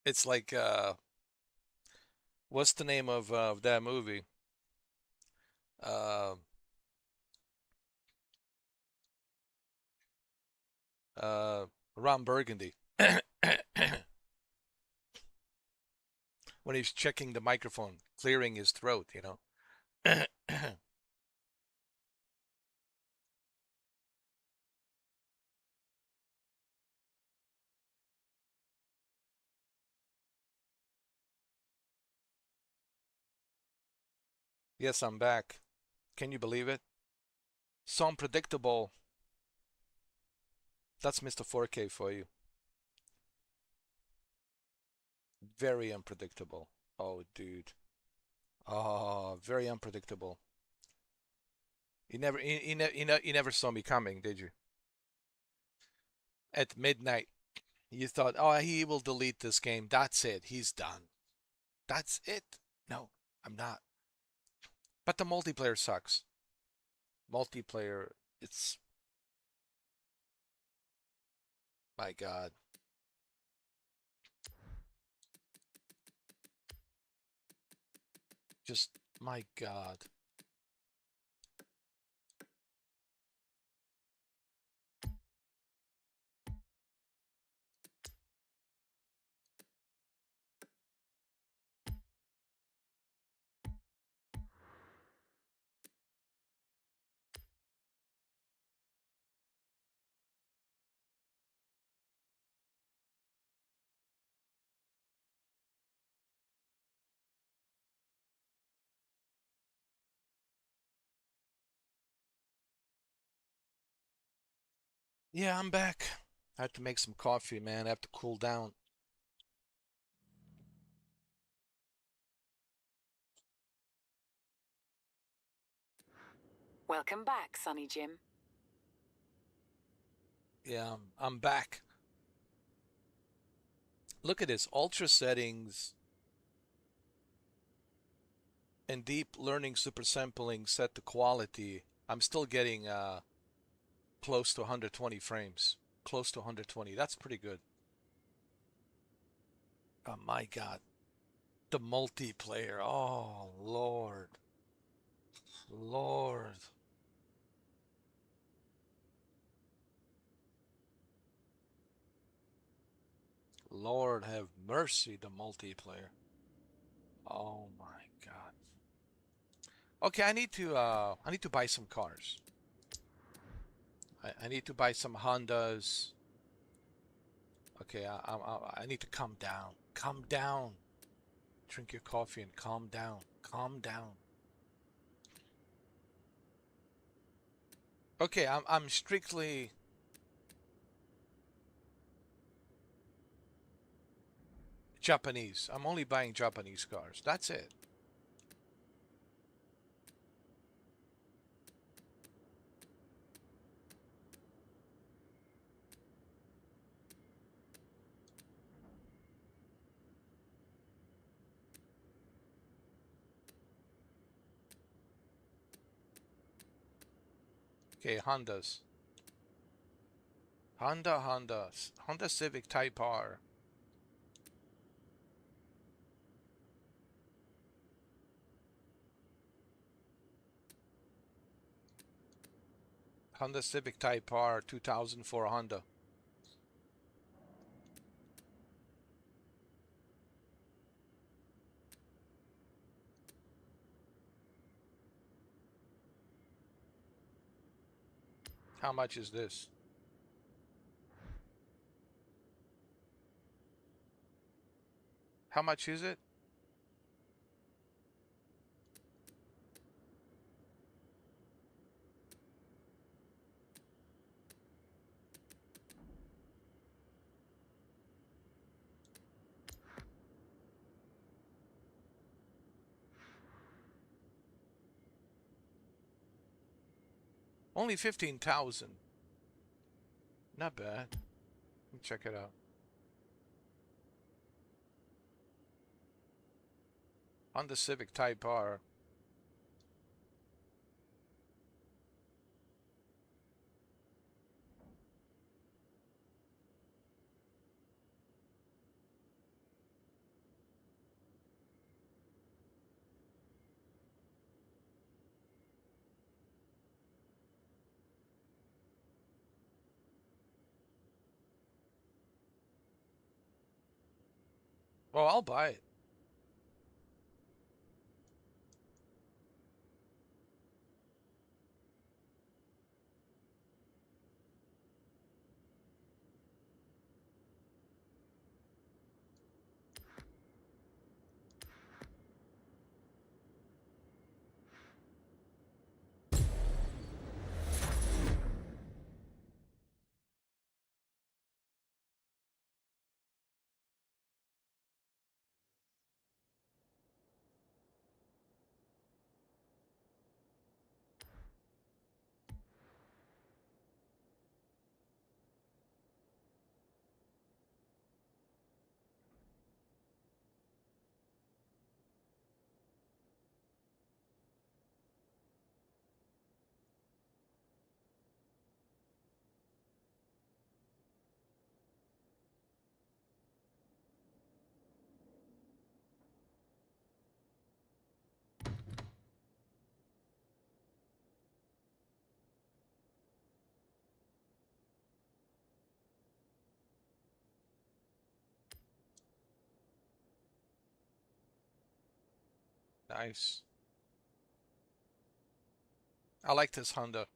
It's like what's the name of that movie? Uh, uh, Ron Burgundy. When he's checking the microphone, clearing his throat, you know. Yes, I'm back. Can you believe it? So unpredictable. That's Mr. 4K for you. Very unpredictable. Oh, dude. Oh, very unpredictable. You never saw me coming, did you? At midnight, you thought, oh, he will delete this game. That's it. He's done. That's it. No, I'm not. But the multiplayer sucks. Multiplayer, it's my God. Just my God. Yeah, I'm back. I have to make some coffee, man. I have to cool down. Welcome back, Sonny Jim. Yeah, I'm back. Look at this. Ultra settings and deep learning super sampling set to quality. I'm still getting close to 120 frames. Close to 120. That's pretty good. Oh my God. The multiplayer. Oh, Lord. Lord. Lord have mercy, the multiplayer. Oh my God. Okay, I need to buy some cars. I need to buy some Hondas. Okay, I need to calm down. Calm down. Drink your coffee and calm down. Calm down. Okay, I'm strictly Japanese. I'm only buying Japanese cars. That's it. Okay, Hondas. Honda Civic Type R. Honda Civic Type R 2004 Honda. How much is this? How much is it? Only 15,000. Not bad. Let me check it out. Honda Civic Type R. Well, I'll buy it. Nice. I like this Honda.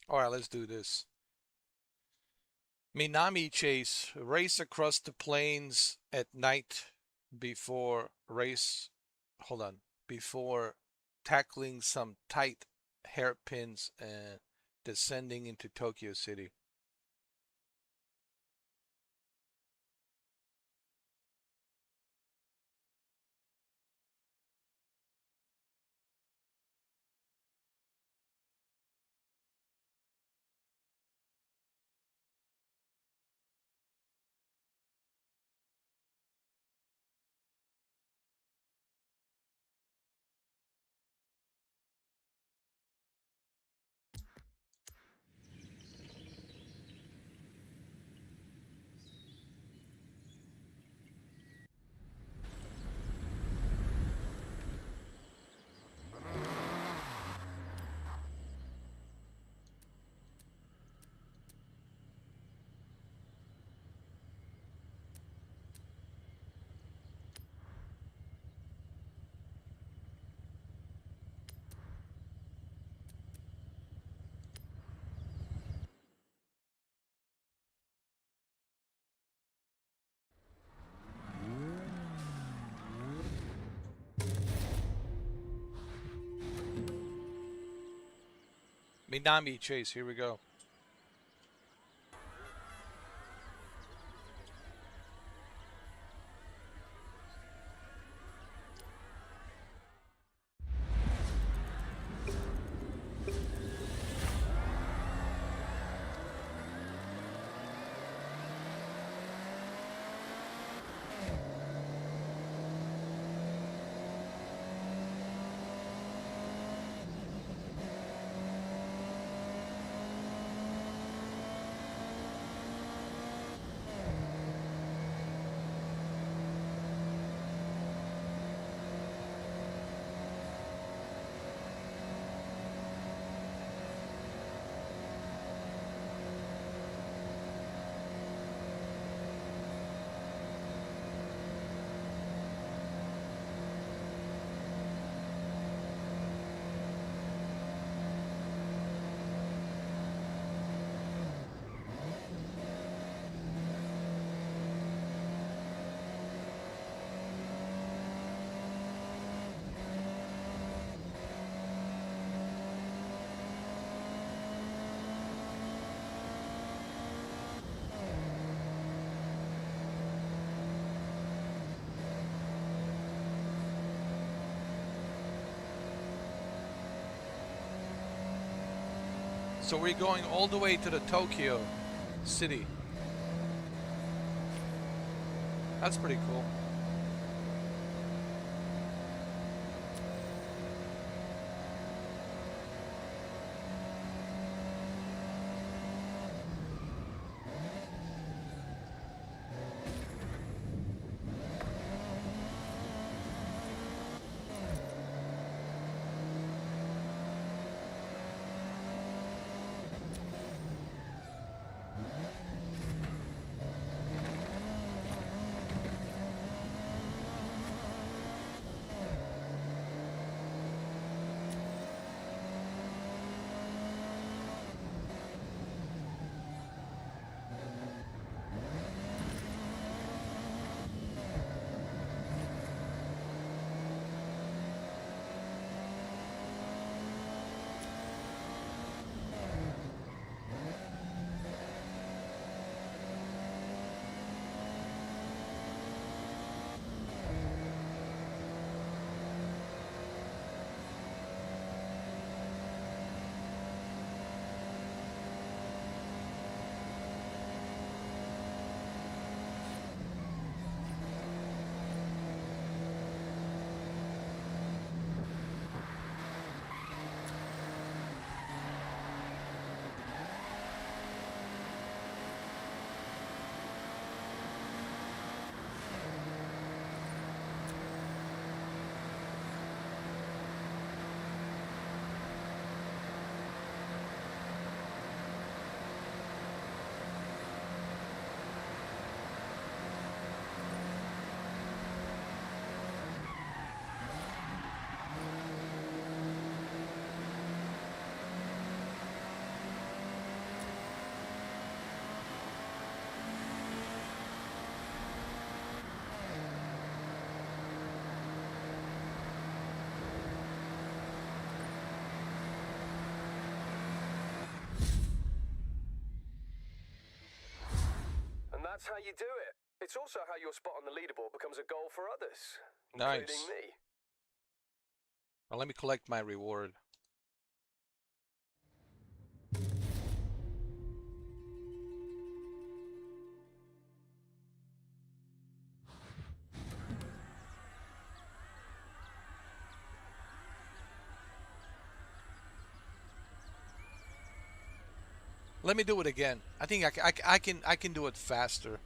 All right, let's do this. Minami Chase, race across the plains at night before race. Hold on. Before tackling some tight hairpins and descending into Tokyo City. Minami Chase, here we go. So we're going all the way to the Tokyo City. That's pretty cool. That's how you do it. It's also how your spot on the leaderboard becomes a goal for others, Nice. including me. Well, let me collect my reward. Let me do it again. I think I can do it faster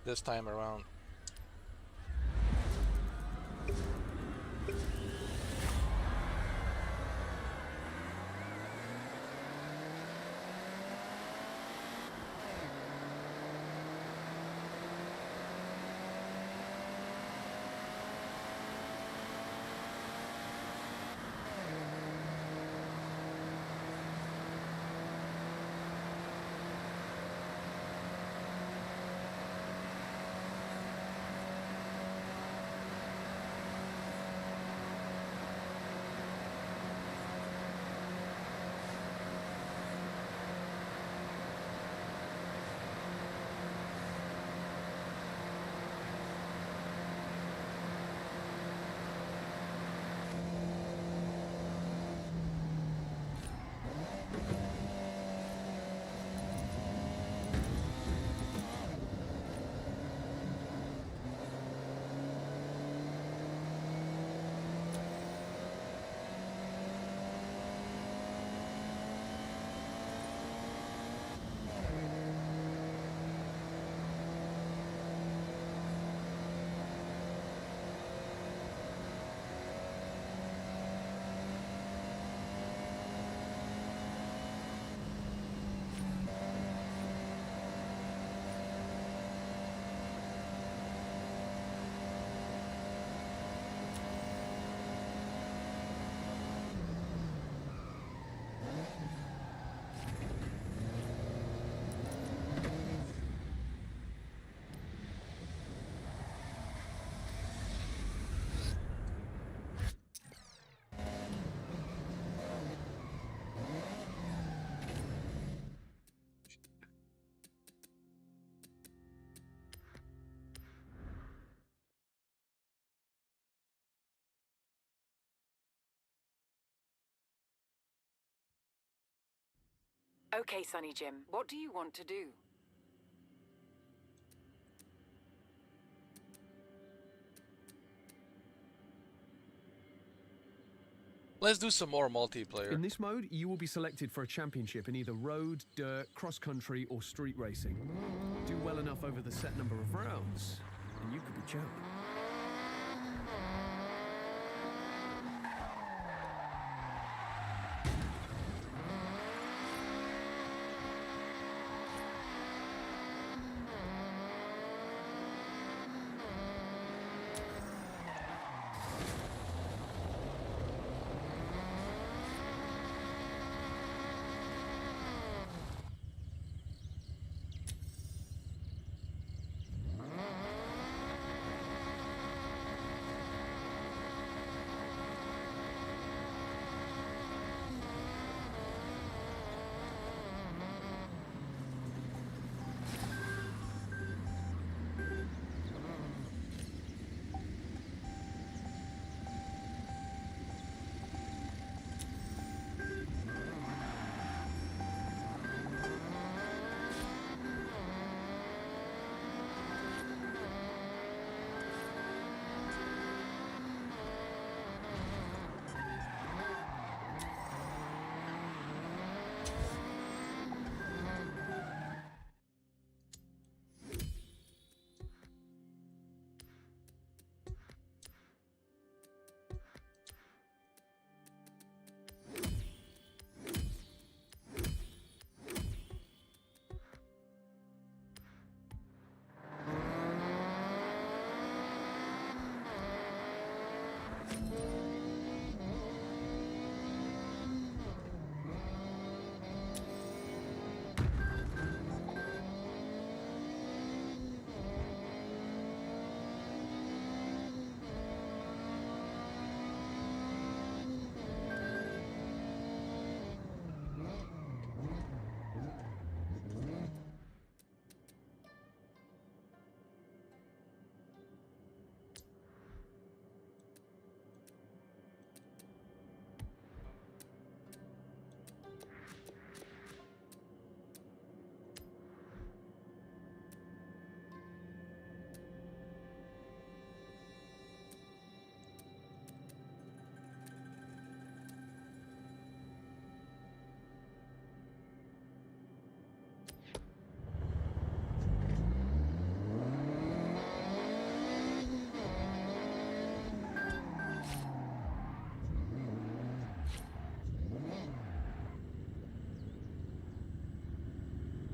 this time around. Okay, Sonny Jim, what do you want to do? Let's do some more multiplayer. In this mode, you will be selected for a championship in either road, dirt, cross-country or street racing. Do well enough over the set number of rounds, and you could be champ.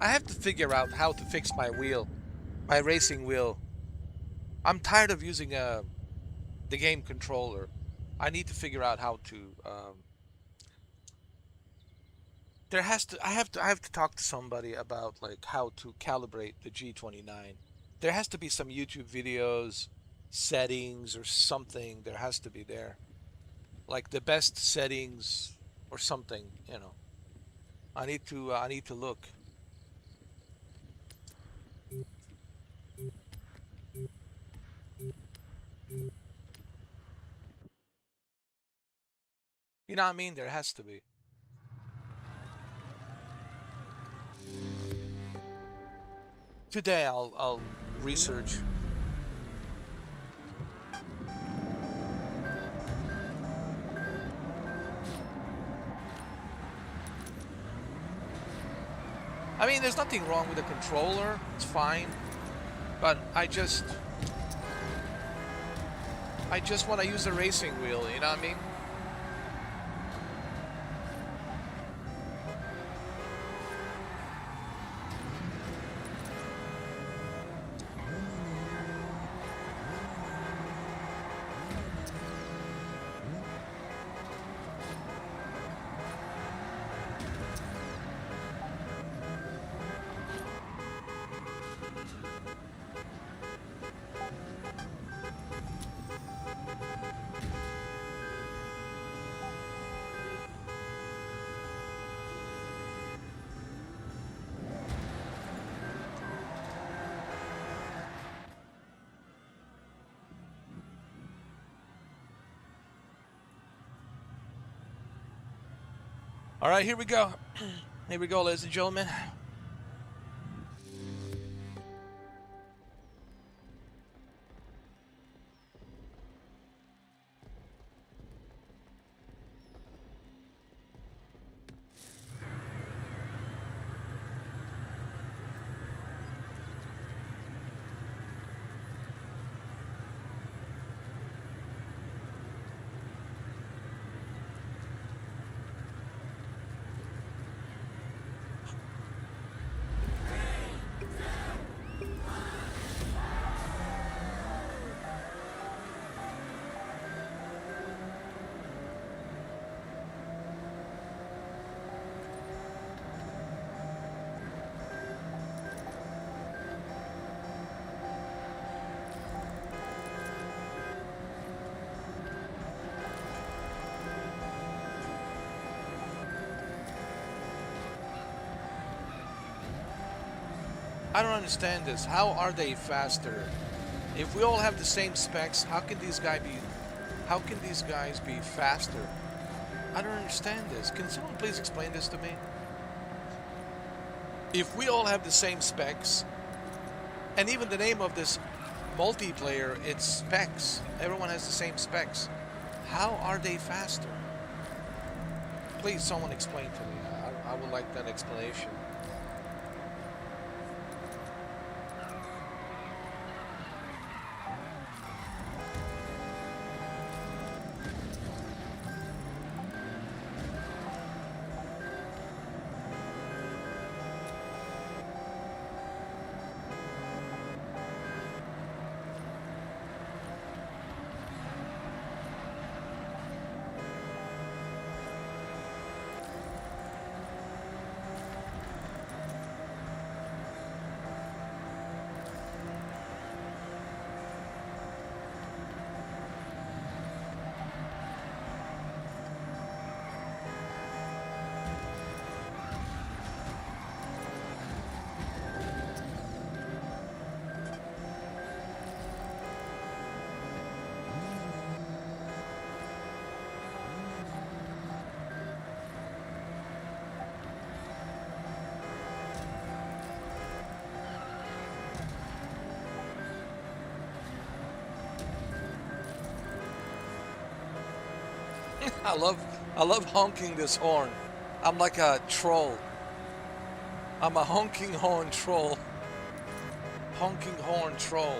I have to figure out how to fix my wheel, my racing wheel. I'm tired of using the game controller. I need to figure out how to. I have to talk to somebody about like how to calibrate the G29. There has to be some YouTube videos, settings or something. There has to be there, like the best settings or something. You know, I need to look. You know what I mean? There has to be. Today I'll research. I mean, there's nothing wrong with the controller. It's fine. But I just want to use a racing wheel, you know what I mean? All right, here we go. Here we go, ladies and gentlemen. I don't understand this. How are they faster? If we all have the same specs, how can these guys be faster? I don't understand this. Can someone please explain this to me? If we all have the same specs, and even the name of this multiplayer, it's specs. Everyone has the same specs. How are they faster? Please, someone explain to me. I would like that explanation. I love honking this horn. I'm like a troll. I'm a honking horn troll. Honking horn troll.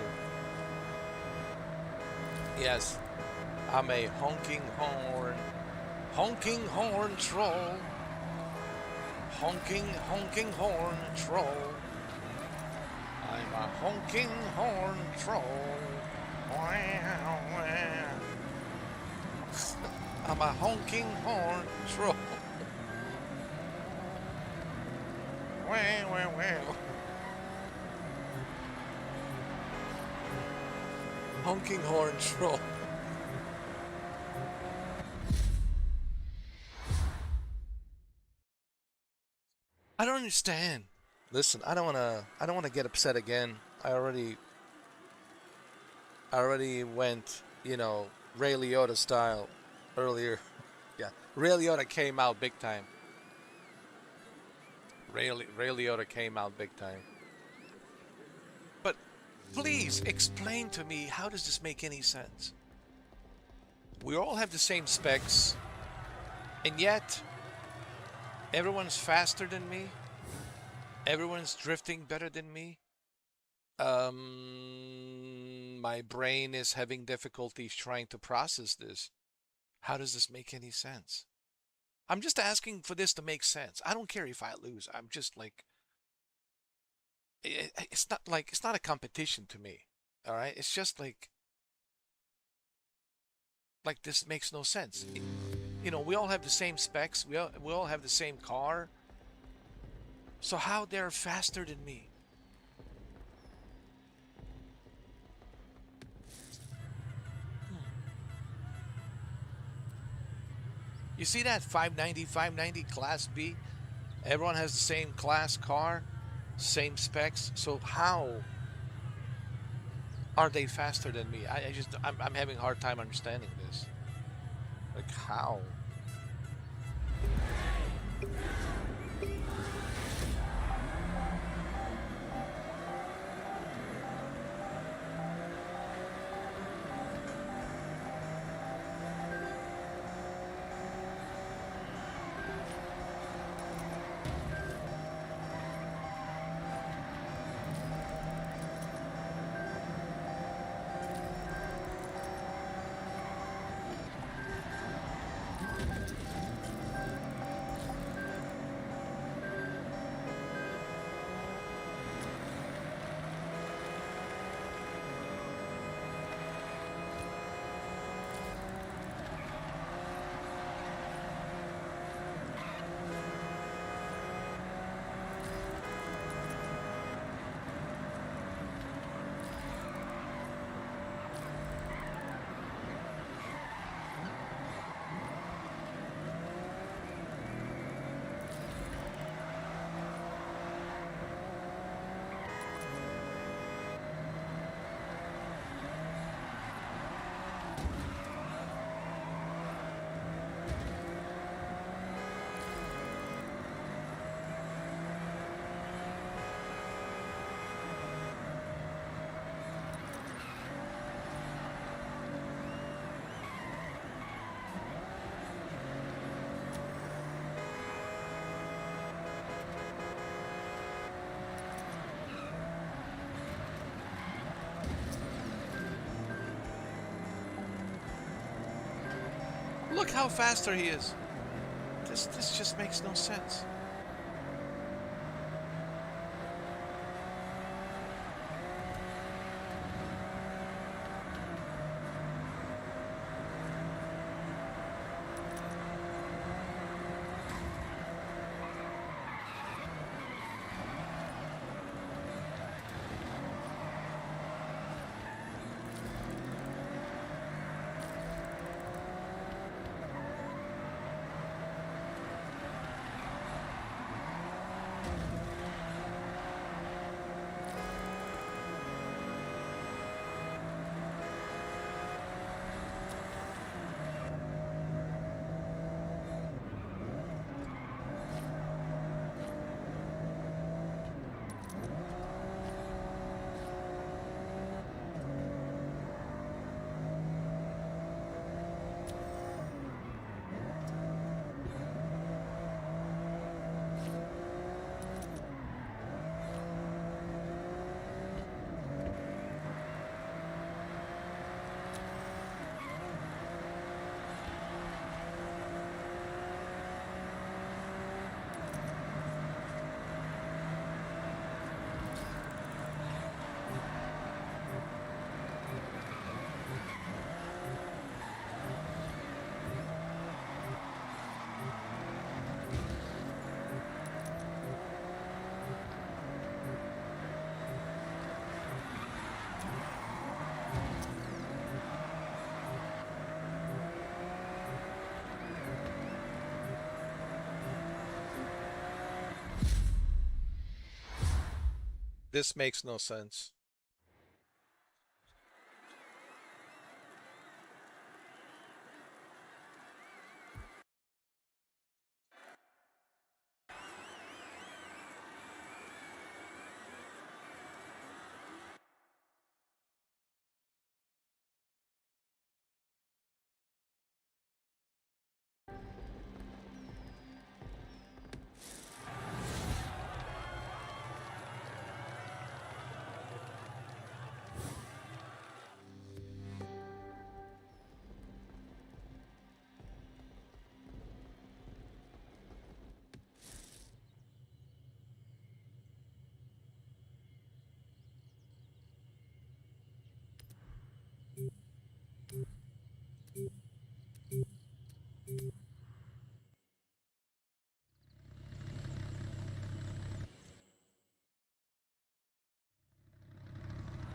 Yes, I'm a honking horn troll. honking, honking horn troll. I'm a honking horn troll. Wow, wow. I'm a honking horn troll. Wow, wow, wow. Honking horn troll. I don't understand. Listen, I don't wanna get upset again. I already went, Ray Liotta style earlier. Yeah. Ray Liotta came out big time. Ray Liotta came out big time. But please explain to me, how does this make any sense? We all have the same specs, and yet everyone's faster than me. Everyone's drifting better than me. My brain is having difficulties trying to process this. How does this make any sense? I'm just asking for this to make sense. I don't care if I lose. I'm just like, it's not a competition to me. All right? It's just like this makes no sense. We all have the same specs. We all have the same car. So how they're faster than me? You see that 590 Class B? Everyone has the same class car, same specs. So how are they faster than me? I'm having a hard time understanding this. Like how? Look how faster he is. This just makes no sense. This makes no sense.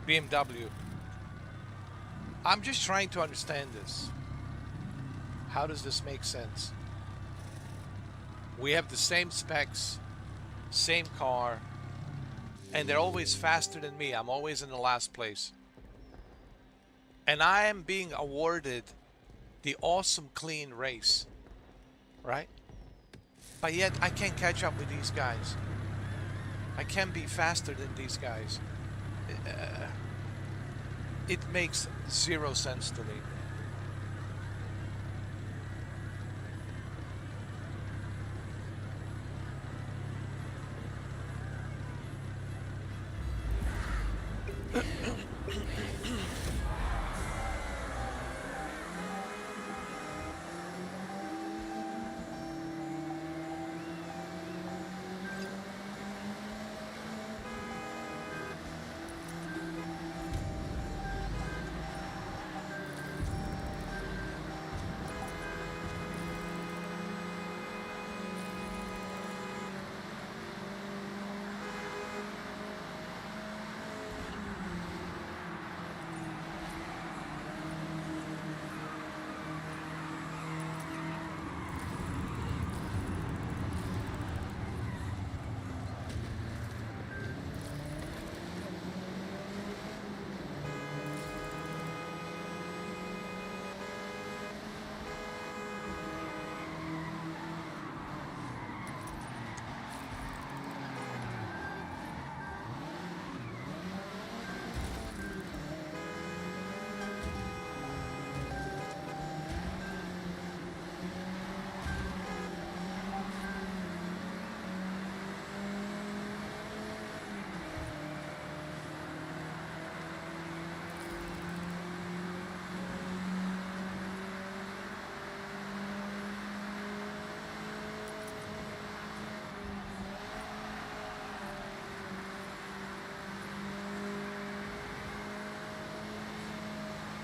BMW. I'm just trying to understand this. How does this make sense? We have the same specs, same car, and they're always faster than me. I'm always in the last place. And I am being awarded the awesome clean race, right? But yet I can't catch up with these guys. I can't be faster than these guys. It makes zero sense to me.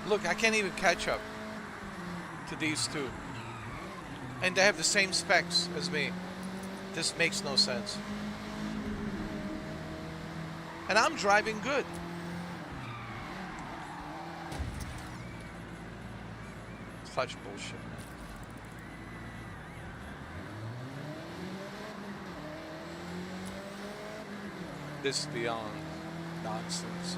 Look, I can't even catch up to these two. And they have the same specs as me. This makes no sense. And I'm driving good. Such bullshit. This is beyond nonsense.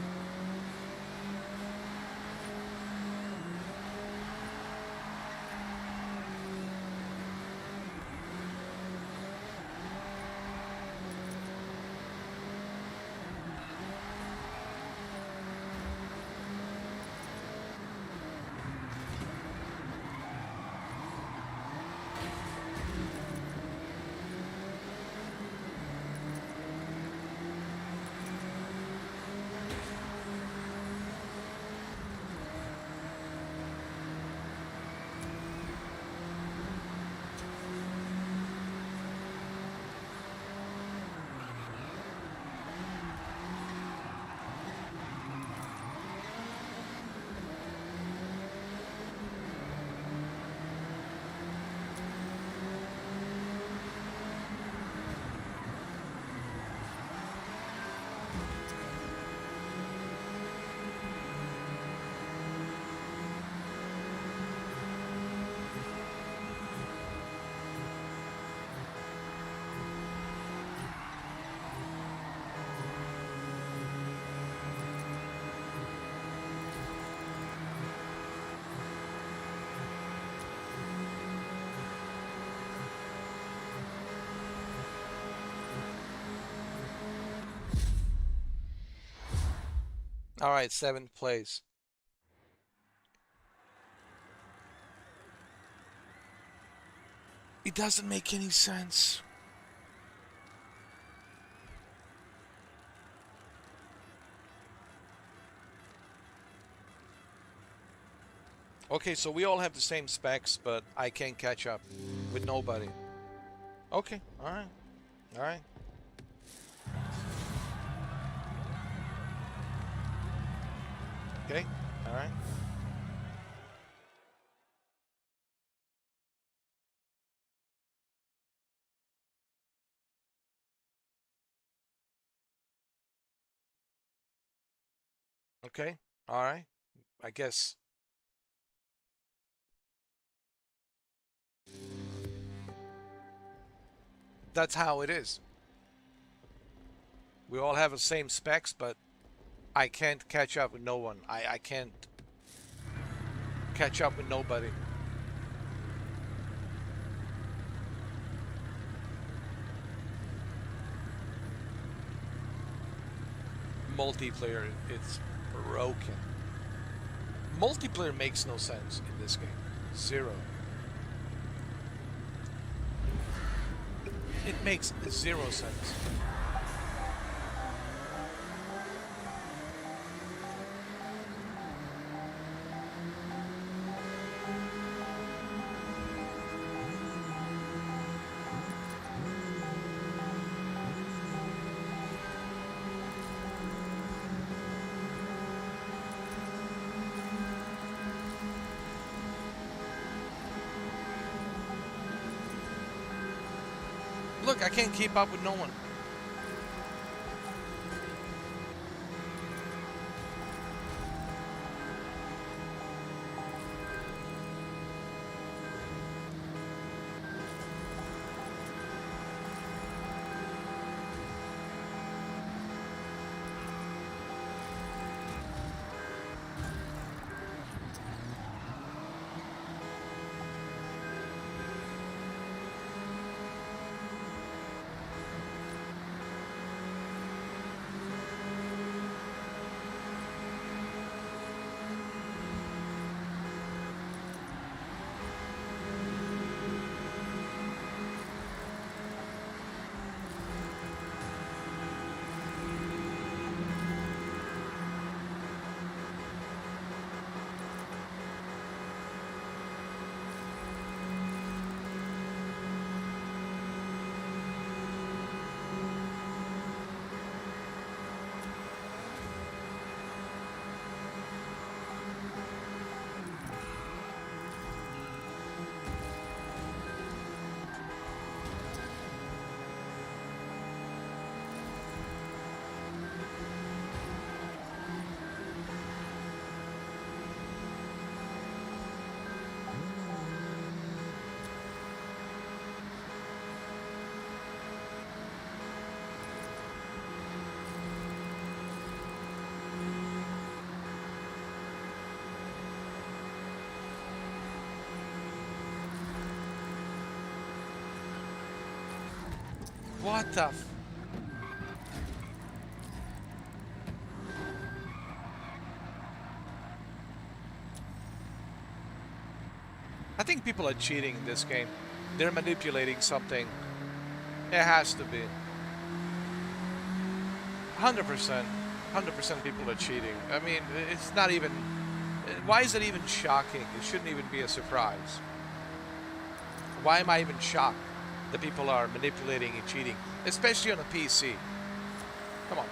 All right, 7th place. It doesn't make any sense. Okay, so we all have the same specs, but I can't catch up with nobody. Okay, all right, all right. Okay, all right. Okay, all right. I guess that's how it is. We all have the same specs, but I can't catch up with no one. I can't catch up with nobody. Multiplayer, it's broken. Multiplayer makes no sense in this game. Zero. It makes zero sense. Look, I can't keep up with no one. What the f... I think people are cheating in this game. They're manipulating something. It has to be. 100%. 100% people are cheating. I mean, it's not even... Why is it even shocking? It shouldn't even be a surprise. Why am I even shocked that people are manipulating and cheating? Especially on a PC. Come on.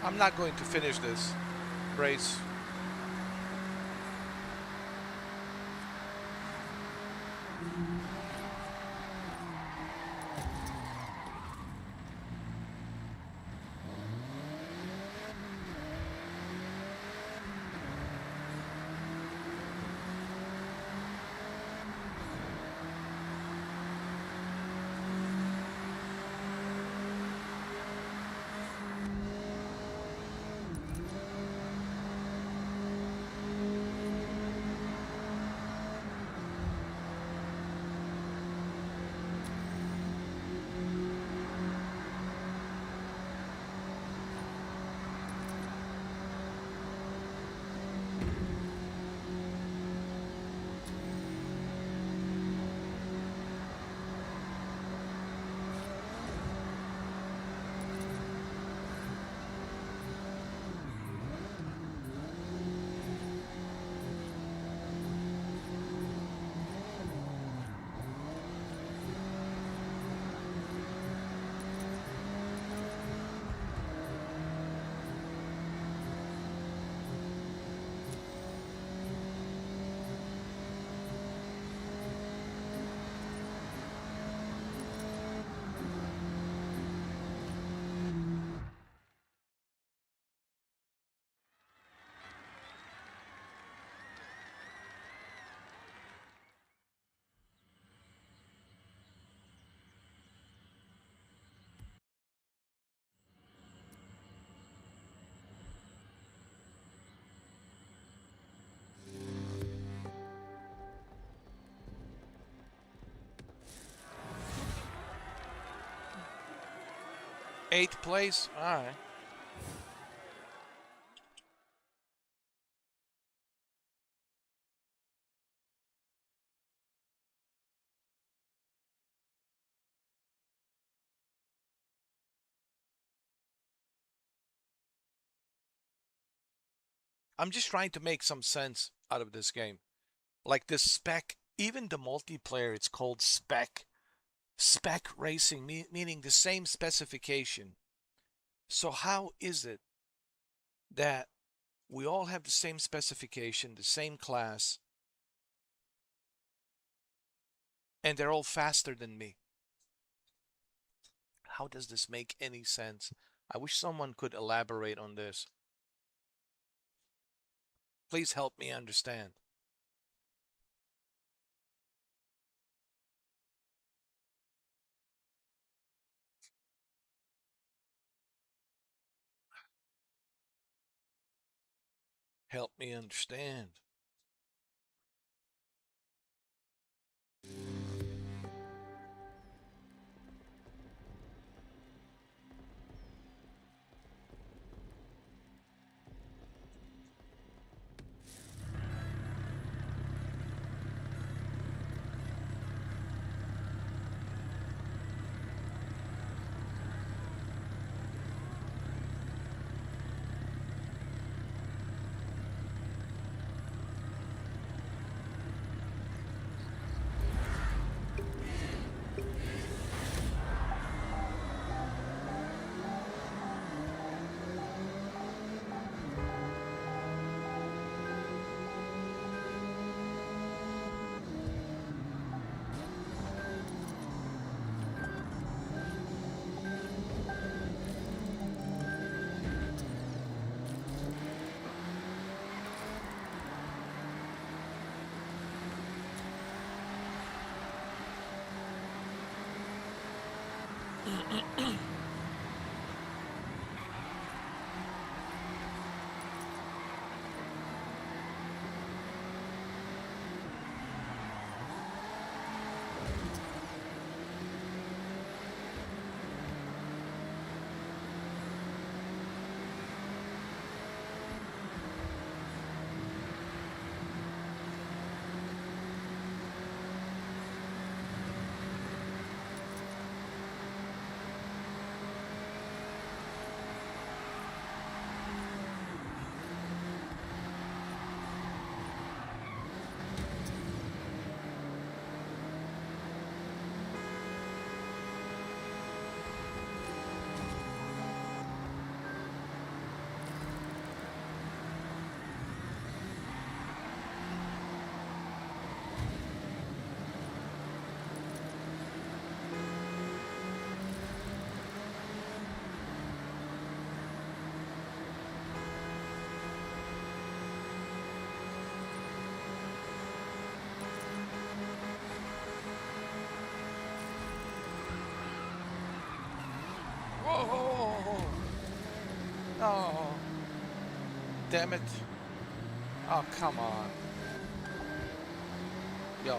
I'm not going to finish this race. Eighth place? Alright. I'm just trying to make some sense out of this game. Like this spec, even the multiplayer, it's called spec. Spec racing, meaning the same specification. So how is it that we all have the same specification, the same class, and they're all faster than me? How does this make any sense? I wish someone could elaborate on this. Please help me understand. Help me understand. Oh, damn it. Oh, come on. Yo.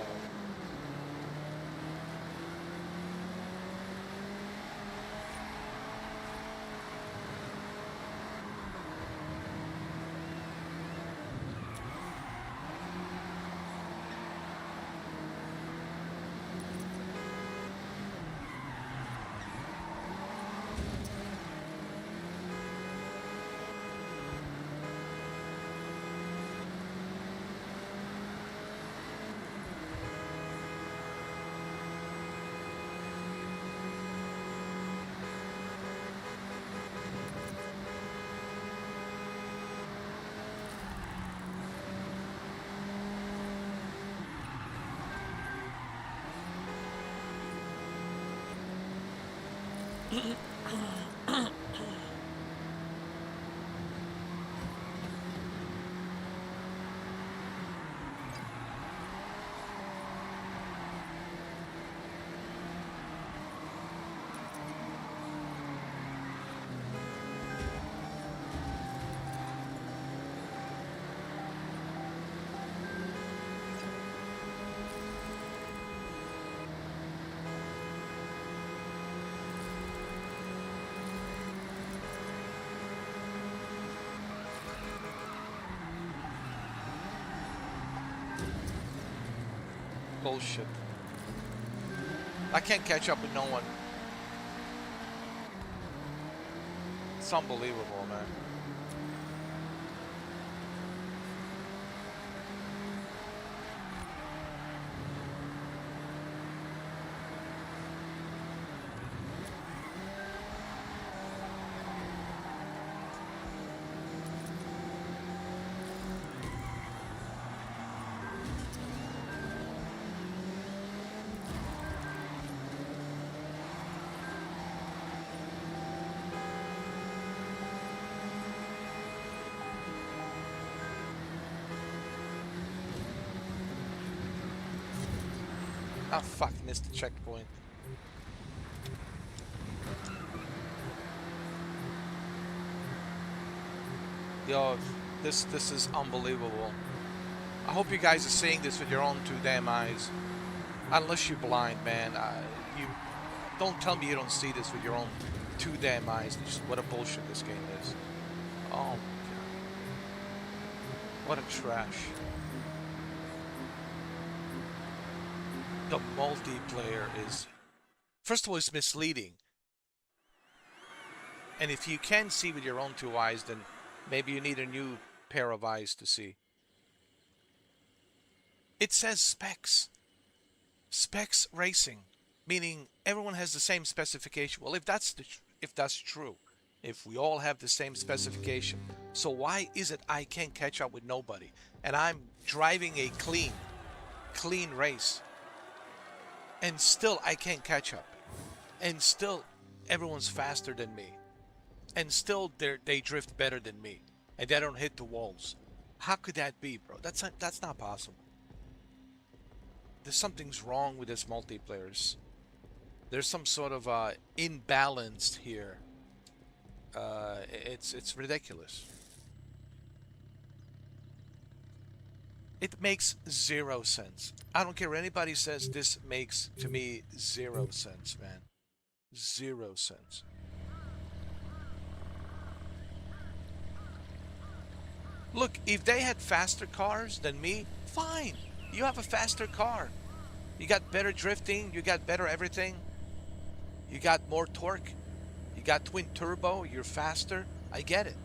Bullshit. I can't catch up with no one. It's unbelievable, man. Ah, fuck, missed the checkpoint. Yo, this is unbelievable. I hope you guys are seeing this with your own two damn eyes. Unless you're blind, man. You don't tell me you don't see this with your own two damn eyes. Just what a bullshit this game is. Oh my god. What a trash. The multiplayer is, first of all, it's misleading. And if you can see with your own two eyes, then maybe you need a new pair of eyes to see. It says specs. Specs racing, meaning everyone has the same specification. Well, if that's true, if we all have the same specification, so why is it I can't catch up with nobody? And I'm driving a clean race, and still I can't catch up, and still everyone's faster than me, and still they drift better than me, and they don't hit the walls. How could that be, bro? That's not possible. There's something's wrong with this multiplayers. There's some sort of imbalance here. It's ridiculous. It makes zero sense. I don't care what anybody says. This makes to me zero sense, man. Zero sense. Look, if they had faster cars than me, fine. You have a faster car. You got better drifting. You got better everything. You got more torque. You got twin turbo. You're faster. I get it.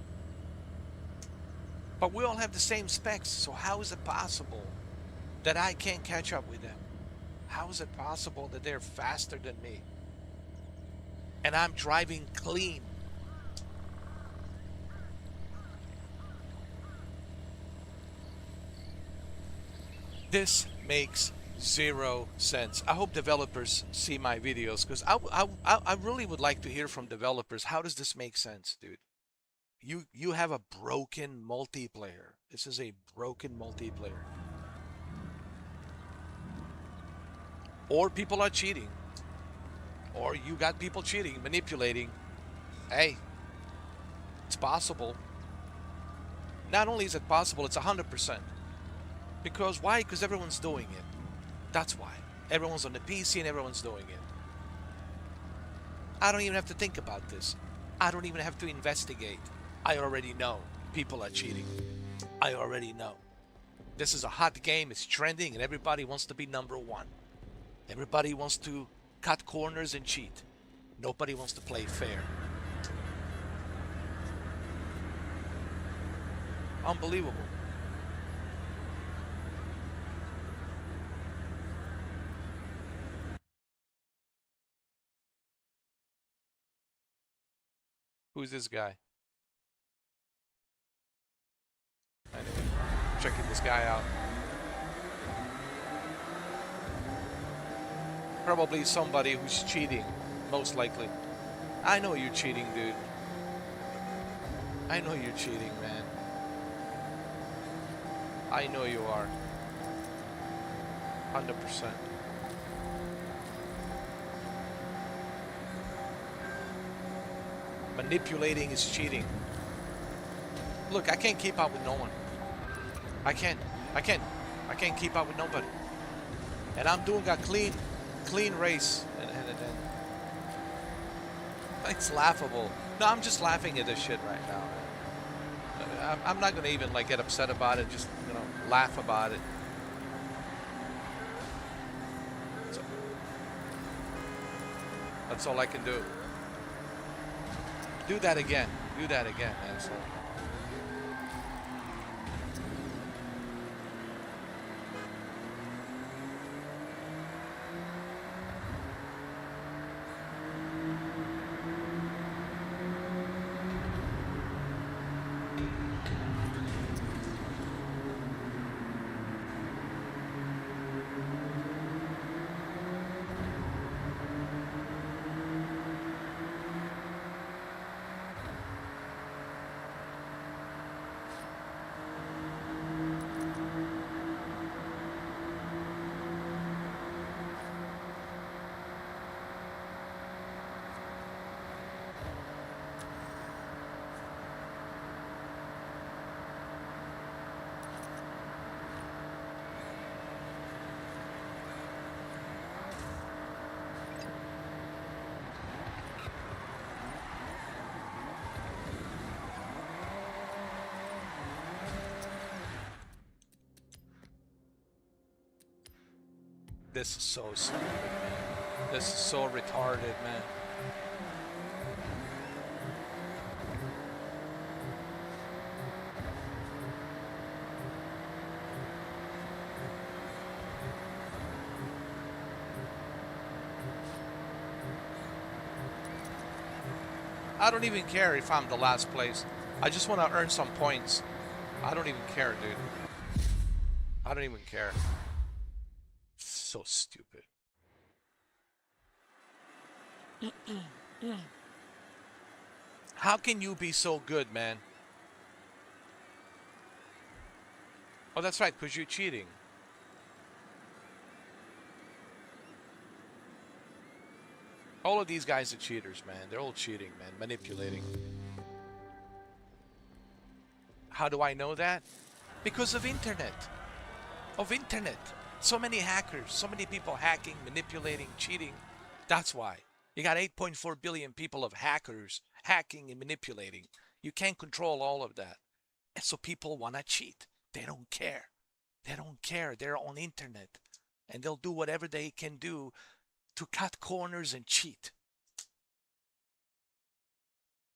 But we all have the same specs. So how is it possible that I can't catch up with them? How is it possible that they're faster than me? And I'm driving clean. This makes zero sense. I hope developers see my videos, because I really would like to hear from developers. How does this make sense, dude? You have a broken multiplayer. This is a broken multiplayer. Or people are cheating. Or you got people cheating, manipulating. Hey, It's possible. Not only is it possible, it's 100%. Because why? Because everyone's doing it. That's why. Everyone's on the PC and everyone's doing it. I don't even have to think about this. I don't even have to investigate. I already know people are cheating. I already know. This is a hot game, it's trending, and everybody wants to be number one. Everybody wants to cut corners and cheat. Nobody wants to play fair. Unbelievable. Who's this guy? Anyway, checking this guy out. Probably somebody who's cheating, most likely. I know you're cheating, dude. I know you're cheating, man. I know you are. 100%. Manipulating is cheating. Look, I can't keep up with no one. I can't keep up with nobody. And I'm doing a clean race. And it's laughable. No, I'm just laughing at this shit right now. I'm not gonna even like get upset about it. Just, you know, laugh about it. So, that's all I can do. Do that again. Do that again, man. So. This is so stupid, man. This is so retarded, man. I don't even care if I'm the last place. I just want to earn some points. I don't even care, dude. I don't even care. So stupid. How can you be so good, man? Oh, that's right, because you're cheating. All of these guys are cheaters, man. They're all cheating, man. Manipulating. How do I know that? Because of internet. Of internet. So many hackers, so many people hacking, manipulating, cheating. That's why. You got 8.4 billion people of hackers hacking and manipulating. You can't control all of that. And so people want to cheat. They don't care. They don't care. They're on internet. And they'll do whatever they can do to cut corners and cheat.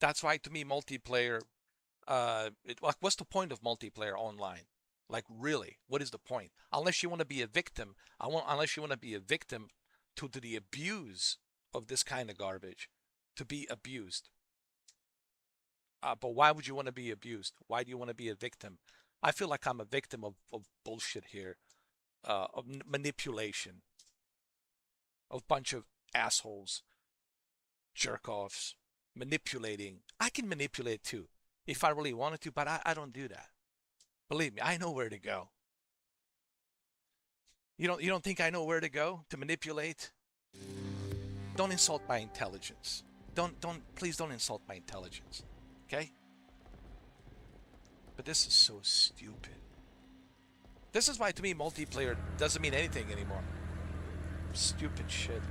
That's why, to me, multiplayer, what's the point of multiplayer online? Like, really, what is the point? Unless you want to be a victim, unless you want to be a victim to the abuse of this kind of garbage, to be abused. But why would you want to be abused? Why do you want to be a victim? I feel like I'm a victim of bullshit here, of manipulation, of a bunch of assholes, jerk-offs, manipulating. I can manipulate too, if I really wanted to, but I don't do that. Believe me, I know where to go. You don't think I know where to go to manipulate? Don't insult my intelligence. Please don't insult my intelligence. Okay? But this is so stupid. This is why, to me, multiplayer doesn't mean anything anymore. Stupid shit, man.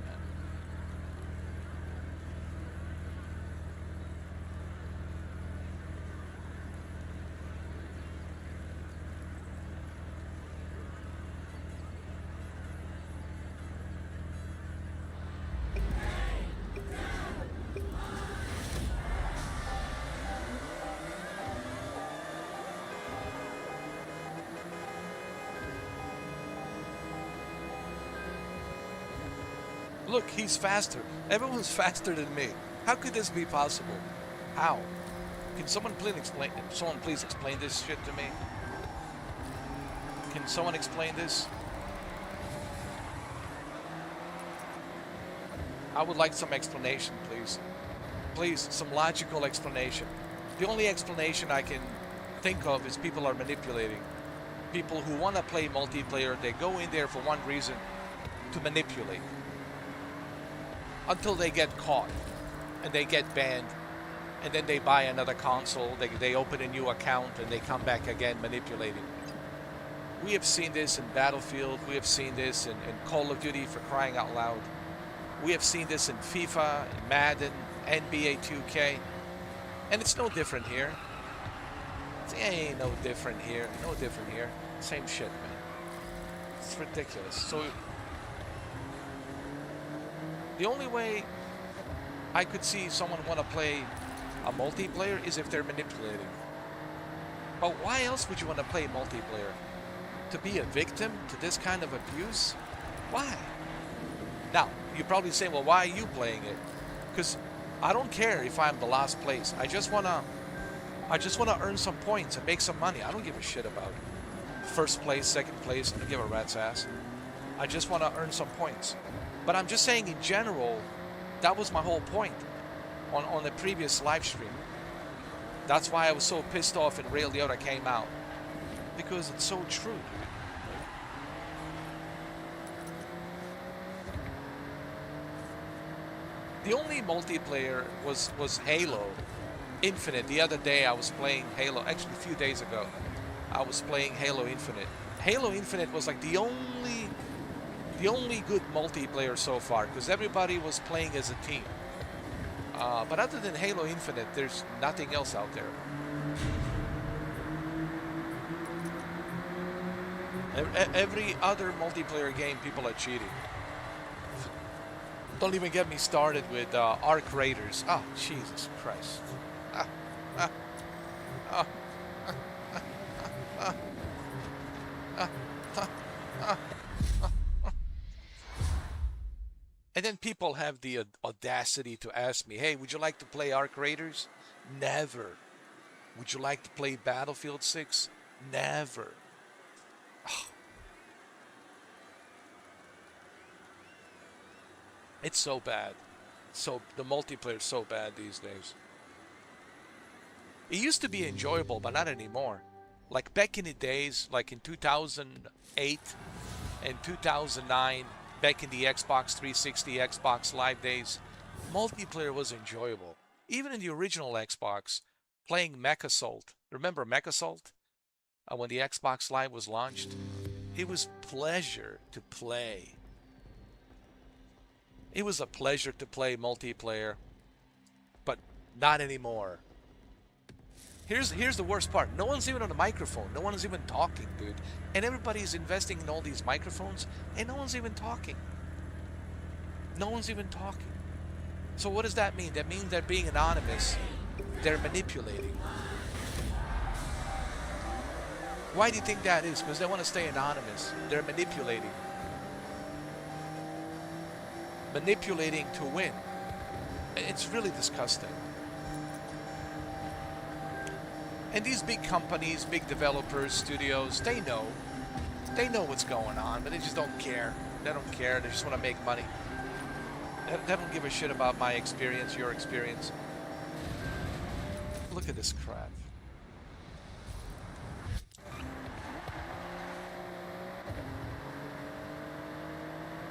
Look, he's faster. Everyone's faster than me. How could this be possible? How? Can someone please explain? Someone please explain this shit to me. Can someone explain this? I would like some explanation, please. Please, some logical explanation. The only explanation I can think of is people are manipulating. People who want to play multiplayer, they go in there for one reason, to manipulate. Until they get caught and they get banned, and then they buy another console, they open a new account, and they come back again manipulating. We have seen this in Battlefield, we have seen this in Call of Duty, for crying out loud. We have seen this in FIFA, in Madden, NBA 2K, and it's no different here. It ain't no different here, no different here. Same shit, man. It's ridiculous. So the only way I could see someone want to play a multiplayer is if they're manipulating. But why else would you want to play multiplayer? To be a victim to this kind of abuse? Why? Now, you're probably saying, well, why are you playing it? Because I don't care if I'm the last place. I just wanna earn some points and make some money. I don't give a shit about first place, second place. I don't give a rat's ass. I just want to earn some points. But I'm just saying, in general, that was my whole point on the previous live stream. That's why I was so pissed off when Ray Liotta came out. Because it's so true. The only multiplayer was Halo Infinite. The other day I was playing Halo, actually a few days ago, I was playing Halo Infinite. Halo Infinite was like the only good multiplayer so far, because everybody was playing as a team. But other than Halo Infinite, there's nothing else out there. Every other multiplayer game, people are cheating. Don't even get me started with Arc Raiders. Oh, Jesus Christ. And then people have the audacity to ask me, hey, would you like to play Arc Raiders? Never. Would you like to play Battlefield 6? Never. It's so bad. So the multiplayer is so bad these days. It used to be enjoyable, but not anymore. Like back in the days, like in 2008 and 2009, back in the Xbox 360, Xbox Live days, multiplayer was enjoyable. Even in the original Xbox, playing Mech Assault. Remember Mech Assault? When the Xbox Live was launched? It was pleasure to play. It was a pleasure to play multiplayer, but not anymore. Here's the worst part. No one's even on the microphone. No one is even talking, dude. And everybody's investing in all these microphones, and no one's even talking. No one's even talking. So what does that mean? That means they're being anonymous. They're manipulating. Why do you think that is? Because they want to stay anonymous. They're manipulating. Manipulating to win. It's really disgusting. And these big companies, big developers, studios, they know what's going on, but they just don't care. They don't care. They just want to make money. They don't give a shit about my experience, your experience. Look at this crap.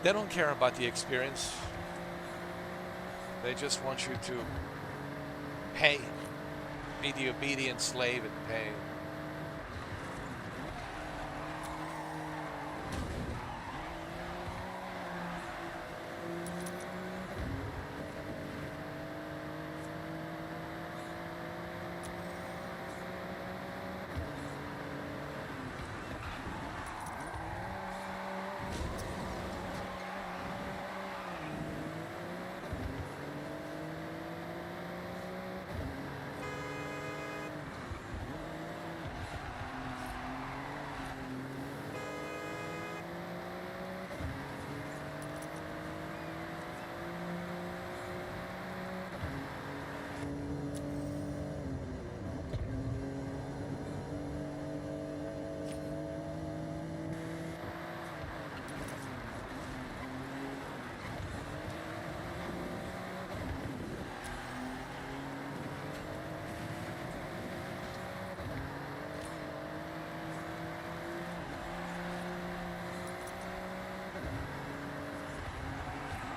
They don't care about the experience. They just want you to pay. Be the obedient slave and pay.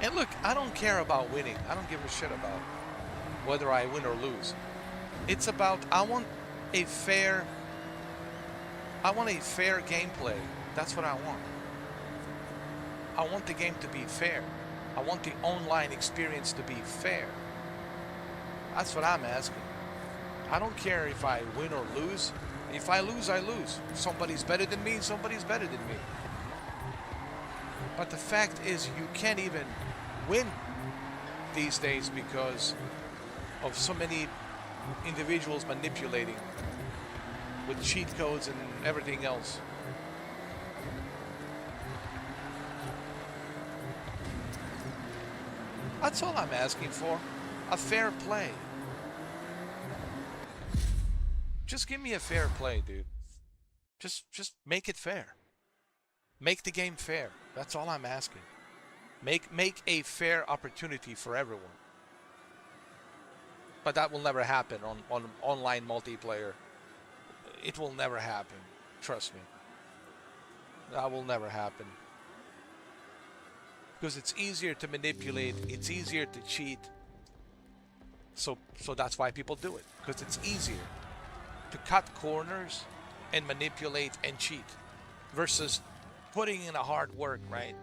And look, I don't care about winning. I don't give a shit about whether I win or lose. It's about I want a fair gameplay. That's what I want. I want the game to be fair. I want the online experience to be fair. That's what I'm asking. I don't care if I win or lose. If I lose, I lose. Somebody's better than me, somebody's better than me. But the fact is, you can't even win these days because of so many individuals manipulating with cheat codes and everything else. That's all I'm asking for. A fair play. Just give me a fair play, dude. Just make it fair. Make the game fair. That's all I'm asking. Make a fair opportunity for everyone. But that will never happen on online multiplayer. It will never happen. Trust me. That will never happen. Because it's easier to manipulate, it's easier to cheat. So that's why people do it. Because it's easier to cut corners and manipulate and cheat versus putting in a hard work, right?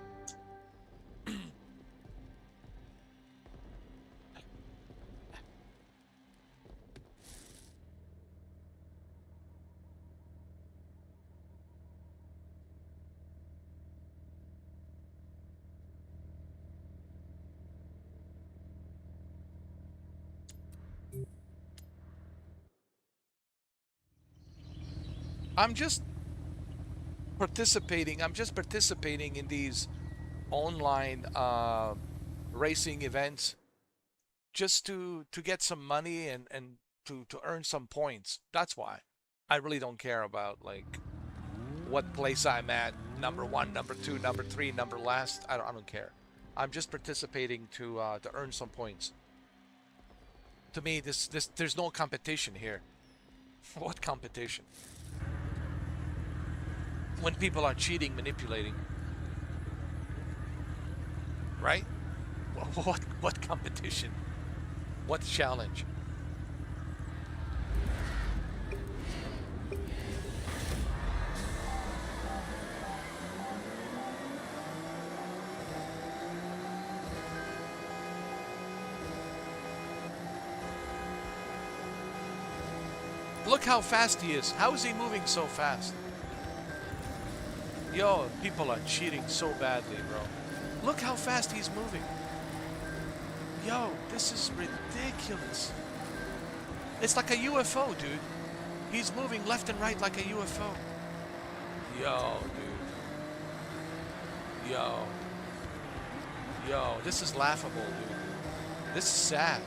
I'm just participating in these online racing events just to get some money and to earn some points. That's why. I really don't care about like what place I'm at, number 1, number 2, number 3, number last. I don't care. I'm just participating to earn some points. To me, there's no competition here. What competition? When people are cheating, manipulating, right? What competition? What challenge? Look how fast he is. How is he moving so fast? Yo, people are cheating so badly, bro. Look how fast he's moving. Yo, this is ridiculous. It's like a UFO, dude. He's moving left and right like a UFO. Yo, dude. Yo, this is laughable, dude. This is sad.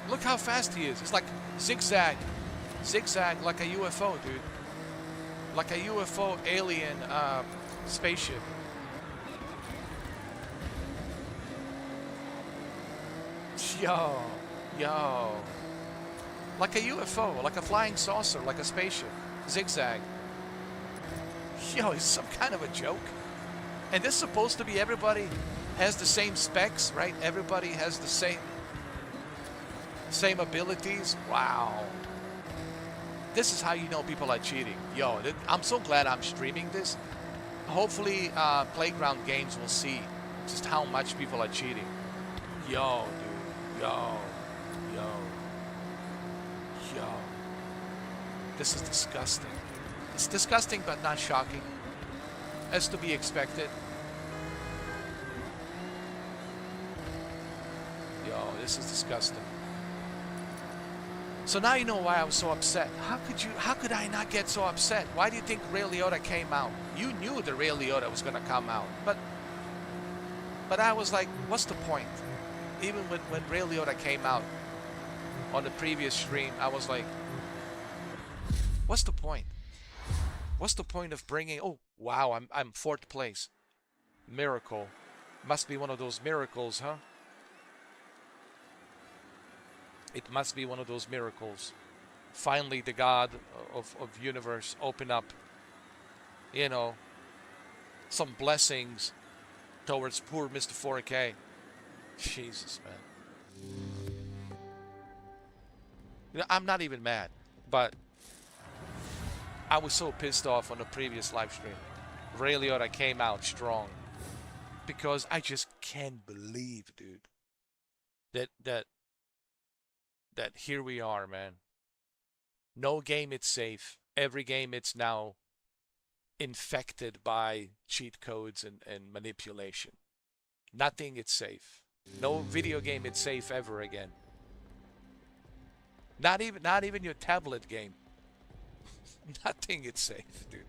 Look how fast he is. It's like zigzag like a UFO, dude. Like a UFO alien spaceship. Yo. Like a UFO, like a flying saucer, like a spaceship. Zigzag. Yo, it's some kind of a joke. And this is supposed to be everybody has the same specs, right? Everybody has the same abilities. Wow. This is how you know people are cheating. Yo, I'm so glad I'm streaming this. Hopefully Playground Games will see just how much people are cheating. Yo, dude. Yo. This is disgusting. It's disgusting but not shocking. As to be expected. Yo, this is disgusting. So now you know why I was so upset. How could I not get so upset? Why do you think Ray Liotta came out? You knew the Ray Liotta was gonna come out. But I was like, what's the point? Even when Ray Liotta came out on the previous stream, I was like, what's the point? What's the point of bringing, oh wow, I'm 4th place. Miracle. Must be one of those miracles, huh? It must be one of those miracles. Finally, the God of universe open up, you know, some blessings towards poor Mr. 4K. Jesus, man. I'm not even mad, but I was so pissed off on the previous live stream. Ray Liotta came out strong because I just can't believe, dude, that here we are, man. No game it's safe. Every game it's now infected by cheat codes and manipulation. Nothing it's safe. No video game it's safe ever again. Not even your tablet game. Nothing it's safe, dude.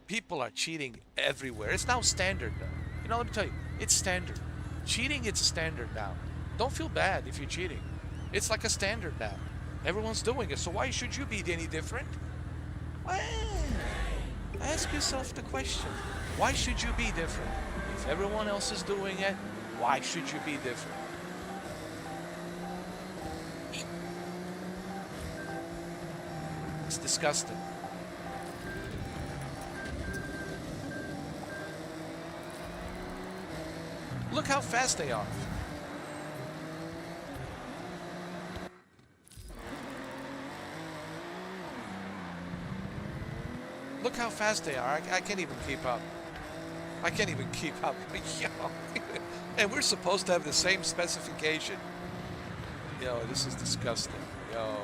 People are cheating everywhere. It's now standard now. You know, let me tell you, it's standard. Cheating, it's a standard now. Don't feel bad if you're cheating. It's like a standard now. Everyone's doing it, so why should you be any different? Well, ask yourself the question. Why should you be different? If everyone else is doing it, why should you be different? It's disgusting. Look how fast they are. Look how fast they are. I can't even keep up. I can't even keep up. Yo. And we're supposed to have the same specification. Yo, this is disgusting. Yo.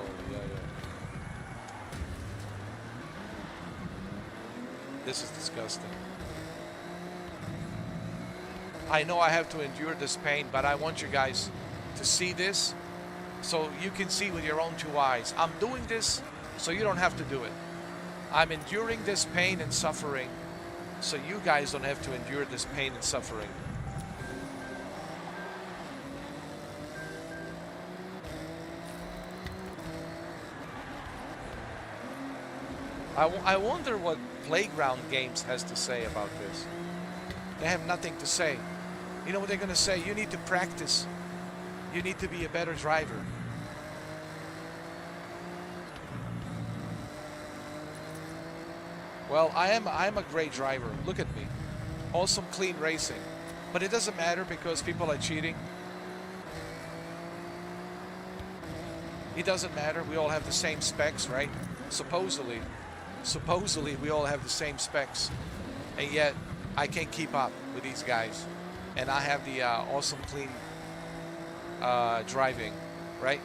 This is disgusting. I know I have to endure this pain, but I want you guys to see this so you can see with your own two eyes. I'm doing this so you don't have to do it. I'm enduring this pain and suffering so you guys don't have to endure this pain and suffering. I wonder what Playground Games has to say about this. They have nothing to say. You know what they're going to say? You need to practice. You need to be a better driver. Well, I'm a great driver. Look at me. Awesome, clean racing. But it doesn't matter because people are cheating. It doesn't matter. We all have the same specs, right? Supposedly we all have the same specs. And yet, I can't keep up with these guys. And I have the awesome, clean driving, right?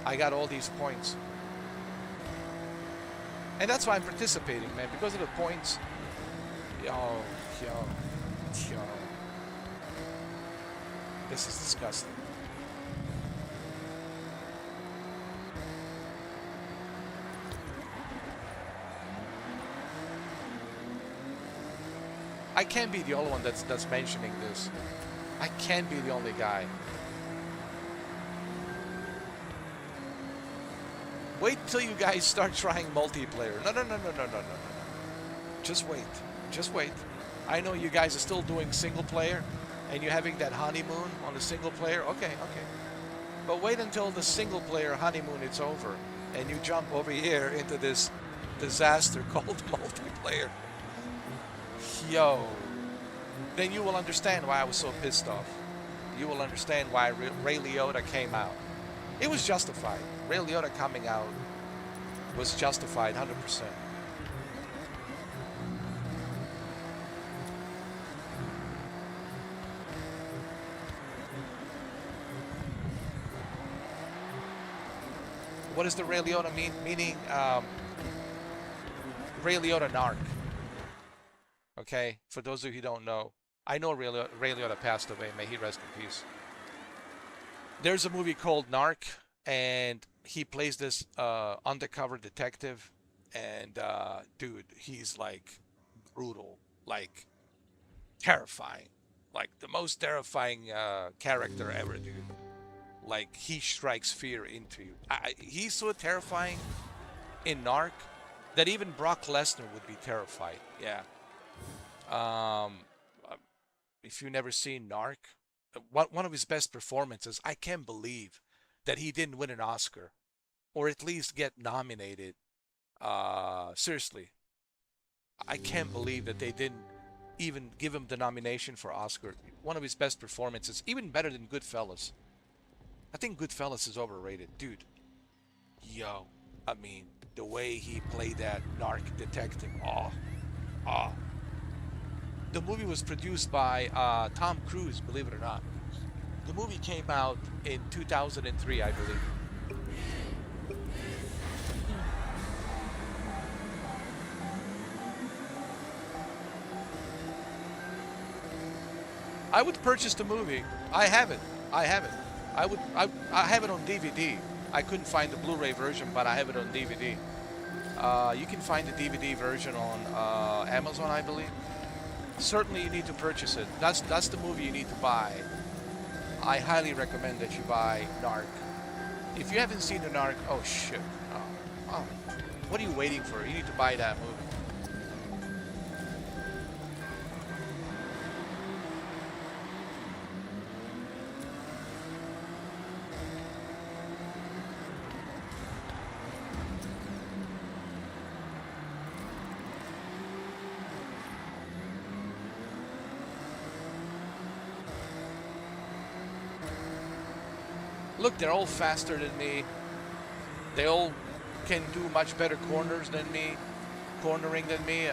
I got all these points. And that's why I'm participating, man, because of the points. Yo. This is disgusting. I can't be the only one that's mentioning this. I can't be the only guy. Wait till you guys start trying multiplayer. No. Just wait. I know you guys are still doing single player and you're having that honeymoon on the single player. Okay. But wait until the single player honeymoon is over and you jump over here into this disaster called multiplayer. Yo. Then you will understand why I was so pissed off. You will understand why Ray Liotta came out. It was justified. Ray Liotta coming out was justified 100%. What does the Ray Liotta mean? Meaning Ray Liotta narc. Okay, for those of you who don't know, I know Ray Liotta passed away. May he rest in peace. There's a movie called Narc, and he plays this undercover detective, and dude, he's like brutal, like terrifying, like the most terrifying character ever, dude. Like he strikes fear into you. He's so terrifying in Narc that even Brock Lesnar would be terrified. Yeah. If you've never seen Narc, one of his best performances, I can't believe that he didn't win an Oscar, or at least get nominated. Seriously, I can't believe that they didn't even give him the nomination for Oscar. One of his best performances, even better than Goodfellas. I think Goodfellas is overrated, dude. Yo, I mean, the way he played that narc detective. Oh. The movie was produced by Tom Cruise, believe it or not. The movie came out in 2003, I believe. I would purchase the movie. I have it. I have it. I have it on DVD. I couldn't find the Blu-ray version, but I have it on DVD. You can find the DVD version on Amazon, I believe. Certainly, you need to purchase it. That's the movie you need to buy. I highly recommend that you buy Narc. If you haven't seen the Narc, oh shit. Oh. What are you waiting for? You need to buy that movie. Look, they're all faster than me. They all can do much better corners than me, cornering than me.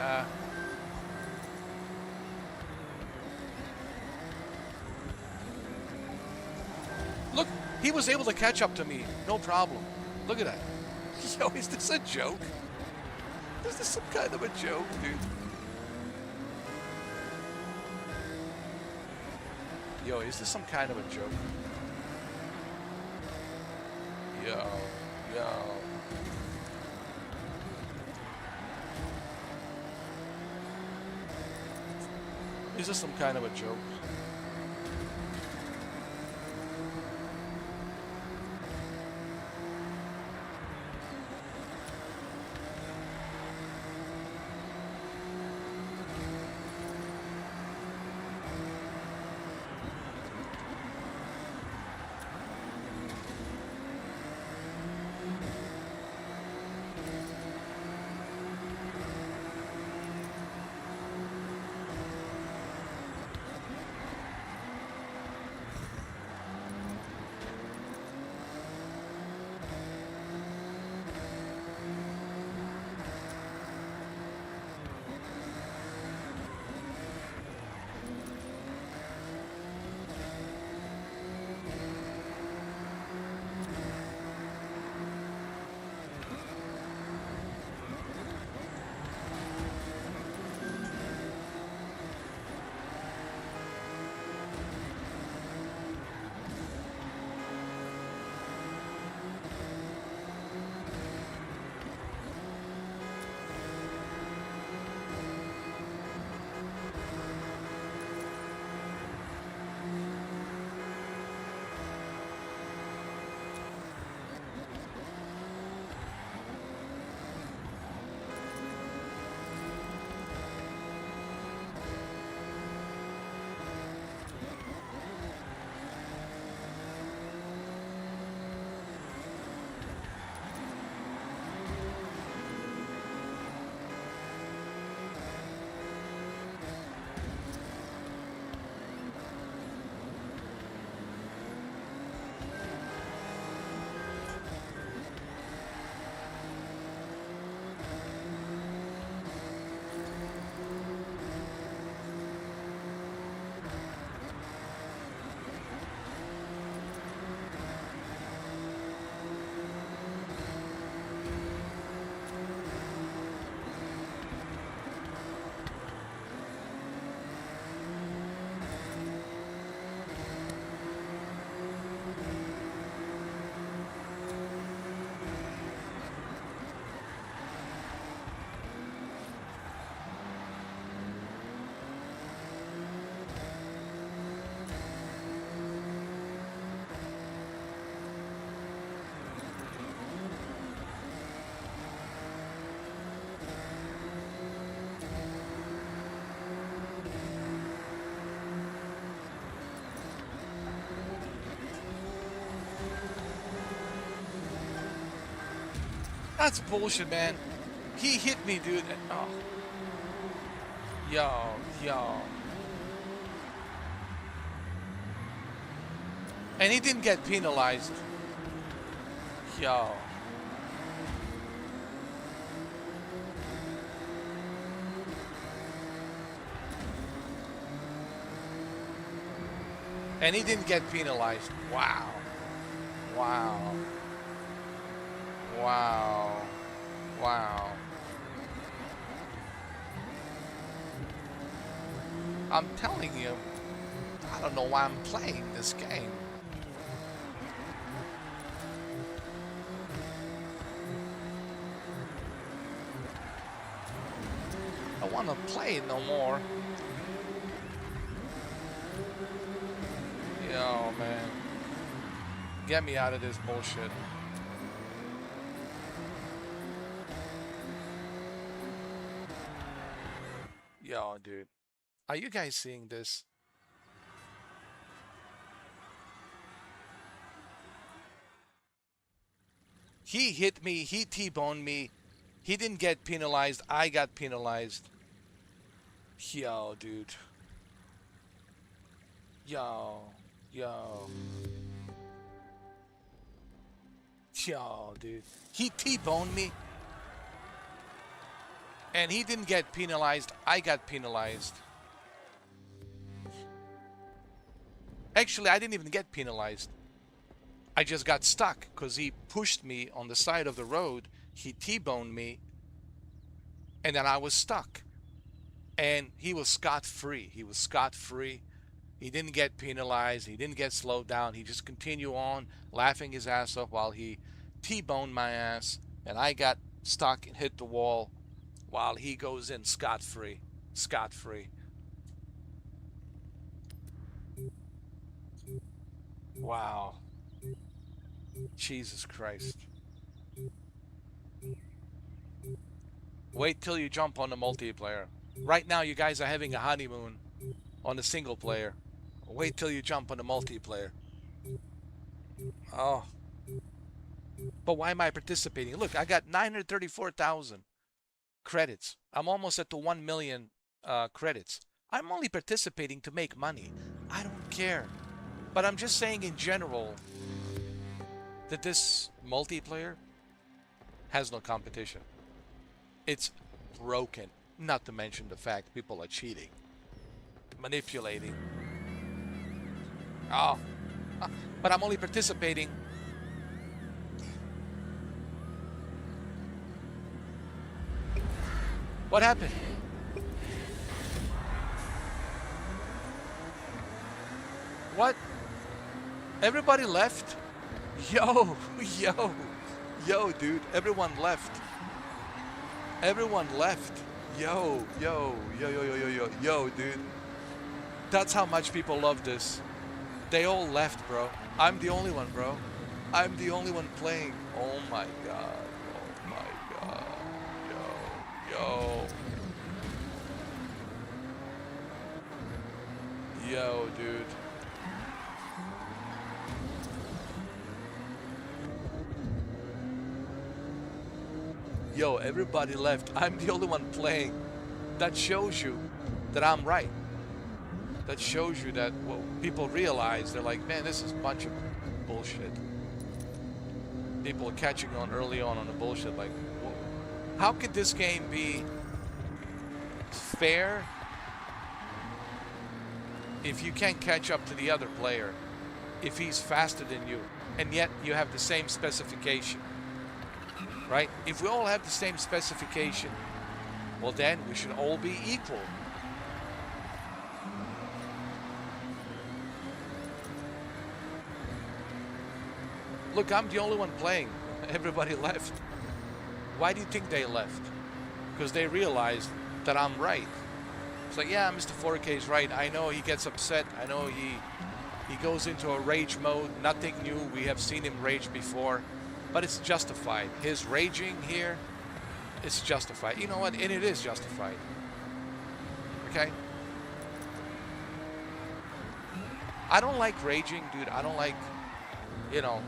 Look, he was able to catch up to me, no problem. Look at that. Yo, is this a joke? Is this some kind of a joke, dude? Yo, is this some kind of a joke? Yo. Is this some kind of a joke? That's bullshit, man. He hit me, dude. Oh. Yo, yo. And he didn't get penalized. Yo. And he didn't get penalized. Wow. Wow. Wow. Wow. I'm telling you, I don't know why I'm playing this game. I don't want to play it no more. Yo, man. Get me out of this bullshit. Yo, dude. Are you guys seeing this? He hit me. He T-boned me. He didn't get penalized. I got penalized. Yo, dude. Yo. Yo. Yo, dude. He T-boned me. And he didn't get penalized. I got penalized. Actually, I didn't even get penalized. I just got stuck because he pushed me on the side of the road. He T-boned me. And then I was stuck. And he was scot-free. He was scot-free. He didn't get penalized. He didn't get slowed down. He just continued on laughing his ass off while he T-boned my ass. And I got stuck and hit the wall while he goes in scot-free. Scot-free. Wow. Jesus Christ. Wait till you jump on the multiplayer. Right now you guys are having a honeymoon on the single player. Wait till you jump on the multiplayer. Oh. But why am I participating? Look, I got 934,000 credits. I'm almost at the 1 million credits. I'm only participating to make money. I don't care. But I'm just saying in general that this multiplayer has no competition. It's broken. Not to mention the fact people are cheating, manipulating. Oh, but I'm only participating. What happened? What? Everybody left? Yo, yo, dude. Everyone left. Everyone left. Yo, dude. That's how much people love this. They all left, bro. I'm the only one, bro. I'm the only one playing. Oh my god. Oh my god. Yo. Yo, dude. Yo, everybody left. I'm the only one playing. That shows you that I'm right. That shows you that, well, people realize, they're like, man, this is a bunch of bullshit. People are catching on early on the bullshit. Like, whoa. How could this game be fair if you can't catch up to the other player, if he's faster than you, and yet you have the same specification? Right? If we all have the same specification, well then we should all be equal. Look, I'm the only one playing. Everybody left. Why do you think they left? Because they realized that I'm right. It's like, yeah, Mr. 4K is right. I know he gets upset. I know he goes into a rage mode. Nothing new. We have seen him rage before. But it's justified. His raging here, it's justified. You know what? And it is justified. Okay? I don't like raging, dude. I don't like, you know.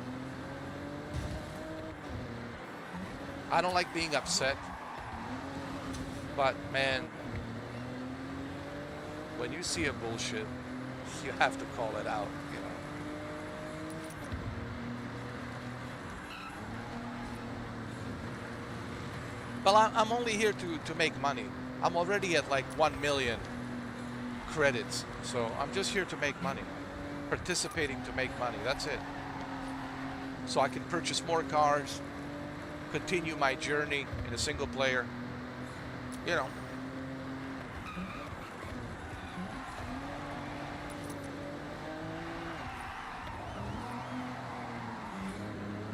I don't like being upset. But, man, when you see a bullshit, you have to call it out, you know. Well, I'm only here to make money. I'm already at like 1 million credits. So I'm just here to make money. Participating to make money. That's it. So I can purchase more cars. Continue my journey in a single player. You know.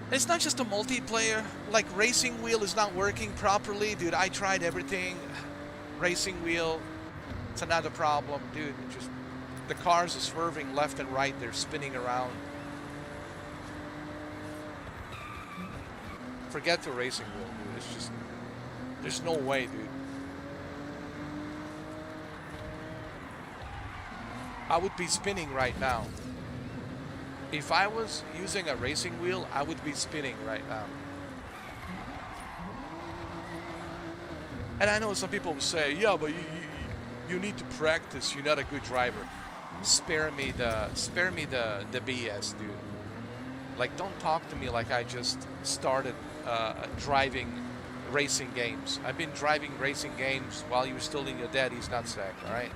It's not just a multiplayer. Like, Racing Wheel is not working properly. Dude, I tried everything. Racing Wheel, it's another problem. Dude, just the cars are swerving left and right. They're spinning around. Forget the Racing Wheel, dude. It's just, there's no way, dude. I would be spinning right now. If I was using a racing wheel, I would be spinning right now. And I know some people will say, yeah, but you need to practice. You're not a good driver. Spare me the BS, dude. Like, don't talk to me like I just started driving racing games. I've been driving racing games while you were still in your daddy's nutsack, all right?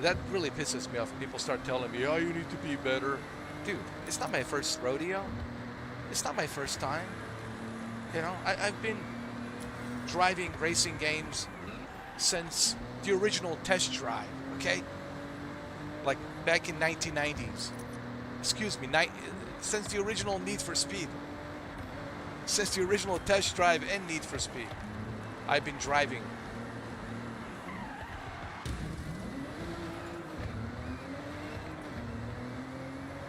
That really pisses me off when people start telling me, oh, you need to be better. Dude, it's not my first rodeo. It's not my first time. You know, I've been driving racing games since the original Test Drive, okay? Like back in 1990s. Excuse me, since the original Need for Speed. Since the original Test Drive and Need for Speed. I've been driving.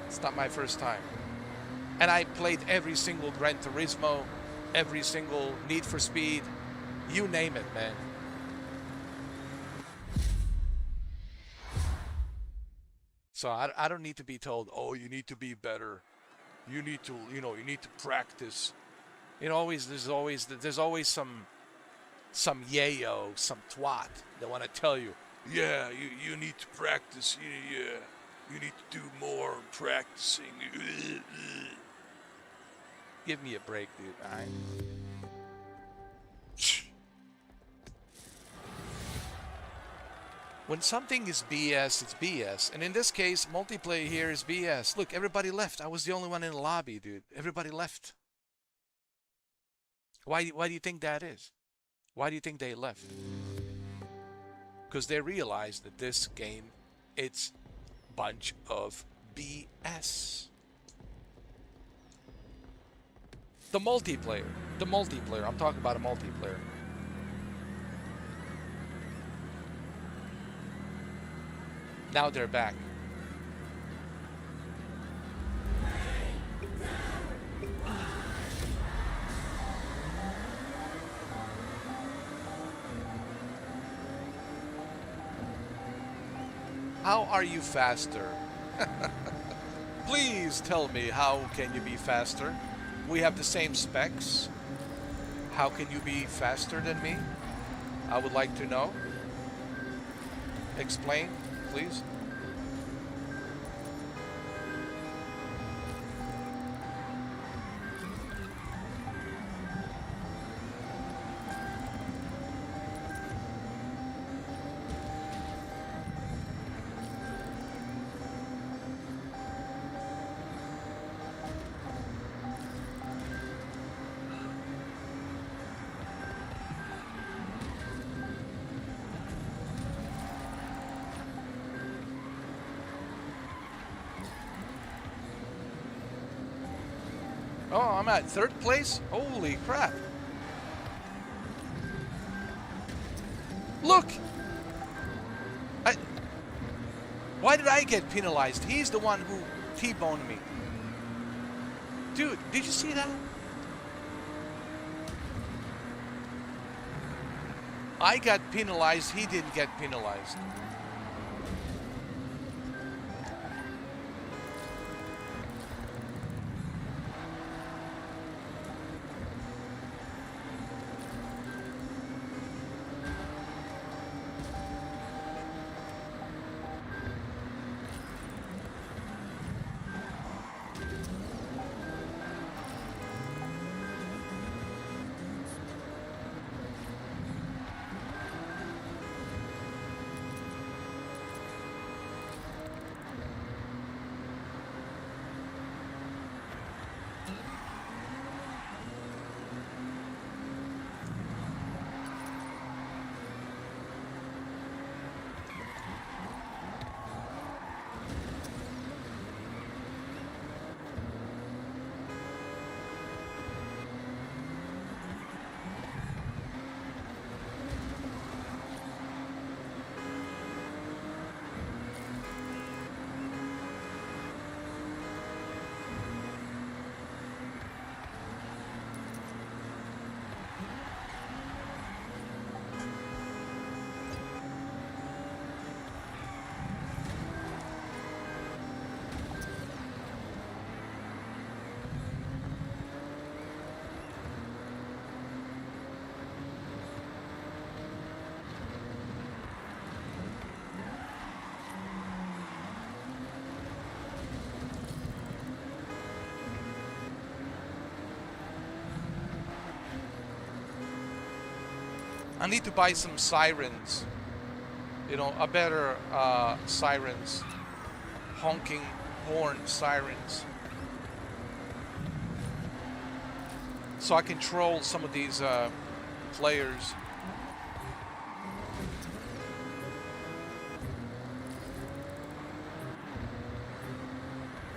It's not my first time. And I played every single Gran Turismo, every single Need for Speed, you name it, man. So I don't need to be told, oh, you need to be better. You need to, you need to practice. There's always some yayo, some twat that want to tell you, yeah, you need to practice, yeah. You need to do more practicing. Give me a break, dude. All right. When something is BS, it's BS. And in this case, multiplayer here is BS. Look, everybody left. I was the only one in the lobby, dude. Everybody left. Why do you think that is? Why do you think they left? Because they realized that this game, it's bunch of BS. The multiplayer. I'm talking about a multiplayer. Now they're back. How are you faster? Please tell me, how can you be faster? We have the same specs. How can you be faster than me? I would like to know. Explain, please. Oh, I'm at third place? Holy crap. Look! Why did I get penalized? He's the one who T-boned me. Dude, did you see that? I got penalized, he didn't get penalized. I need to buy some sirens. You know, a better sirens. Honking horn sirens. So I can troll some of these players.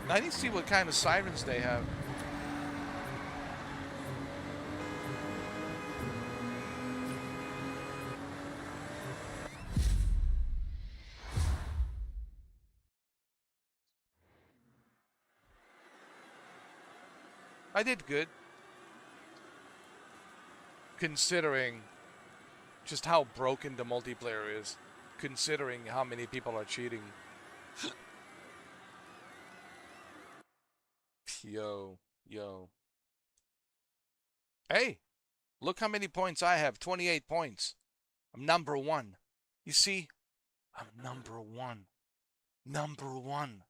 I need to see what kind of sirens they have. I did good, considering just how broken the multiplayer is, considering how many people are cheating. Yo. Hey, look how many points I have. 28 points. I'm number one. You see? I'm number one. Number one.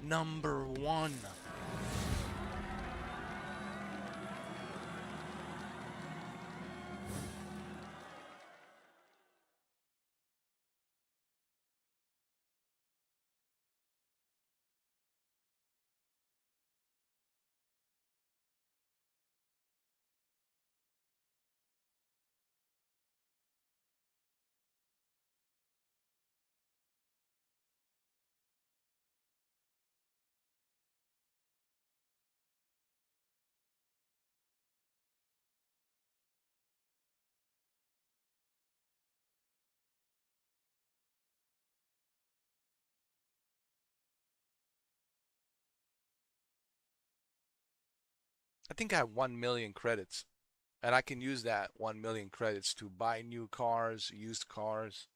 Number one. I think I have 1 million credits. And I can use that 1 million credits to buy new cars, used cars,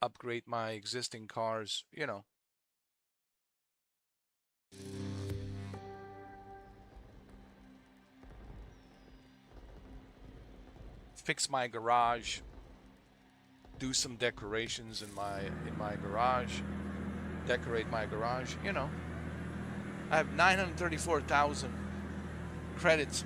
upgrade my existing cars, you know. Fix my garage, do some decorations in my garage, decorate my garage, you know. I have 934,000 credits.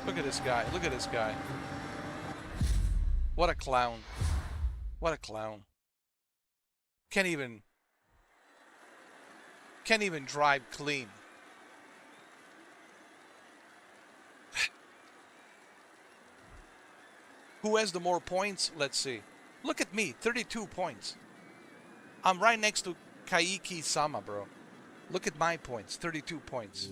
Look at this guy. Look at this guy. What a clown. What a clown. Can't even drive clean. Who has the more points? Let's see. Look at me, 32 points. I'm right next to Kaiki Sama, bro. Look at my points, 32 points.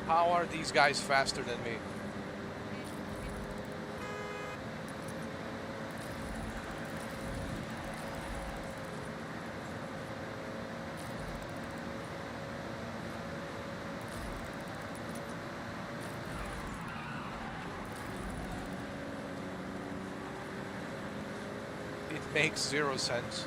How are these guys faster than me? It makes zero sense.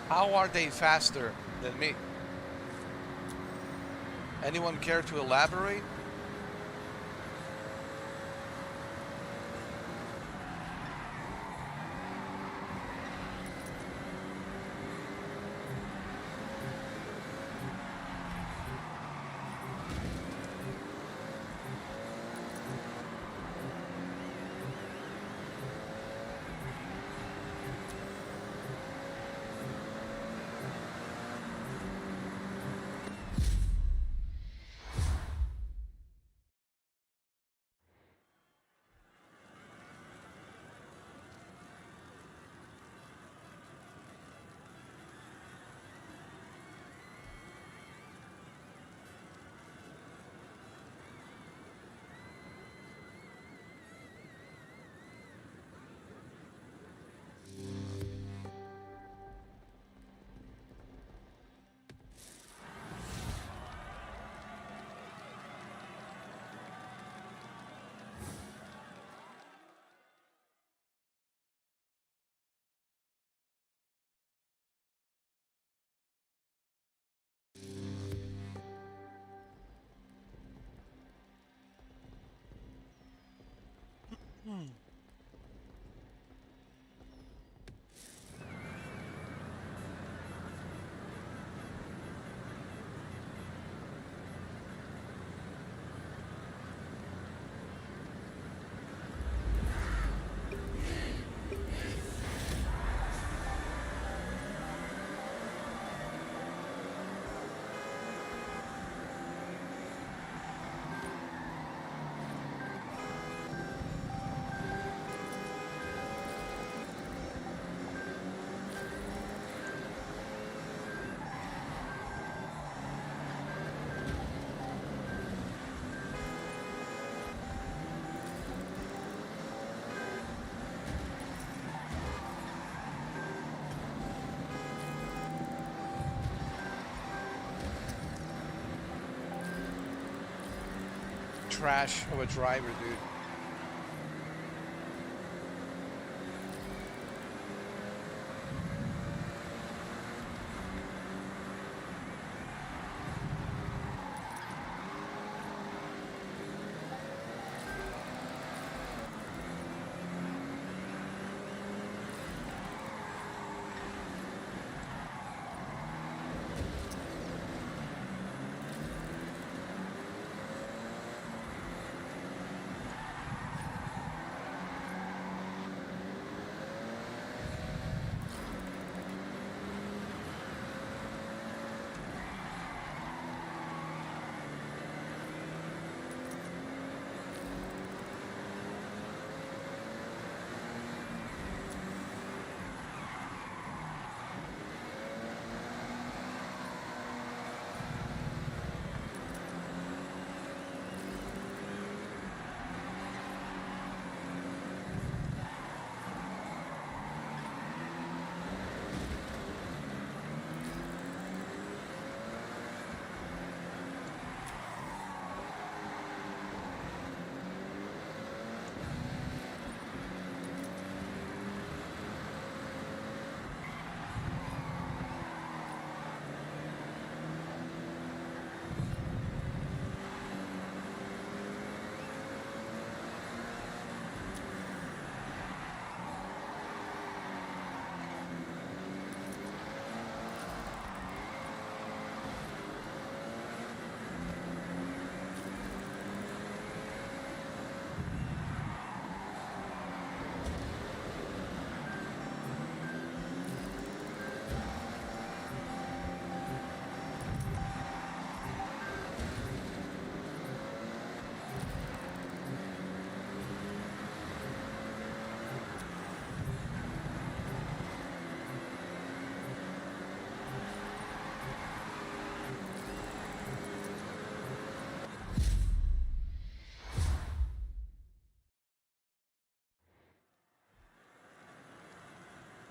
How are they faster than me? Anyone care to elaborate? trash of a driver, dude.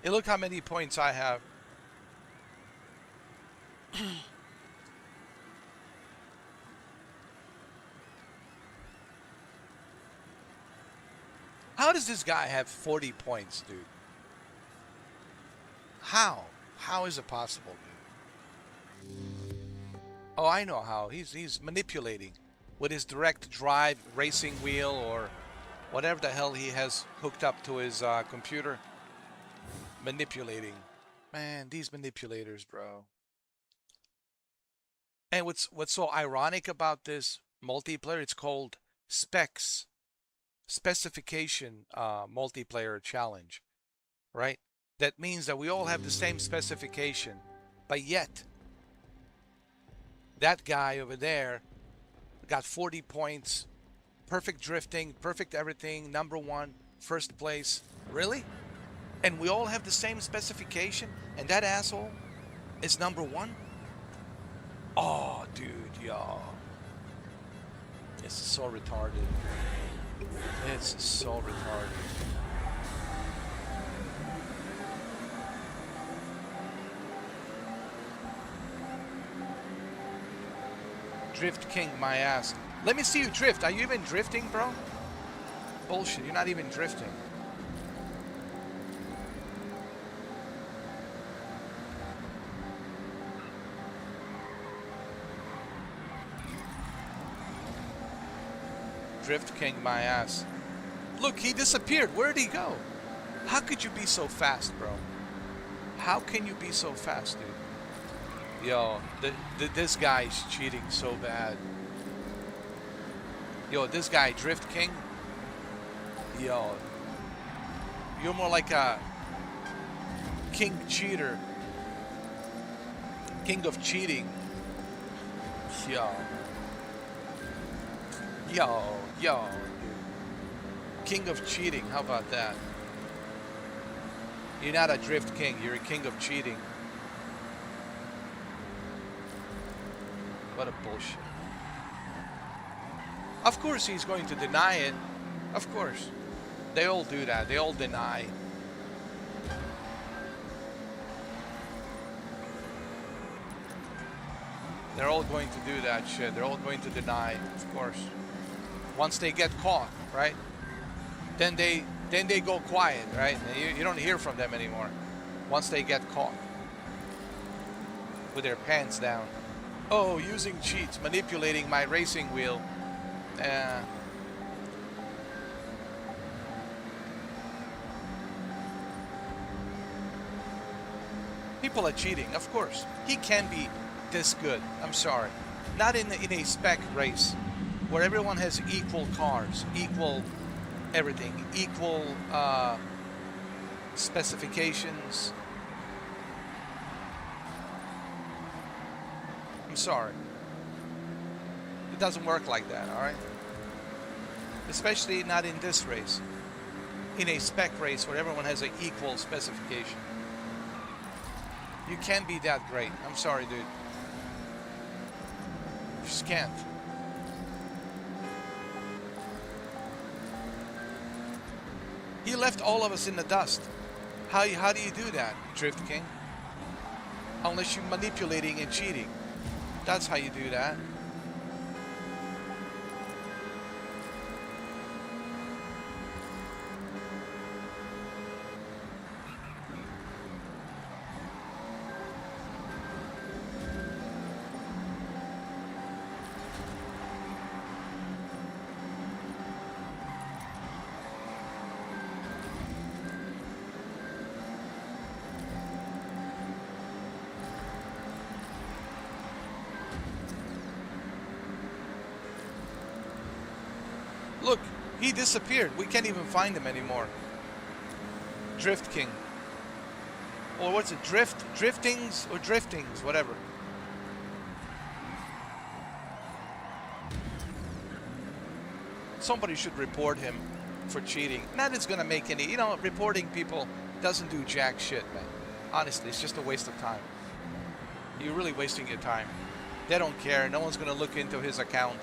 Hey, look how many points I have. How does this guy have 40 points, dude? How? How is it possible, dude? Oh, I know how. He's manipulating with his direct drive racing wheel or whatever the hell he has hooked up to his computer. Manipulating. Man, these manipulators, bro. And what's so ironic about this multiplayer, it's called specs, specification multiplayer challenge, right? That means that we all have the same specification, but yet that guy over there got 40 points, perfect drifting, perfect everything, #1, first place. Really? And we all have the same specification, and that asshole is #1? Oh, dude, yo. This is so retarded. It's so retarded. Drift king, my ass. Let me see you drift. Are you even drifting, bro? Bullshit, you're not even drifting. Drift king, my ass. Look, he disappeared. Where'd he go? How could you be so fast, bro? How can you be so fast, dude? Yo, this guy's cheating so bad. Yo, this guy, Drift King. Yo, you're more like a king cheater. King of cheating. Yo. Yo, dude. King of cheating, how about that? You're not a drift king, you're a king of cheating. What a bullshit. Of course he's going to deny it. Of course. They all do that, they all deny. They're all going to do that shit. They're all going to deny, of course. Once they get caught, right? Then they go quiet, right? You don't hear from them anymore. Once they get caught with their pants down. Oh, using cheats, manipulating my racing wheel. People are cheating, of course. He can be this good. I'm sorry. Not in a spec race where everyone has equal cars, equal everything, equal specifications. I'm sorry. It doesn't work like that, alright? Especially not in this race. In a spec race where everyone has an equal specification. You can't be that great. I'm sorry, dude. You just can't. He left all of us in the dust. How do you do that, Drift King? Unless you're manipulating and cheating. That's how you do that. Look, he disappeared. We can't even find him anymore. Drift King. Or what's it? Driftings or Driftings, whatever. Somebody should report him for cheating. That is gonna make any, reporting people doesn't do jack shit, man. Honestly, it's just a waste of time. You're really wasting your time. They don't care. No one's gonna look into his account.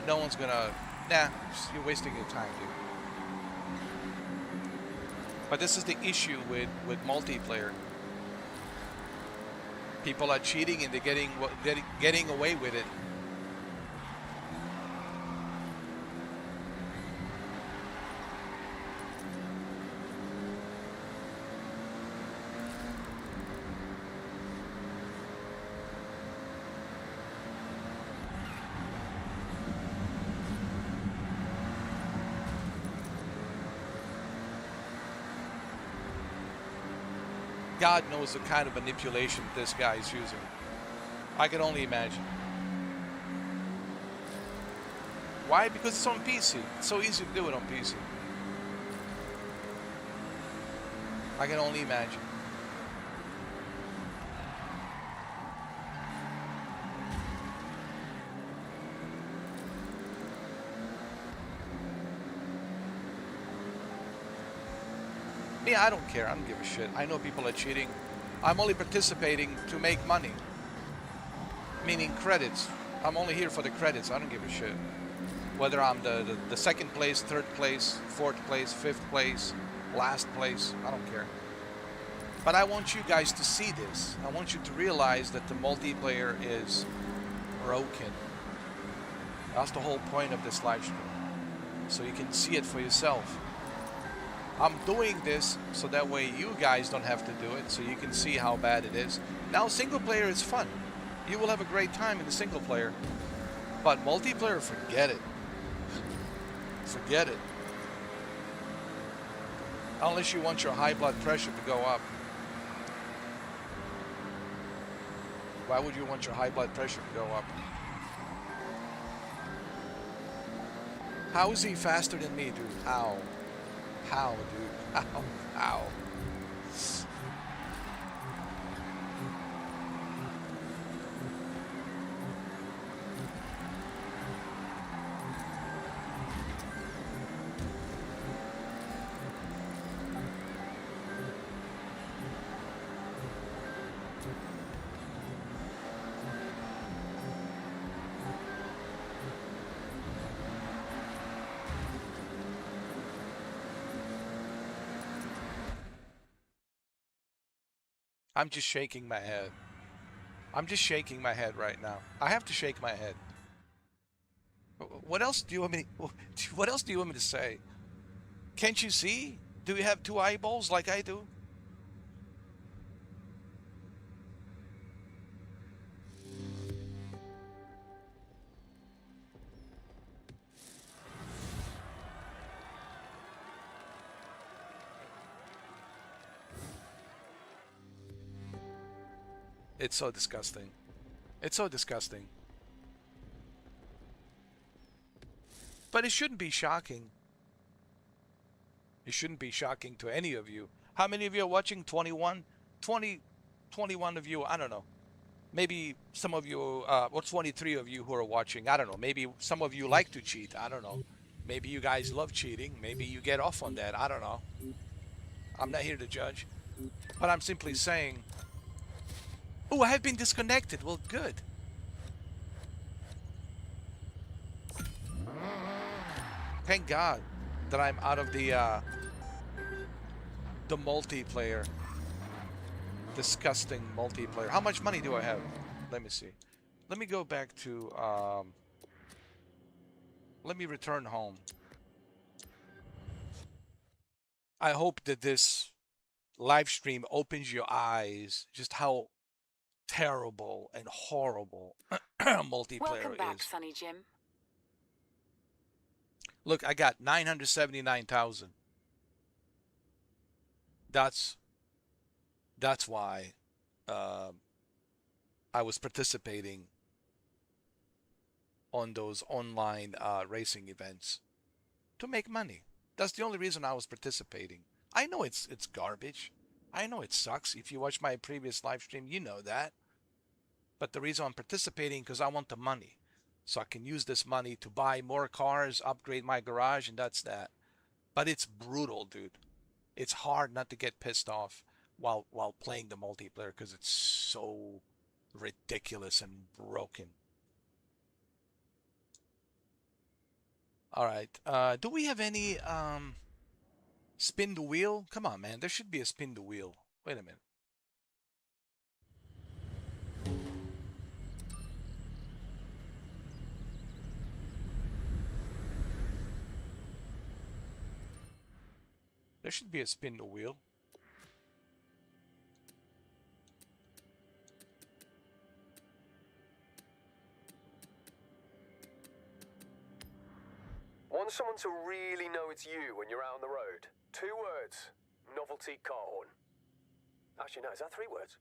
No one's gonna... Nah, you're wasting your time, dude. But this is the issue with multiplayer. People are cheating and they're getting away with it. God knows the kind of manipulation this guy is using. I can only imagine. Why? Because it's on PC. It's so easy to do it on PC. I can only imagine. Me, I don't care. I don't give a shit. I know people are cheating. I'm only participating to make money. Meaning credits. I'm only here for the credits. I don't give a shit. Whether I'm the second place, third place, fourth place, fifth place, last place. I don't care. But I want you guys to see this. I want you to realize that the multiplayer is broken. That's the whole point of this live stream. So you can see it for yourself. I'm doing this so that way you guys don't have to do it, so you can see how bad it is. Now, single player is fun. You will have a great time in the single player. But multiplayer, forget it. Forget it. Unless you want your high blood pressure to go up. Why would you want your high blood pressure to go up? How is he faster than me, dude? How? How, dude? How? I'm just shaking my head. I'm just shaking my head right now. I have to shake my head. What else do you want me? What else do you want me to say? Can't you see? Do you have two eyeballs like I do? It's so disgusting. It's so disgusting. But it shouldn't be shocking. It shouldn't be shocking to any of you. How many of you are watching? 21? 20, 21 of you, I don't know. Maybe some of you, or 23 of you who are watching, I don't know. Maybe some of you like to cheat, I don't know. Maybe you guys love cheating. Maybe you get off on that, I don't know. I'm not here to judge. But I'm simply saying, oh, I have been disconnected. Well, good. Thank God that I'm out of the multiplayer. Disgusting multiplayer. How much money do I have? Let me see. Let me go back to let me return home. I hope that this live stream opens your eyes just how terrible and horrible multiplayer Welcome back, is. Sonny Jim. Look, I got 979,000. That's why I was participating on those online racing events to make money. That's the only reason I was participating. I know it's garbage. I know it sucks. If you watch my previous live stream, you know that. But the reason I'm participating because I want the money. So I can use this money to buy more cars, upgrade my garage, and that's that. But it's brutal, dude. It's hard not to get pissed off while playing the multiplayer because it's so ridiculous and broken. All right. Do we have any spin the wheel? Come on, man. There should be a spin the wheel. Wait a minute. There should be a spin the wheel. Want someone to really know it's you when you're out on the road? 2 words. Novelty car horn. Actually, no, is that 3 words?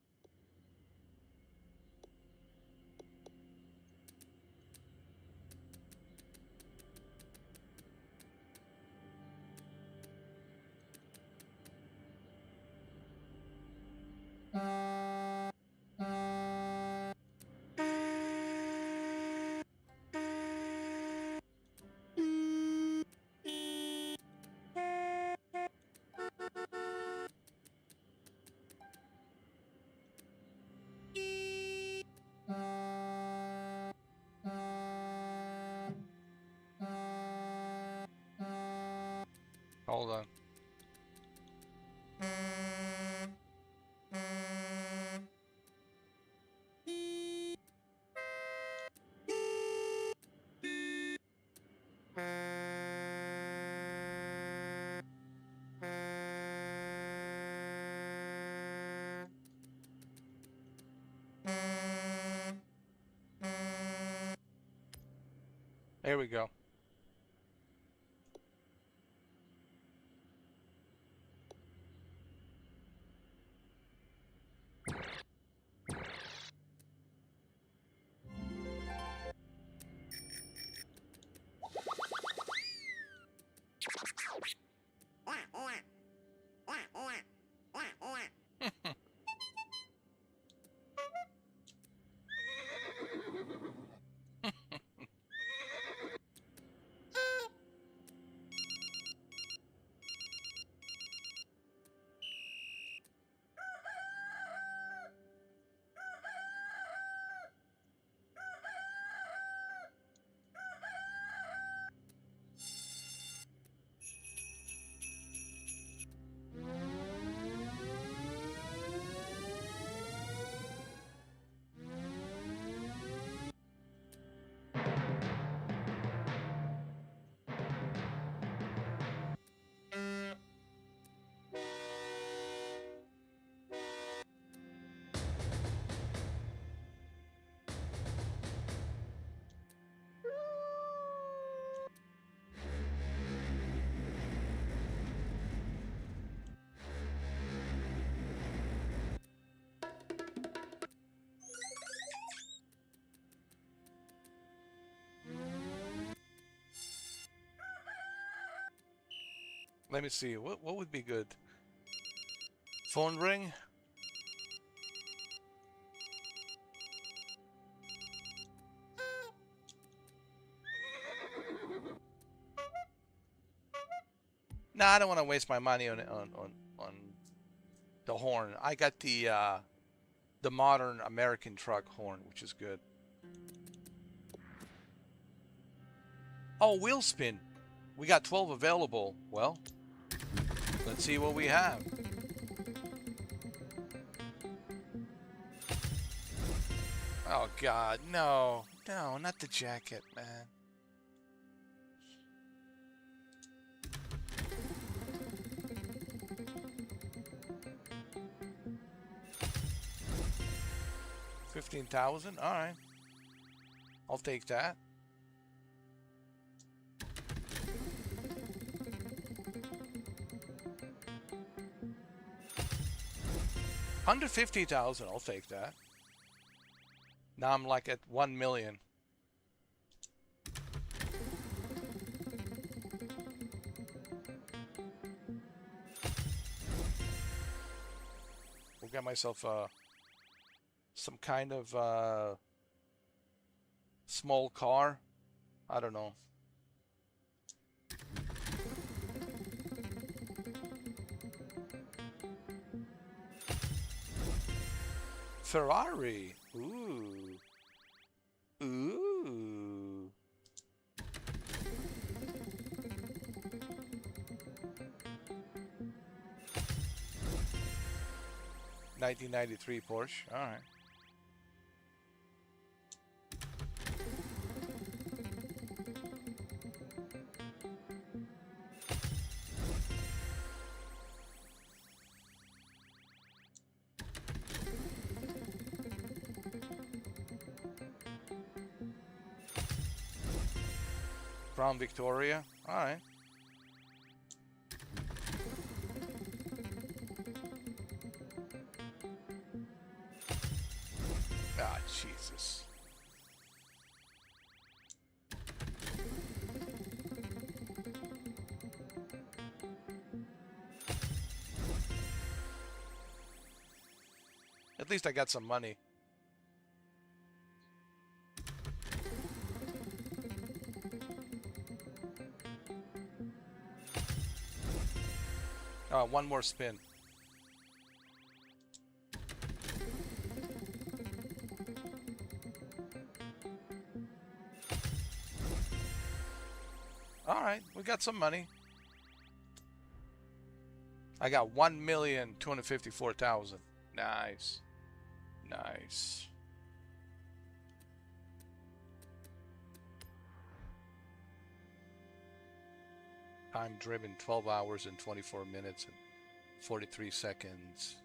Hold on. There we go. Let me see. What would be good? Phone ring? Nah, I don't want to waste my money on the horn. I got the modern American truck horn, which is good. Oh, wheel spin. We got 12 available. Well, let's see what we have. Oh God, no, no, not the jacket, man. $15,000. All right, I'll take that. Under 50,000. I'll take that. Now I'm like at 1 million. We'll get myself some kind of small car. I don't know. Ferrari. Ooh. Ooh. $1993 Porsche. All right. Crown Victoria. All right. Ah, Jesus. At least I got some money. One more spin. All right, we got some money. I got 1,254,000. Nice. Nice. Time driven 12 hours and 24 minutes and 43 seconds.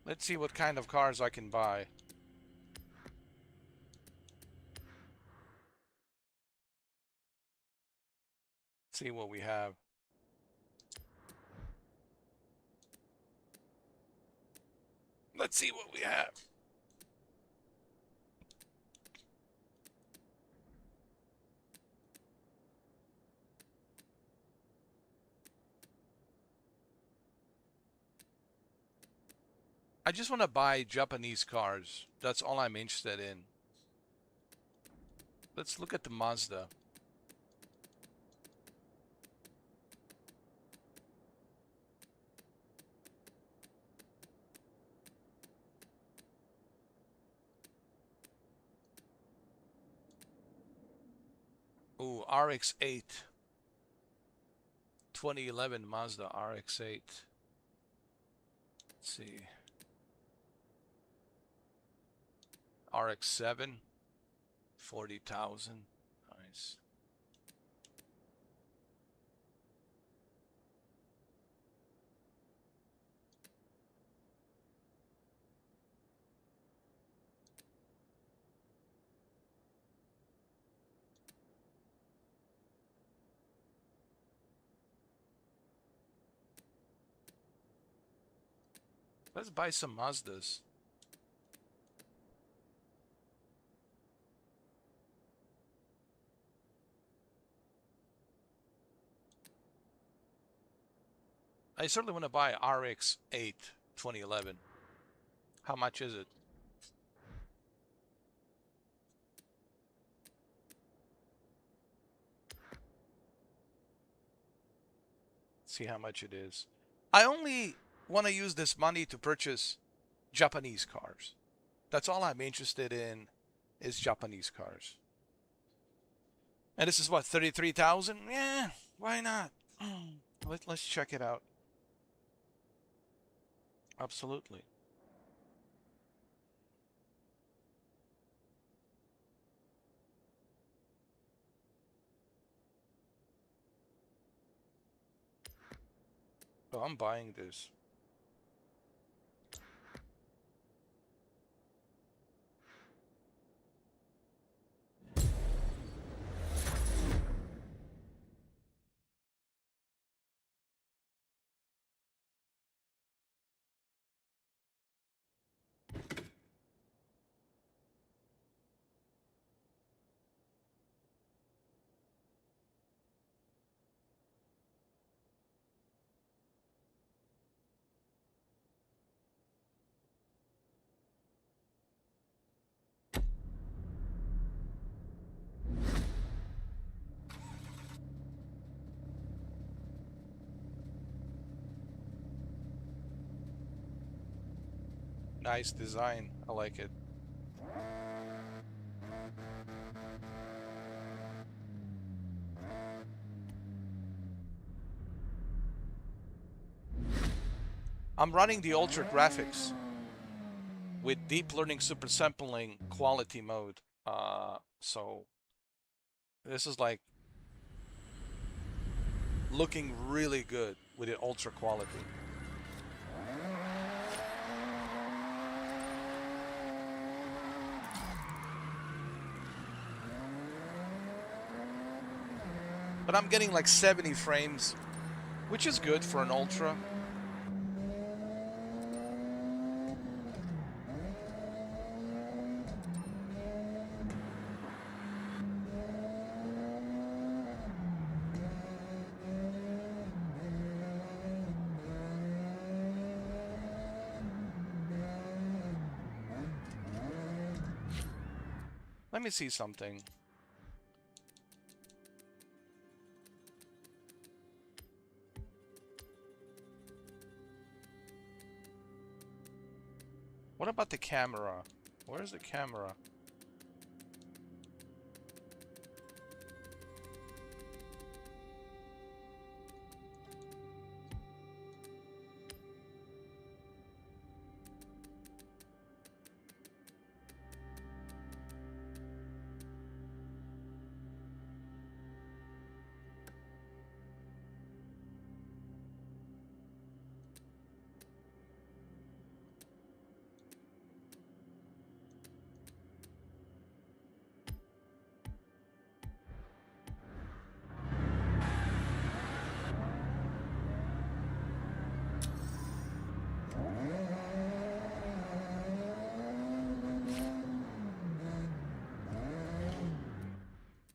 Let's see what kind of cars I can buy. See what we have. Let's see what we have. I just want to buy Japanese cars. That's all I'm interested in. Let's look at the Mazda. Ooh, RX-8. 2011 Mazda RX-8. Let's see. RX-7. 40,000. Nice. Let's buy some Mazdas. I certainly want to buy RX-8 2011. How much is it? See how much it is. I only want to use this money to purchase Japanese cars. That's all I'm interested in is Japanese cars. And this is what, 33,000? Yeah, why not? Let's check it out. Absolutely. Oh, I'm buying this. Nice design. I like it. I'm running the ultra graphics with deep learning super sampling quality mode. So this is like looking really good with the ultra quality. But I'm getting like 70 frames, which is good for an ultra. Let me see something. What about the camera? Where's the camera?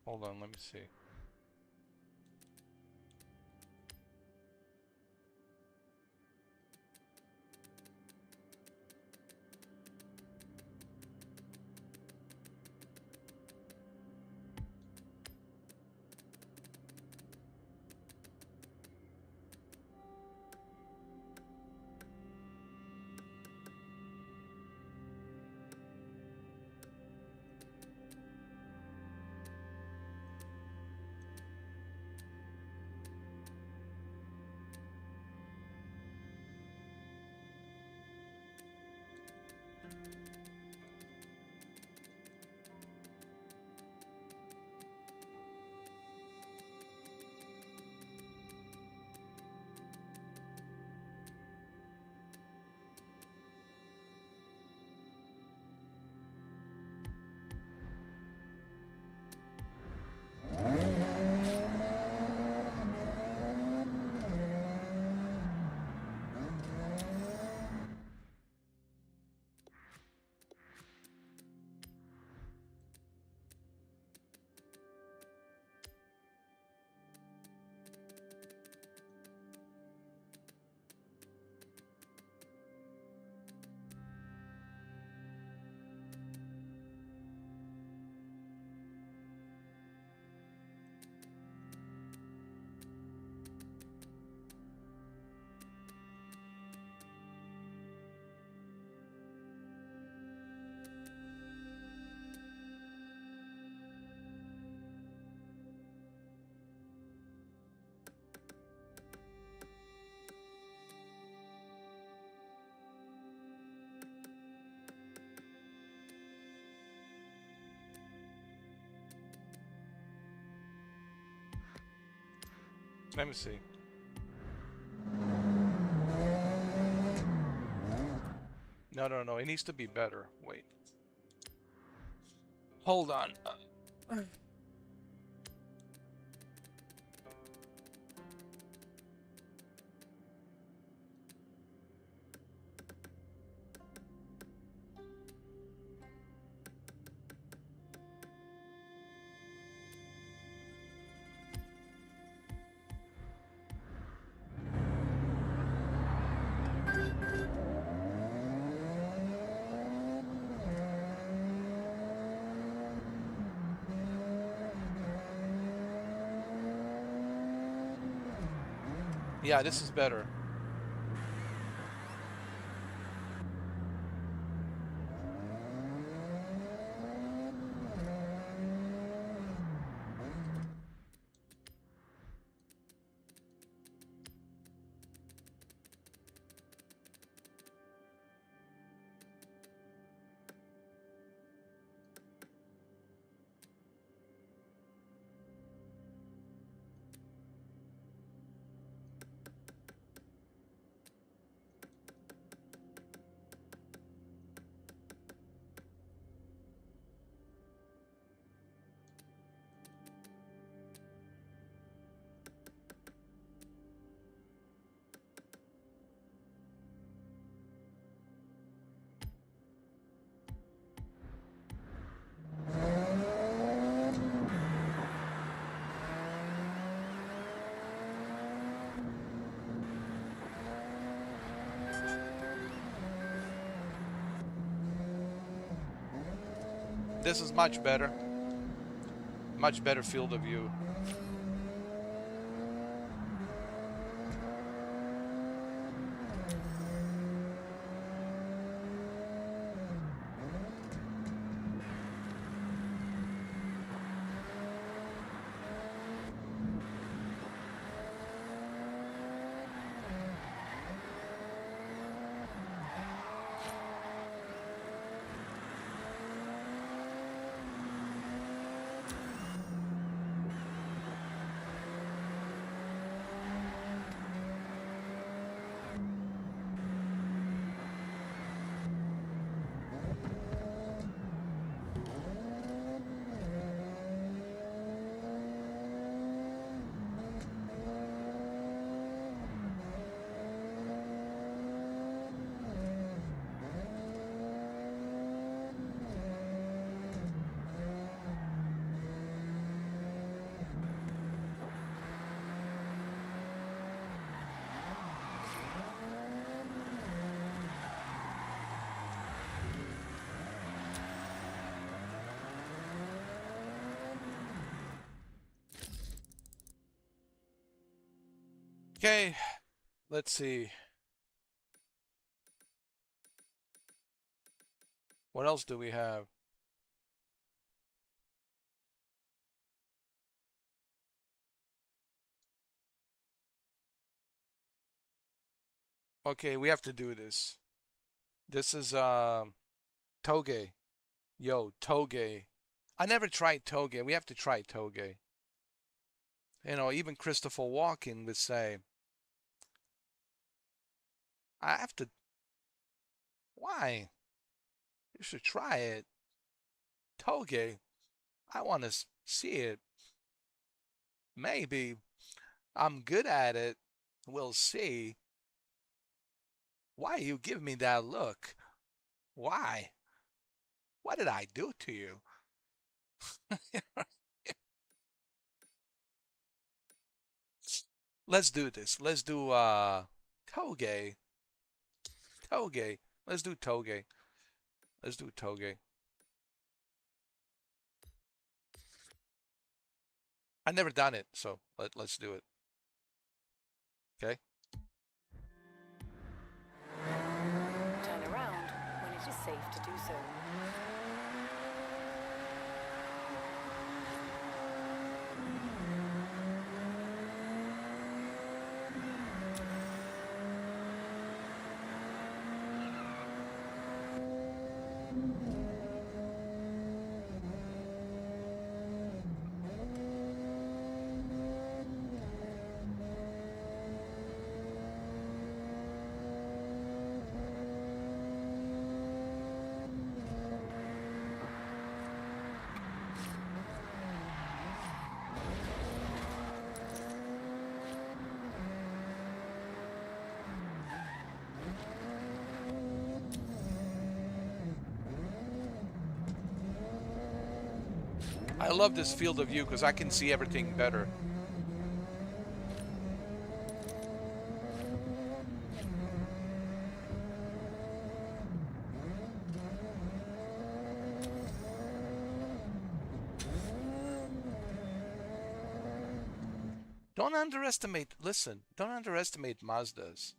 Hold on, let me see. Let me see. No, no, no. It needs to be better. Wait. Hold on. Yeah, this is better. This is much better. Much better field of view. Okay, let's see. What else do we have? Okay, we have to do this. This is Toge. Yo, Toge. I never tried Toge. We have to try Toge. You know, even Christopher Walken would say, I have to. Why? You should try it. Toge. I want to see it. Maybe I'm good at it. We'll see. Why you give me that look? Why? What did I do to you? Let's do this. Let's do Toge. Toge. Let's do Toge. Let's do Toge. I never done it, so let's do it. Okay? Turn around when it is safe to do so. I love this field of view because I can see everything better. Don't underestimate, listen, don't underestimate Mazdas.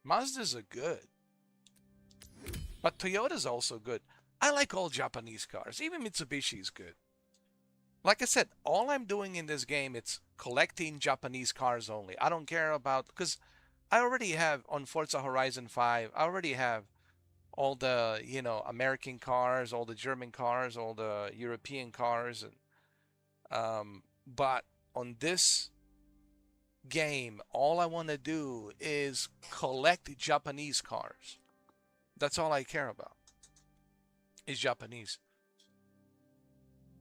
Mazdas are good. But Toyota's also good. I like all Japanese cars. Even Mitsubishi is good. Like I said, all I'm doing in this game, it's collecting Japanese cars only. I don't care about, because I already have on Forza Horizon 5, I already have all the, you know, American cars, all the German cars, all the European cars. But on this game, all I want to do is collect Japanese cars. That's all I care about. Is Japanese.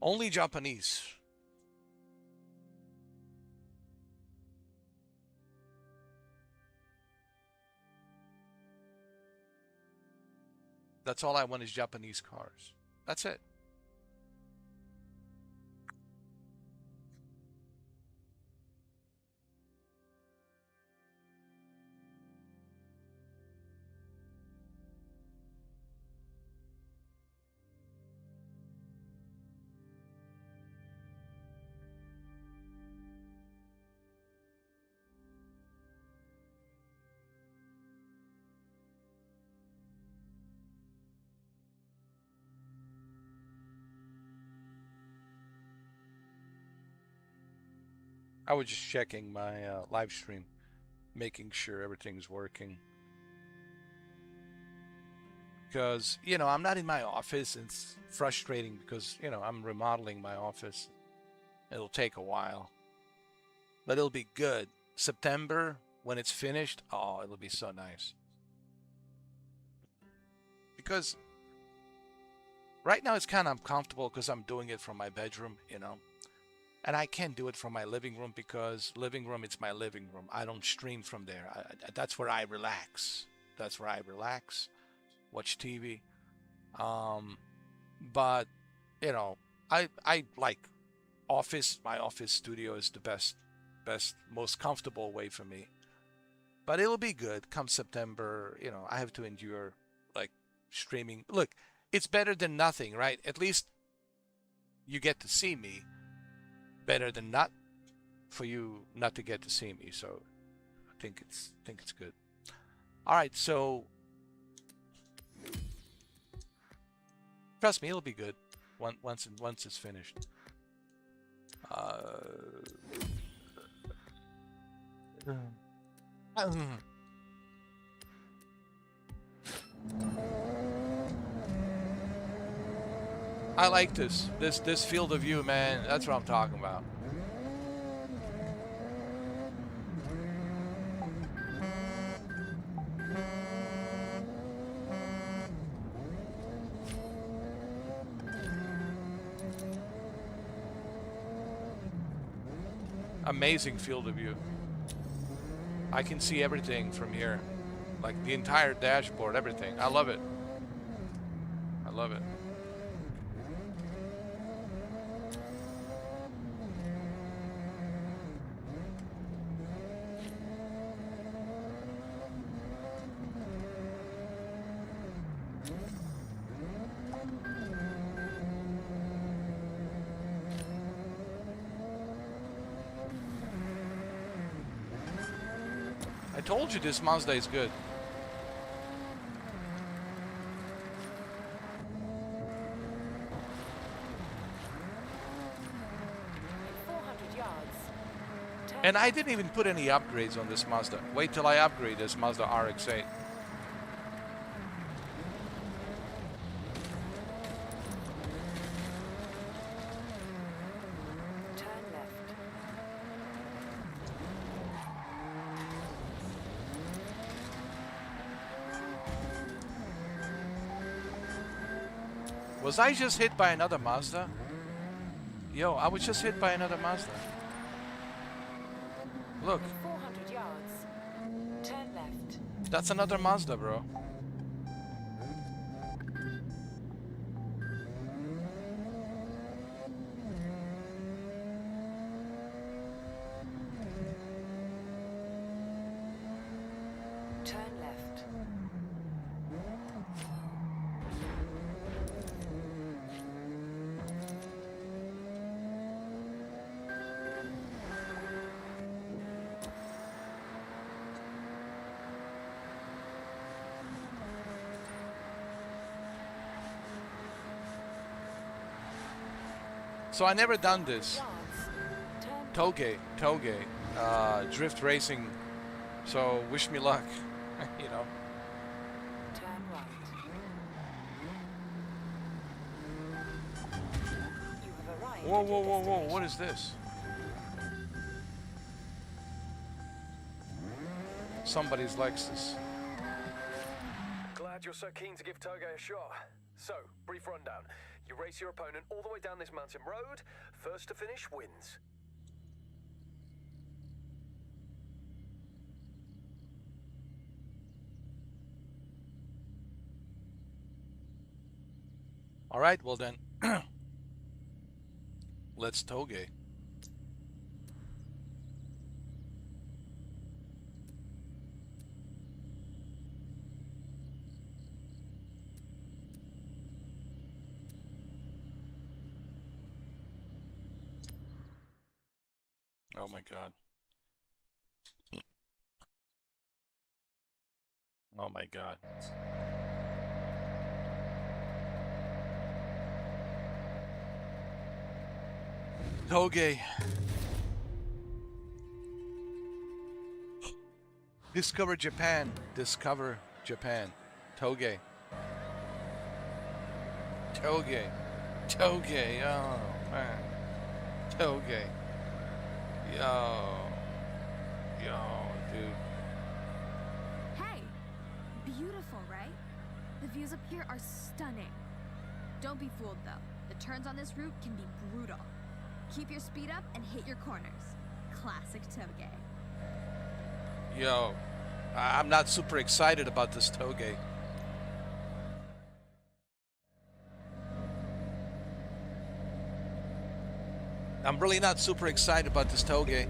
Only Japanese. That's all I want is Japanese cars. That's it. I was just checking my live stream, making sure everything's working. Because, you know, I'm not in my office. It's frustrating because, you know, I'm remodeling my office. It'll take a while. But it'll be good. September, when it's finished, oh, it'll be so nice. Because right now it's kind of uncomfortable because I'm doing it from my bedroom, you know. And I can't do it from my living room because living room, it's my living room. I don't stream from there. That's where I relax. That's where I relax, watch TV. But, you know, I like office. My office studio is the best, most comfortable way for me. But it'll be good come September. You know, I have to endure like streaming. Look, it's better than nothing, right? At least you get to see me. Better than not for you not to get to see me. So I think it's good. All right, so trust me, it'll be good once it's finished. I like this field of view, man. That's what I'm talking about. Amazing field of view. I can see everything from here. Like the entire dashboard, everything. I love it. I love it. I told you this Mazda is good. And I didn't even put any upgrades on this Mazda. Wait till I upgrade this Mazda RX-8. Was I just hit by another Mazda? Yo, I was just hit by another Mazda. Look. 400 yards. Turn left. That's another Mazda, bro. So I never done this. Yards. Toge, drift racing. So wish me luck, you know. Turn right. You have arrived Whoa, at whoa, your whoa, whoa! What destination. is this? Somebody's Lexus. Glad you're so keen to give Toge a shot. So, brief rundown. You race your opponent all the way down this mountain road. First to finish wins. All right, well then, let's Toge. Oh my god. Oh my god. Toge. Discover Japan. Discover Japan. Toge. Toge. Toge. Oh man. Toge. Yo. Yo, dude. Hey! Beautiful, right? The views up here are stunning. Don't be fooled though. The turns on this route can be brutal. Keep your speed up and hit your corners. Classic Toge. Yo. I'm not super excited about this Toge. I'm really not super excited about this Toge.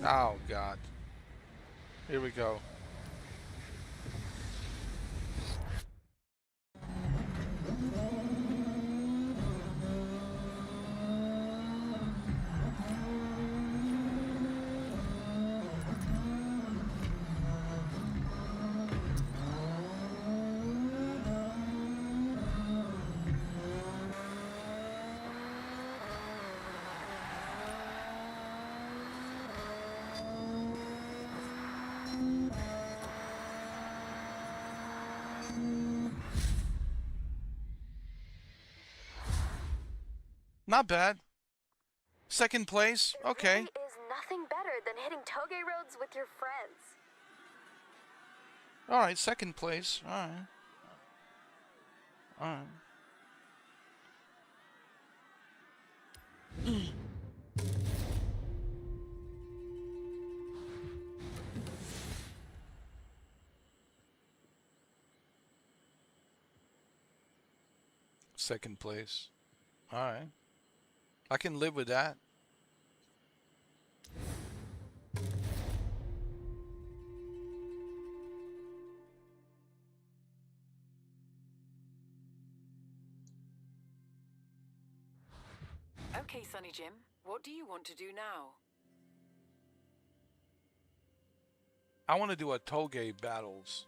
Oh god. Here we go. Not bad. Second place. Okay. Really is nothing better than hitting Toge roads with your friends. All right, second place. All right. All right. Second place. All right. I can live with that. Okay, Sonny Jim, what do you want to do now? I want to do a Toge battles.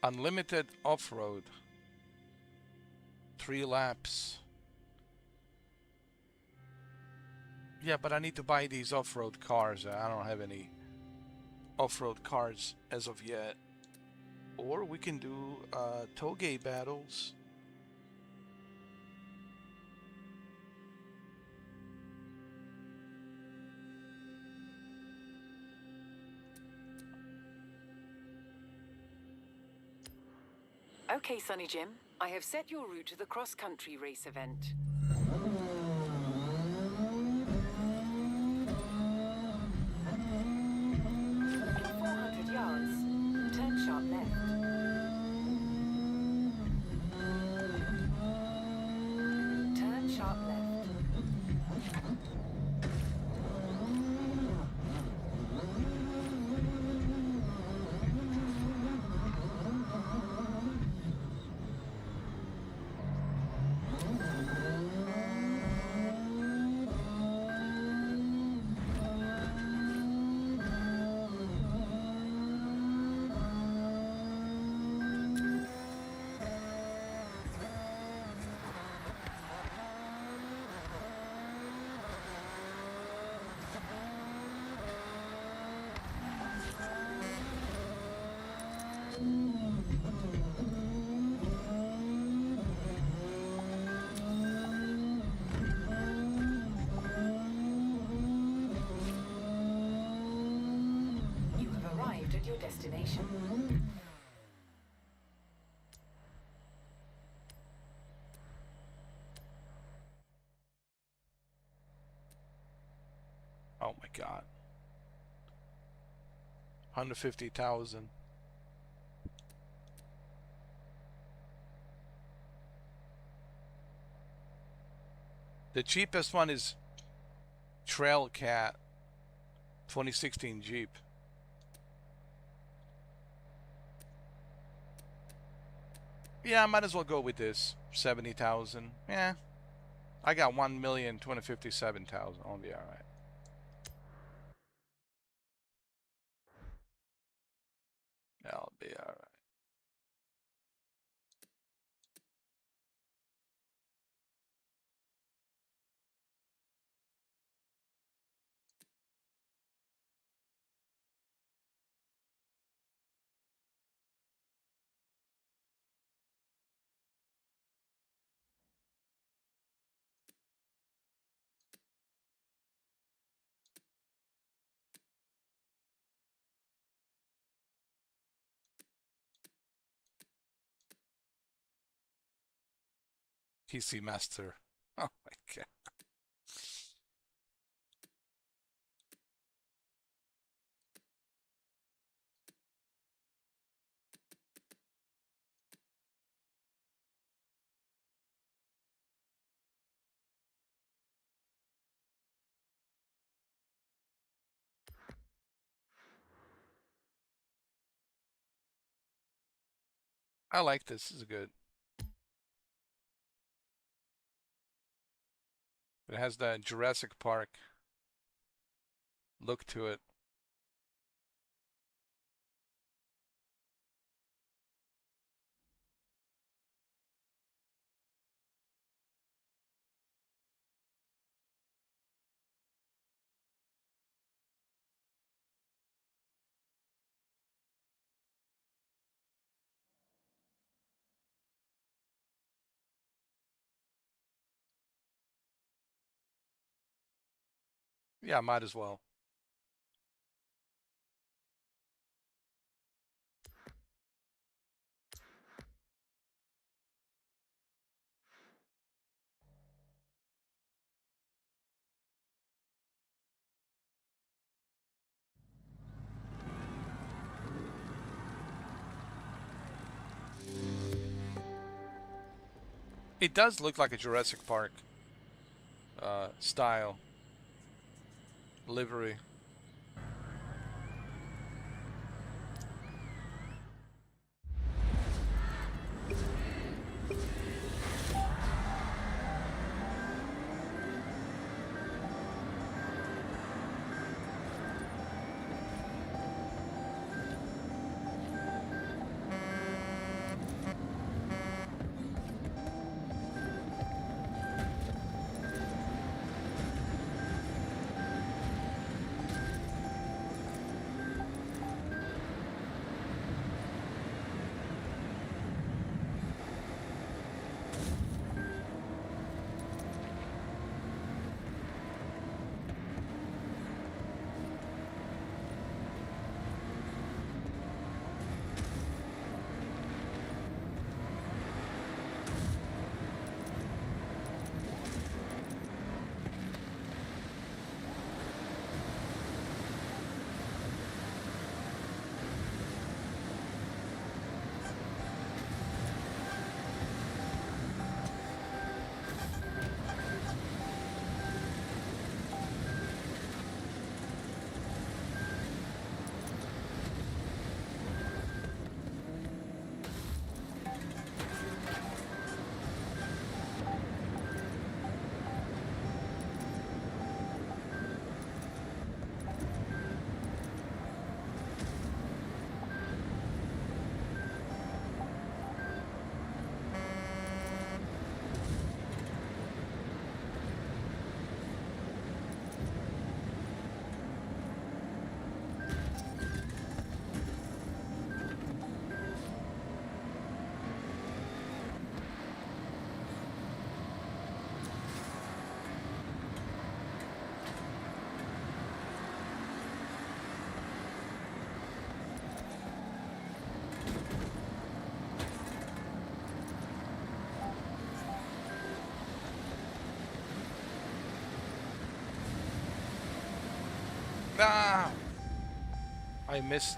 Unlimited off-road. 3 laps. Yeah, but I need to buy these off-road cars. I don't have any off-road cars as of yet. Or we can do toge battles. Okay, Sonny Jim. I have set your route to the cross-country race event. 400 yards. Turn sharp left. Turn sharp left. You have arrived at your destination. Oh my god. 150,000. The cheapest one is Trailcat 2016 Jeep. Yeah, I might as well go with this. 70,000. Yeah. I got 1,257,000. I'll be alright. I'll be alright. PC Master. Oh my god. I like this. This is good. It has that Jurassic Park look to it. Yeah, might as well. It does look like a Jurassic Park style livery. Ah! I missed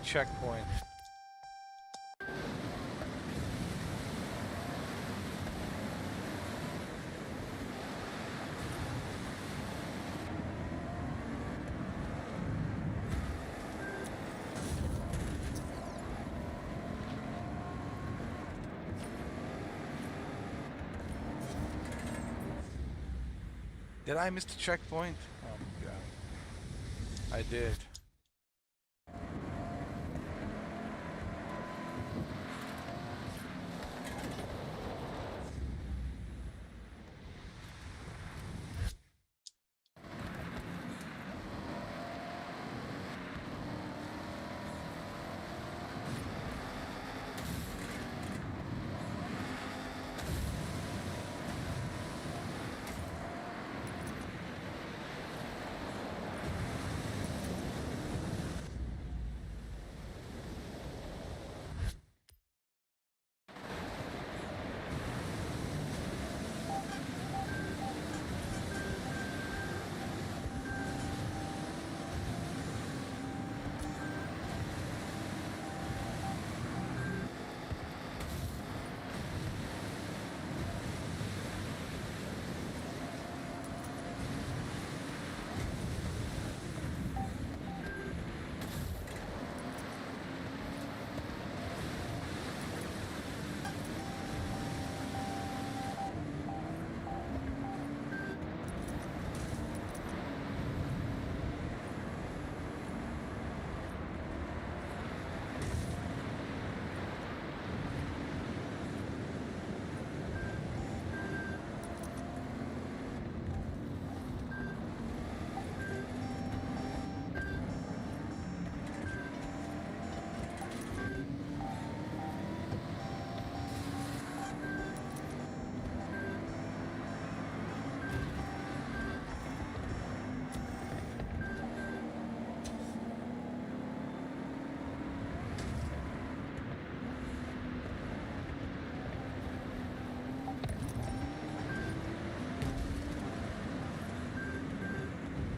checkpoint. Did I miss the checkpoint? Oh my god. I did.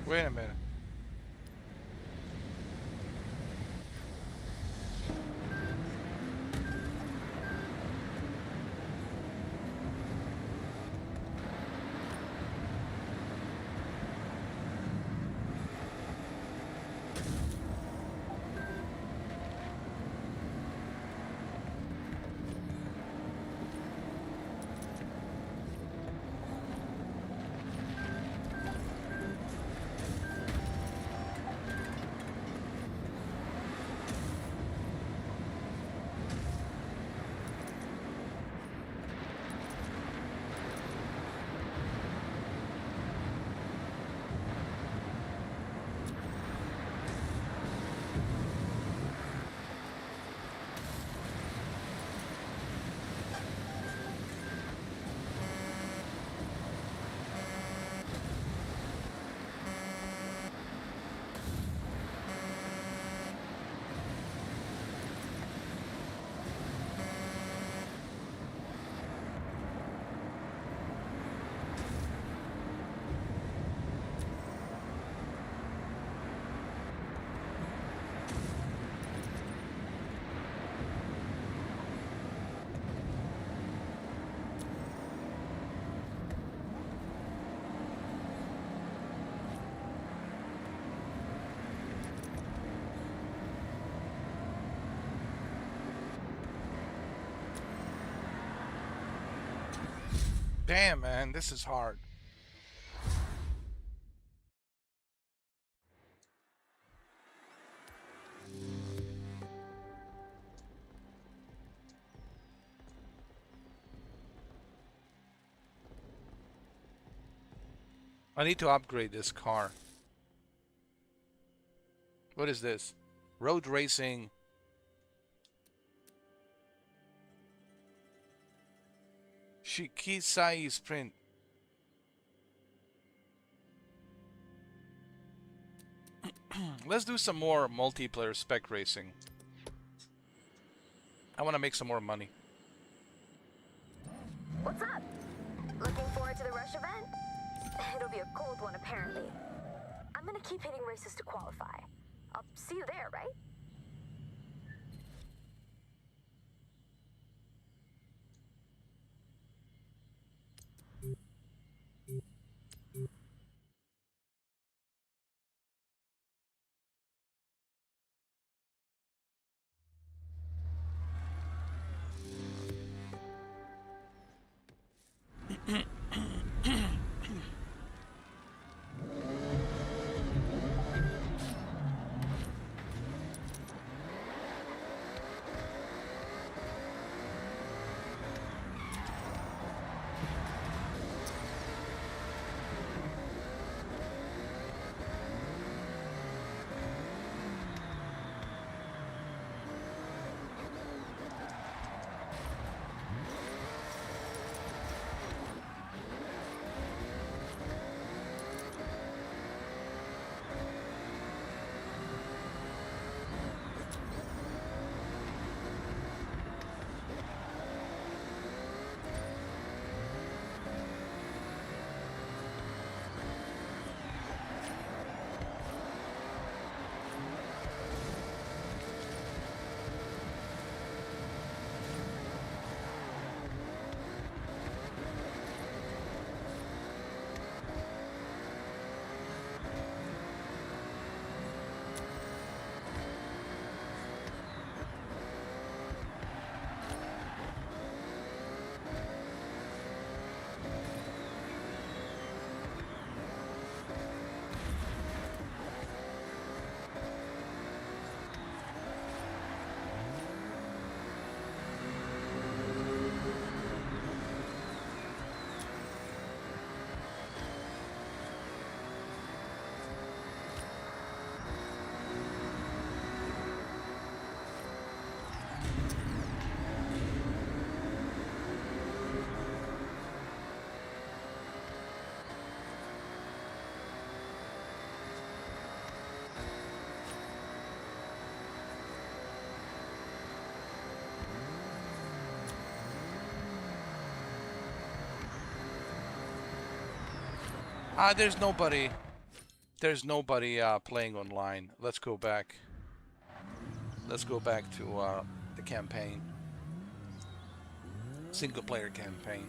Wait a minute. Damn, man, this is hard. I need to upgrade this car. What is this? Road racing. Shikisai sprint. Let's do some more multiplayer spec racing. I want to make some more money. What's up? Looking forward to the Rush event? It'll be a cold one, apparently. I'm gonna keep hitting races to qualify. I'll see you there, right? There's nobody. There's nobody playing online. Let's go back. Let's go back to the campaign. Single player campaign.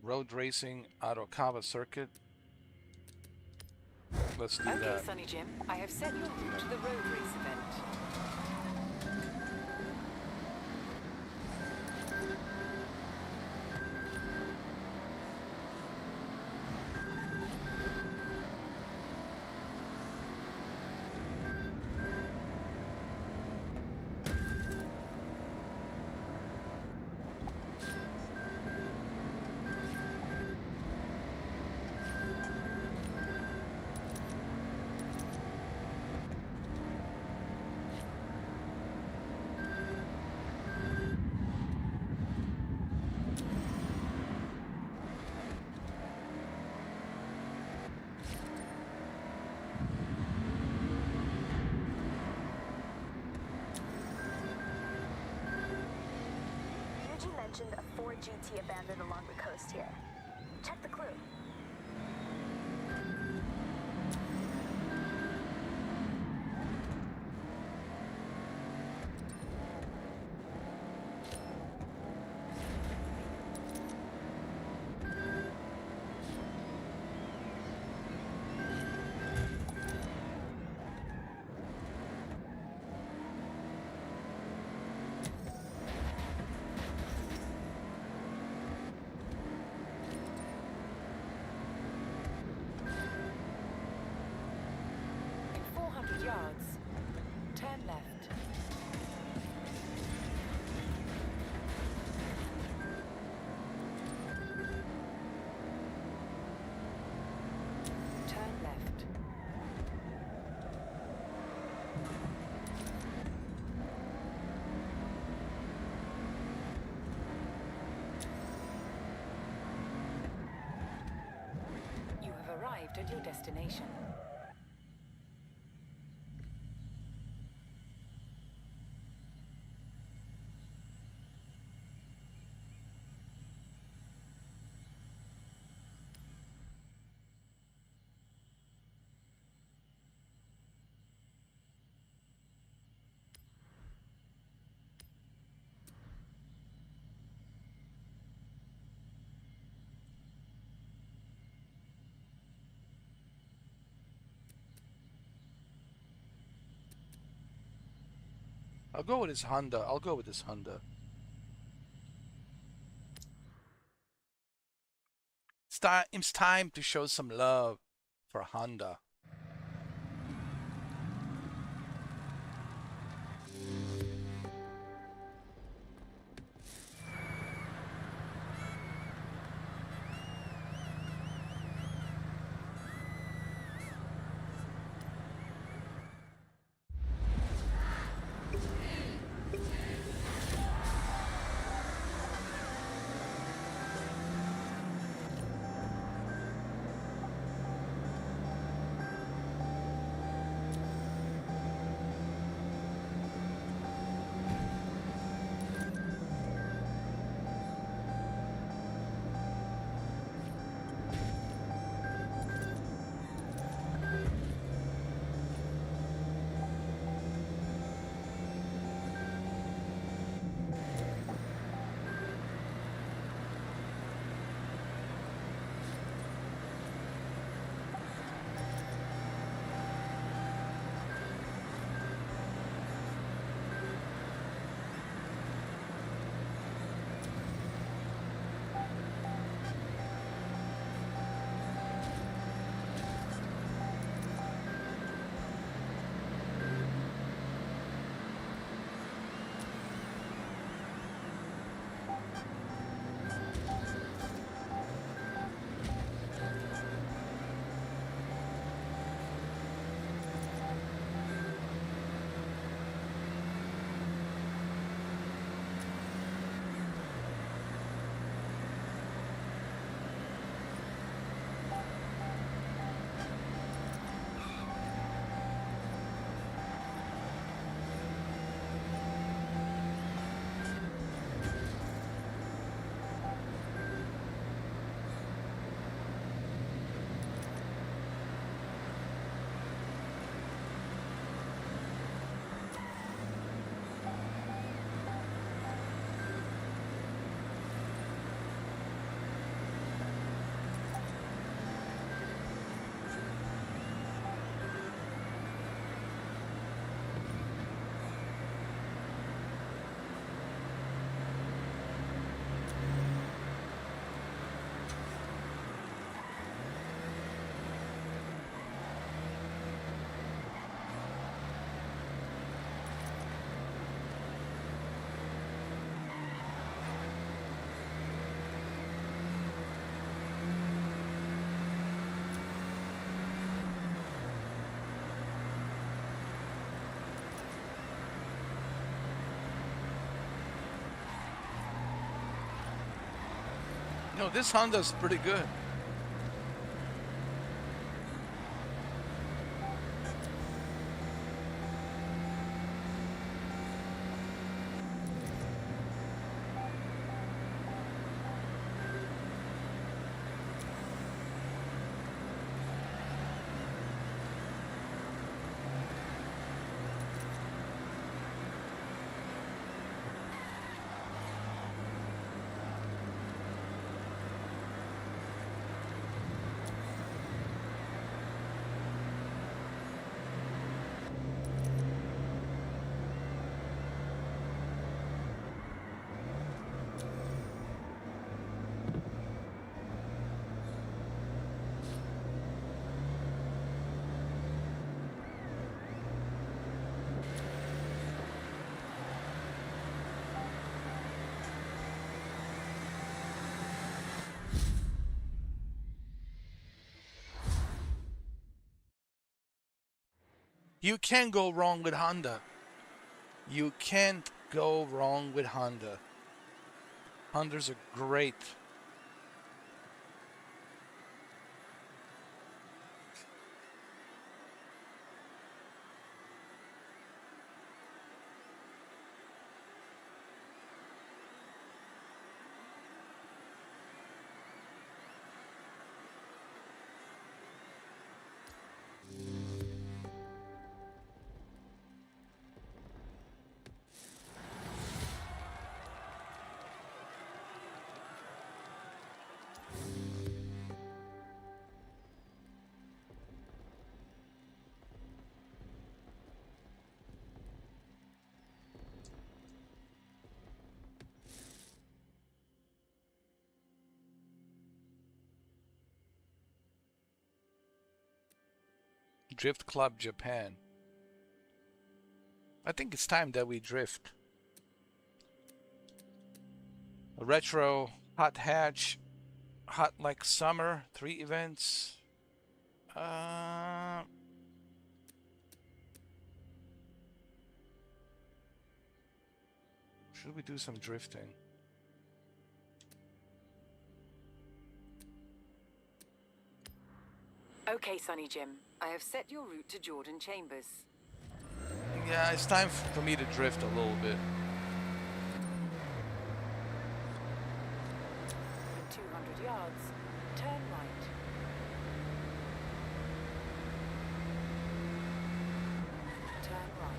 Road racing, Arakawa circuit. Let's do Okay, that. Sonny Jim, I have set your route to the road race event. Yuji mentioned a Ford GT abandoned along the coast here. Check the clue. In 400 yards, turn left. Turn left. You have arrived at your destination. I'll go with his Honda. I'll go with this Honda. It's time to show some love for Honda. No, this Honda's pretty good. You can't go wrong with Honda. You can't go wrong with Honda. Hondas are great. Drift Club Japan. I think it's time that we drift. A retro, hot hatch, hot like summer, 3 events. Should we do some drifting? Okay, Sonny Jim. I have set your route to Jordan Chambers. Yeah, it's time for me to drift a little bit. In 200 yards, turn right. Turn right.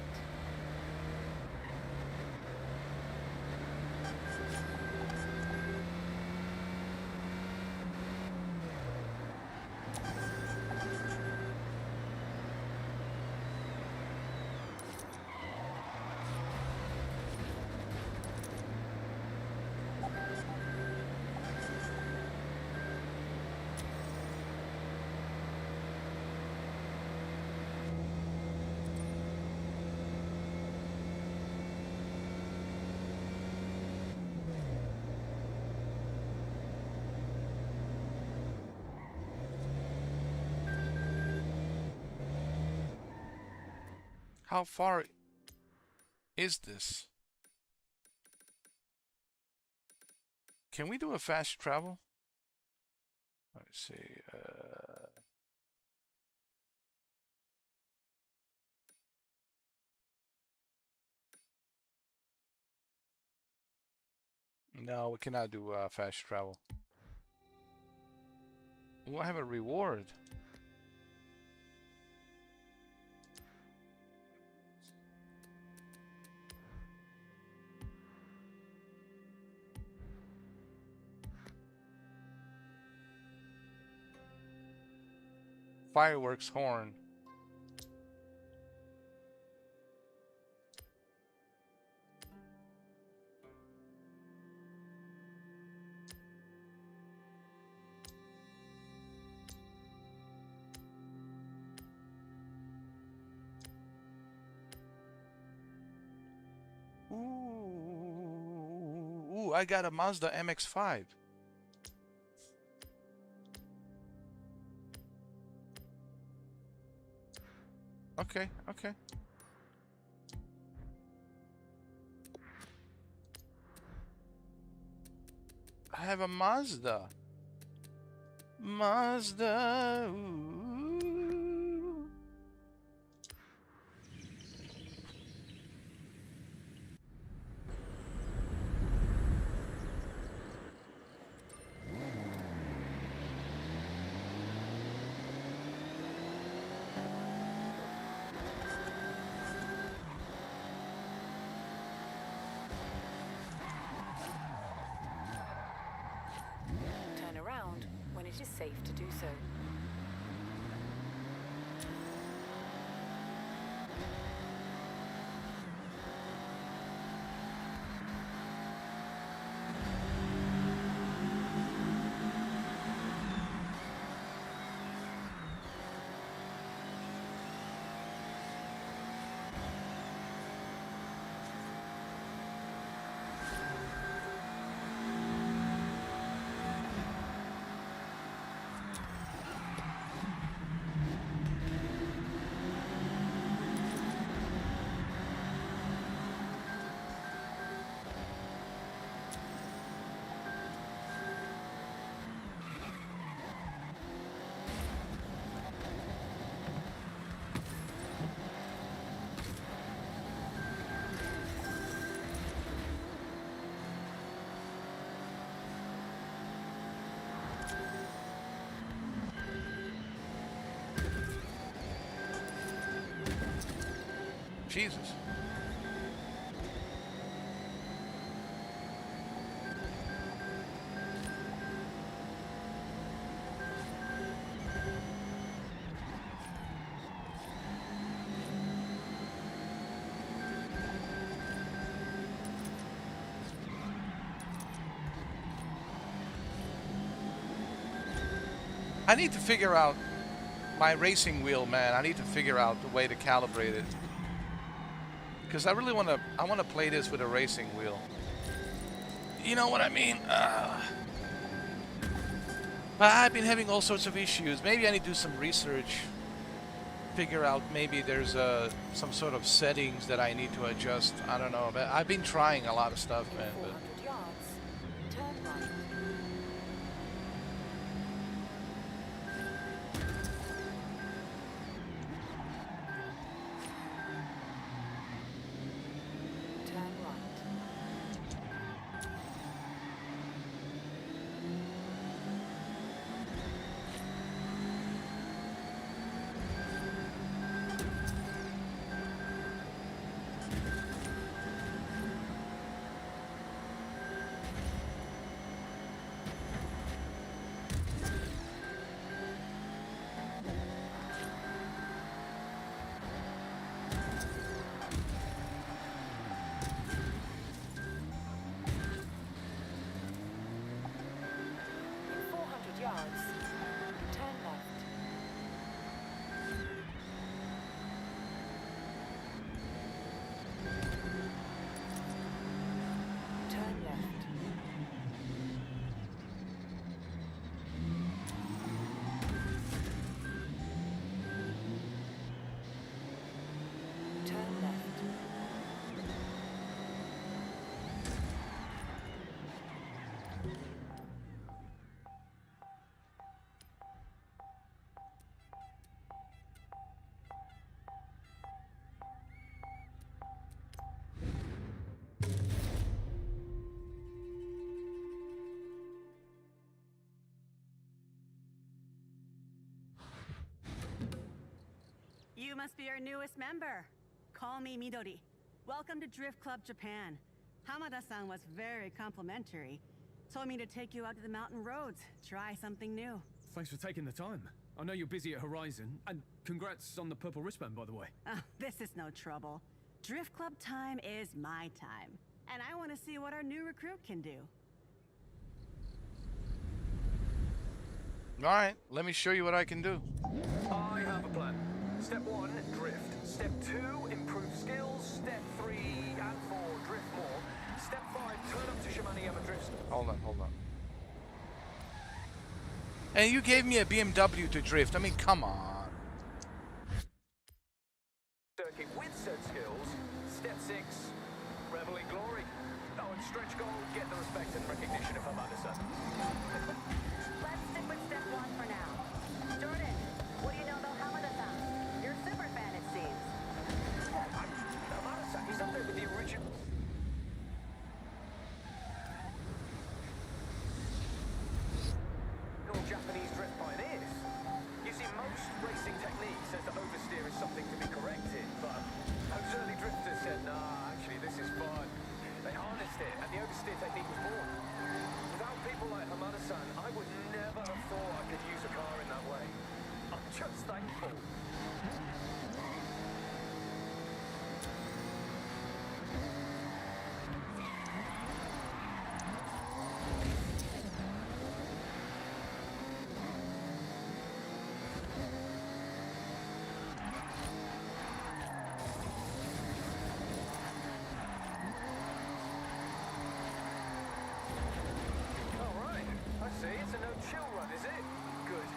How far is this? Can we do a fast travel? Let's see. No, we cannot do fast travel. We'll have a reward. Fireworks horn. Ooh, I got a Mazda MX-5. Okay, okay. I have a Mazda. Mazda. Ooh. Turn around when it is safe to do so. Jesus. I need to figure out my racing wheel, man. I need to figure out the way to calibrate it. Because I really want to play this with a racing wheel. You know what I mean? But I've been having all sorts of issues. Maybe I need to do some research. Figure out maybe there's some sort of settings that I need to adjust. I don't know. But I've been trying a lot of stuff, man. But 400 yards, turn right. Turn right. In 400 yards, turn left. Turn left. Turn left. You must be our newest member. Call me Midori. Welcome to Drift Club Japan. Hamada-san was very complimentary. Told me to take you out to the mountain roads, try something new. Thanks for taking the time. I know you're busy at Horizon, and congrats on the purple wristband, by the way. Oh, this is no trouble. Drift Club time is my time. And I want to see what our new recruit can do. all right, let me show you what I can do. I have a plan. Step 1, drift. Step 2, improve skills. Step 3 and 4, drift more. Step 5, turn up to Shimane drift. Hold on. And you gave me a BMW to drift. I mean, come on. Circuit with said skills. Step 6, revel in glory. Oh, and stretch goal, get the respect and recognition of Hamada-san. Let's stick with step 1 for now. Jordan, what do you know about Hamada-san? You're a super fan, it seems. Hamada-san, he's up there with the original Japanese drift pioneers. You see, most racing technique says that oversteer is something to be corrected, but those early drifters said, nah, actually, this is fun. They harnessed it, and the oversteer technique was born. Without people like Hamada-san, I would never have thought I could use a car in that way. I'm just thankful. All right, I see. It's a no-chill run, is it? Good.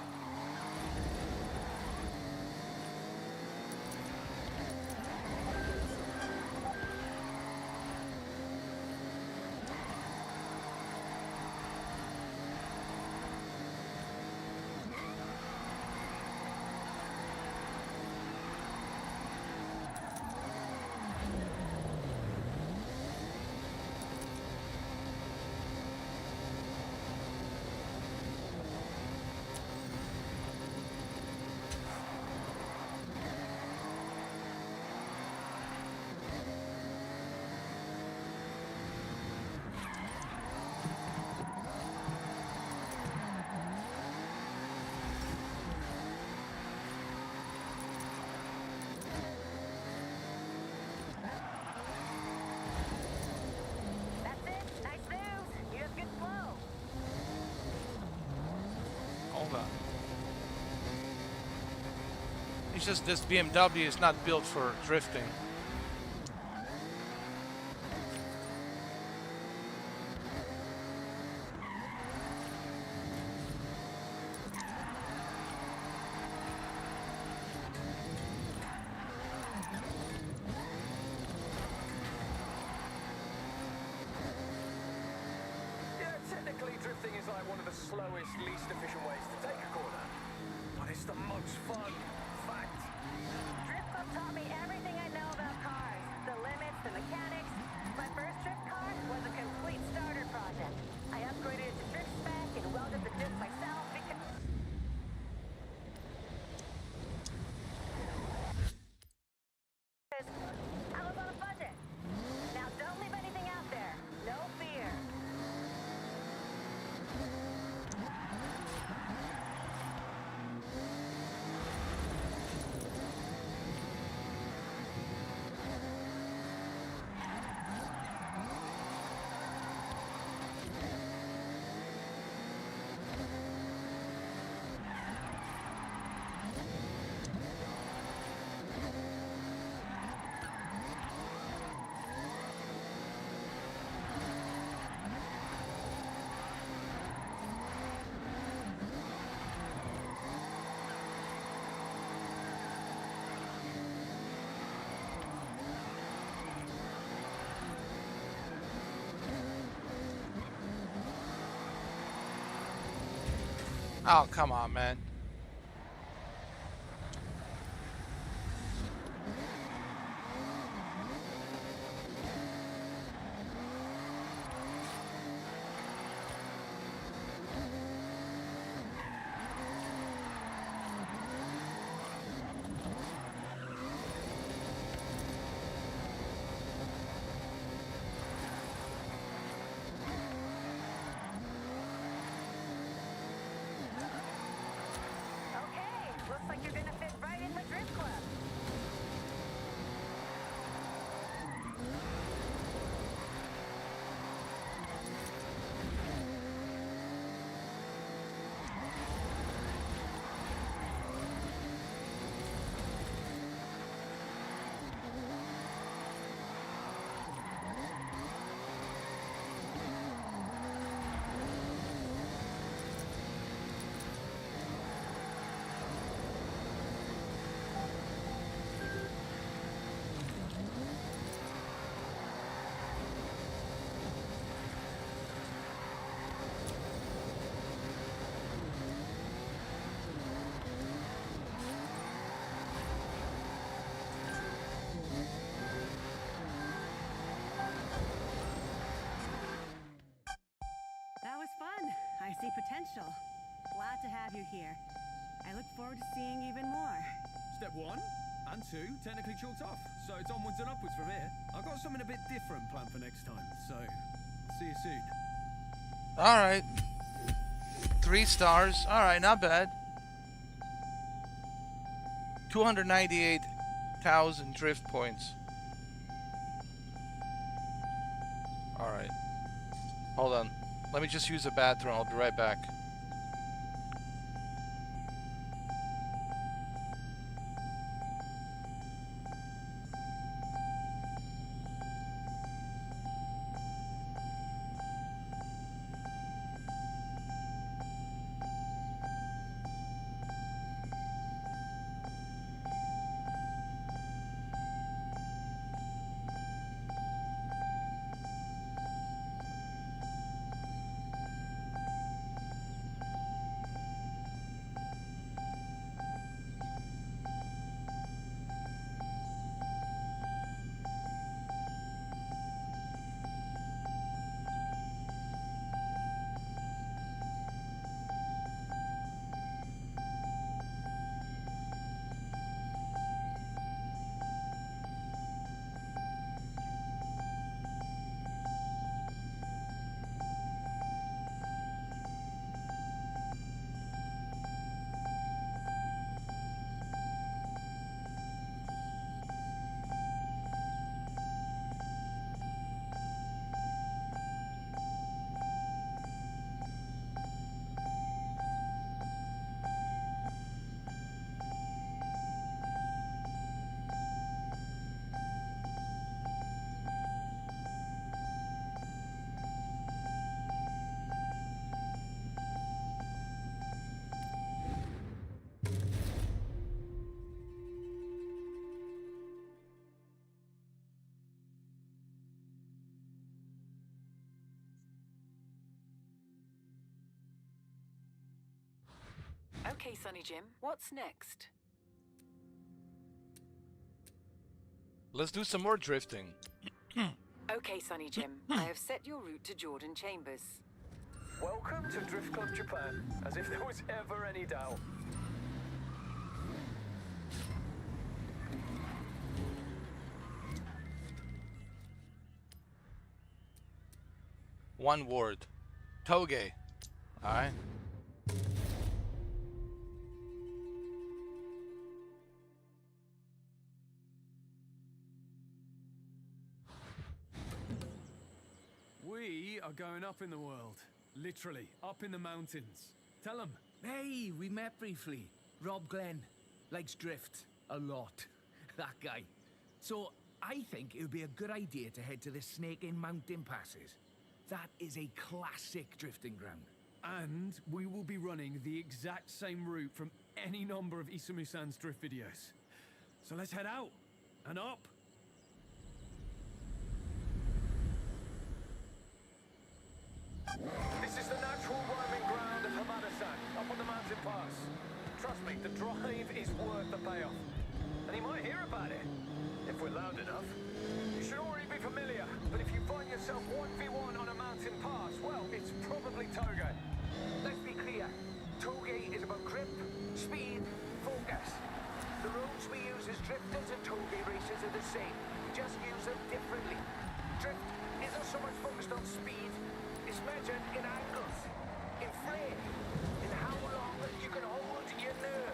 That's it. Nice moves. You have good flow. Hold on. It's just this BMW is not built for drifting. Yeah, technically drifting is like one of the slowest, least efficient ways to take a corner. But it's the most fun. Fact. Drift Club taught me everything I know about cars. The limits, the mechanics. My first drift car was a complete starter project. I upgraded it to drift spec and welded the disc myself because... I was on a budget. Now don't leave anything out there. No fear. Oh, come on, man. Okay, looks like you're gonna fit right in the Drift Club. That was fun. I see potential. Glad to have you here. I look forward to seeing even more. Step 1 and 2 technically chalked off, so it's onwards and upwards from here. I've got something a bit different planned for next time, so see you soon. All right. 3 stars. All right, not bad. 298,000 drift points. All right. Hold on. Let me just use the bathroom. I'll be right back. Okay, Sonny Jim, what's next? Let's do some more drifting. Okay, Sonny Jim, I have set your route to Jordan Chambers. Welcome to Drift Club Japan, as if there was ever any doubt. One word. Toge. Alright. We are going up in the world. Literally, up in the mountains. Tell them. Hey, we met briefly. Rob Glenn. Likes drift. A lot. That guy. So, I think it would be a good idea to head to the Snake in Mountain Passes. That is a classic drifting ground. And we will be running the exact same route from any number of Isamu-san's drift videos. So let's head out and up. This is the natural roaming ground of Hamada-san, up on the mountain pass. Trust me, the drive is worth the payoff. And he might hear about it, if we're loud enough. You should already be familiar, but if you find yourself 1v1 on a mountain pass, well, it's probably Toge. Let's be clear. Toge is about grip, speed, focus. The roads we use as drifters and Toge racers are the same. Just use them differently. Drift isn't so much focused on speed. It's measured in angles, in flame, in how long you can hold your nerve.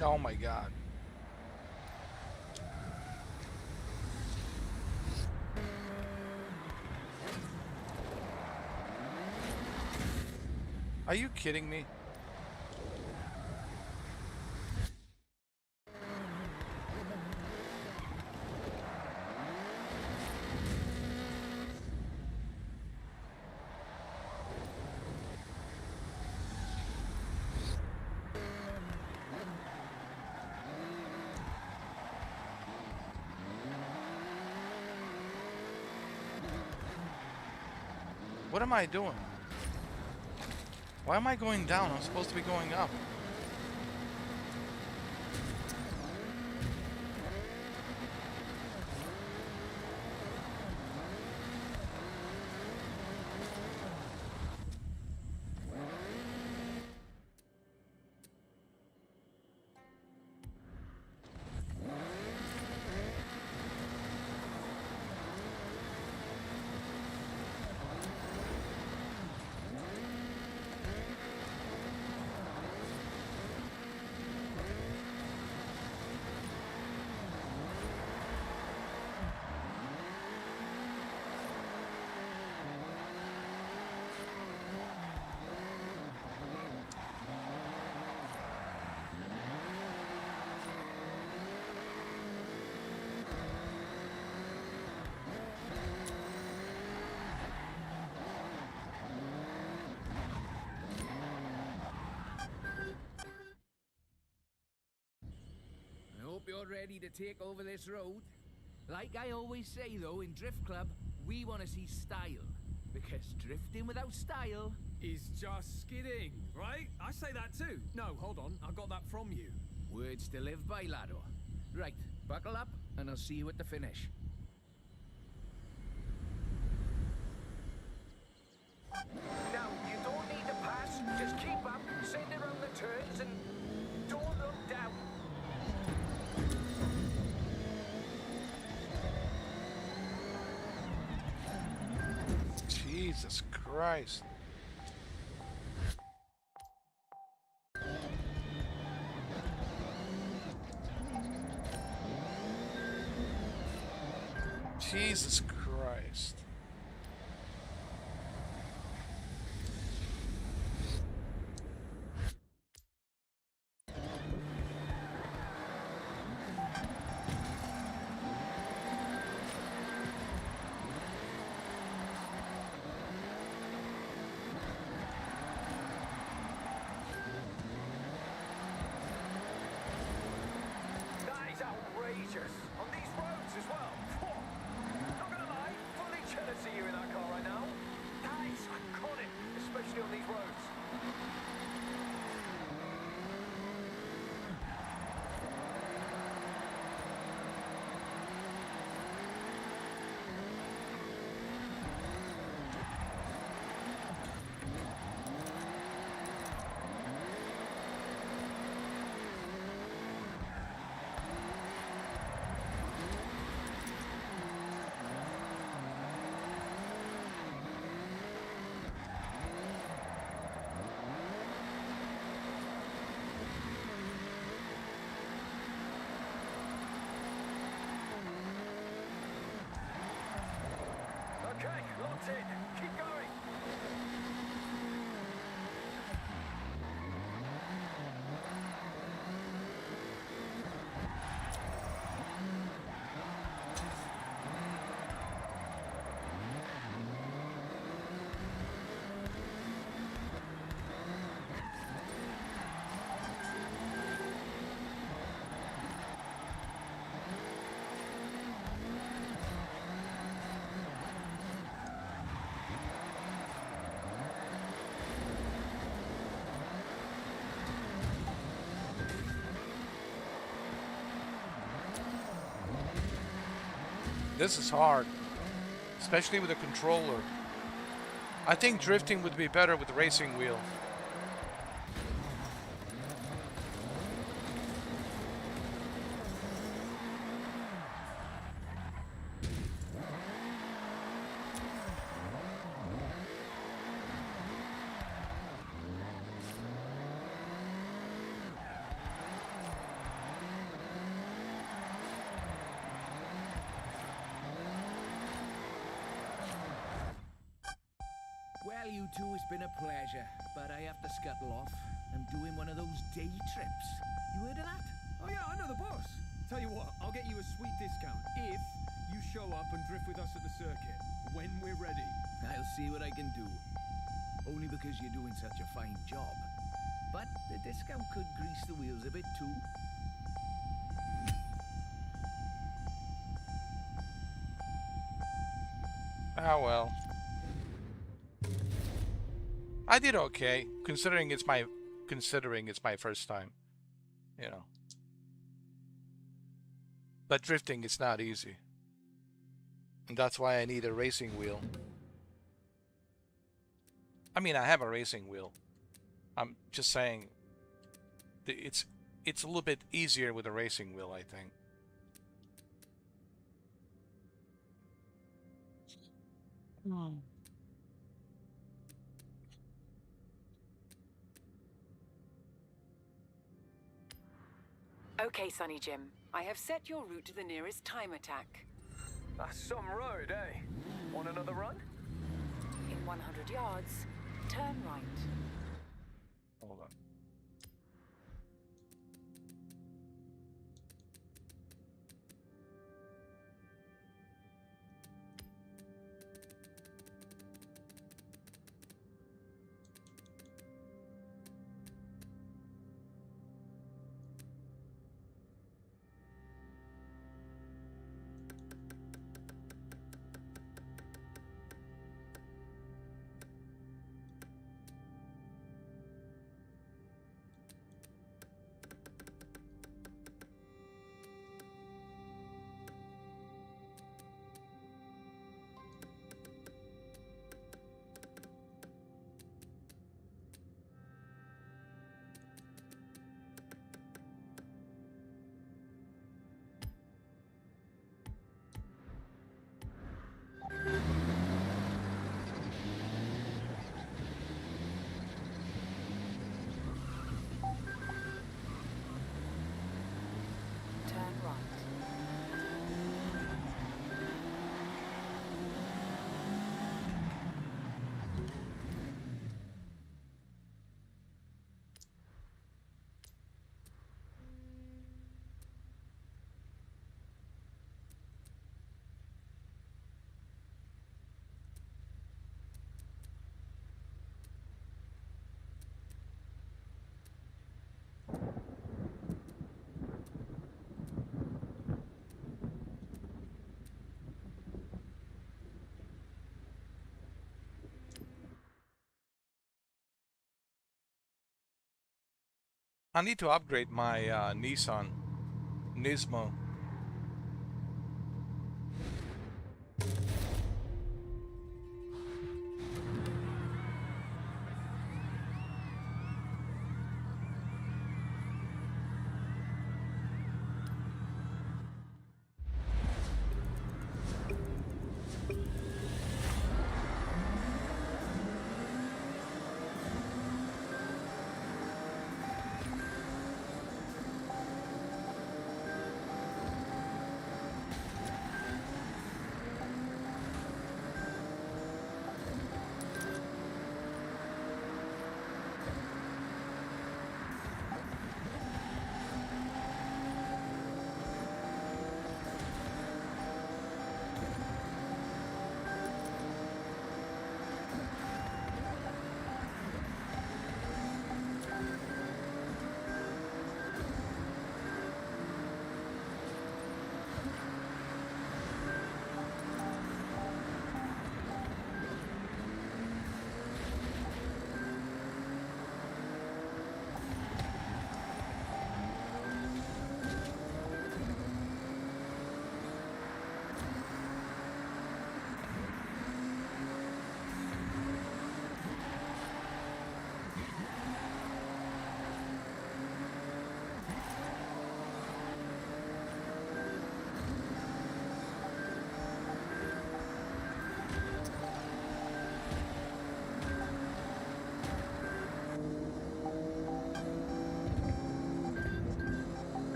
Oh my god. Are you kidding me? What am I doing? Why am I going down? I'm supposed to be going up. ready to take over this road? Like I always say, though, in Drift Club, we want to see style. Because drifting without style... is just skidding, right? I say that too. No, hold on. I got that from you. Words to live by, laddo. Right, buckle up, and I'll see you at the finish. Now, you don't need to pass. Just keep up, send around the turns, and don't look down. Jesus Christ. Jesus Christ. That is outrageous. On these roads as well. Phew. Not gonna lie, fully jealous of you in that car right now. That is iconic, especially on these roads. Okay, locked in. Keep going. This is hard, especially with a controller. I think drifting would be better with the racing wheel. Well, you two, it's been a pleasure, but I have to scuttle off. I'm doing one of those day trips. You heard of that? Oh yeah, I know the boss. Tell you what, I'll get you a sweet discount if you show up and drift with us at the circuit when we're ready. I'll see what I can do. Only because you're doing such a fine job. But the discount could grease the wheels a bit too. Ah well. I did okay, considering it's my first time, you know. But drifting is not easy. And that's why I need a racing wheel. I mean, I have a racing wheel. I'm just saying it's a little bit easier with a racing wheel, I think. Okay, Sonny Jim. I have set your route to the nearest time attack. That's some road, eh? Want another run? In 100 yards, turn right. Hold on. I need to upgrade my Nissan Nismo.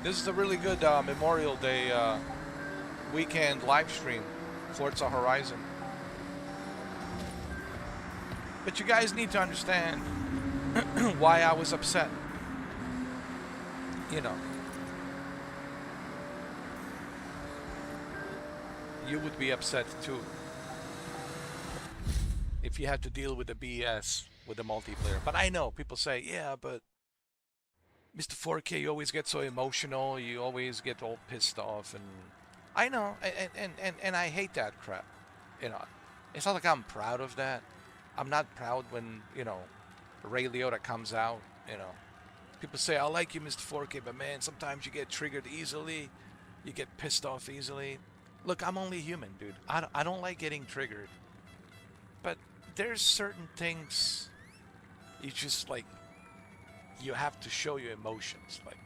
This is a really good Memorial Day weekend live stream, Forza Horizon. But you guys need to understand why I was upset. You know, you would be upset too if you had to deal with the BS with the multiplayer. But I know people say, yeah, but Mr. 4K, you always get so emotional, you always get all pissed off, and I know, and I hate that crap. You know, it's not like I'm proud of that. I'm not proud when, you know, Ray Liotta comes out, you know. People say, I like you, Mr. 4K, but man, sometimes you get triggered easily, you get pissed off easily. Look, I'm only human, dude. I don't like getting triggered. But there's certain things you just, like, you have to show your emotions. Like,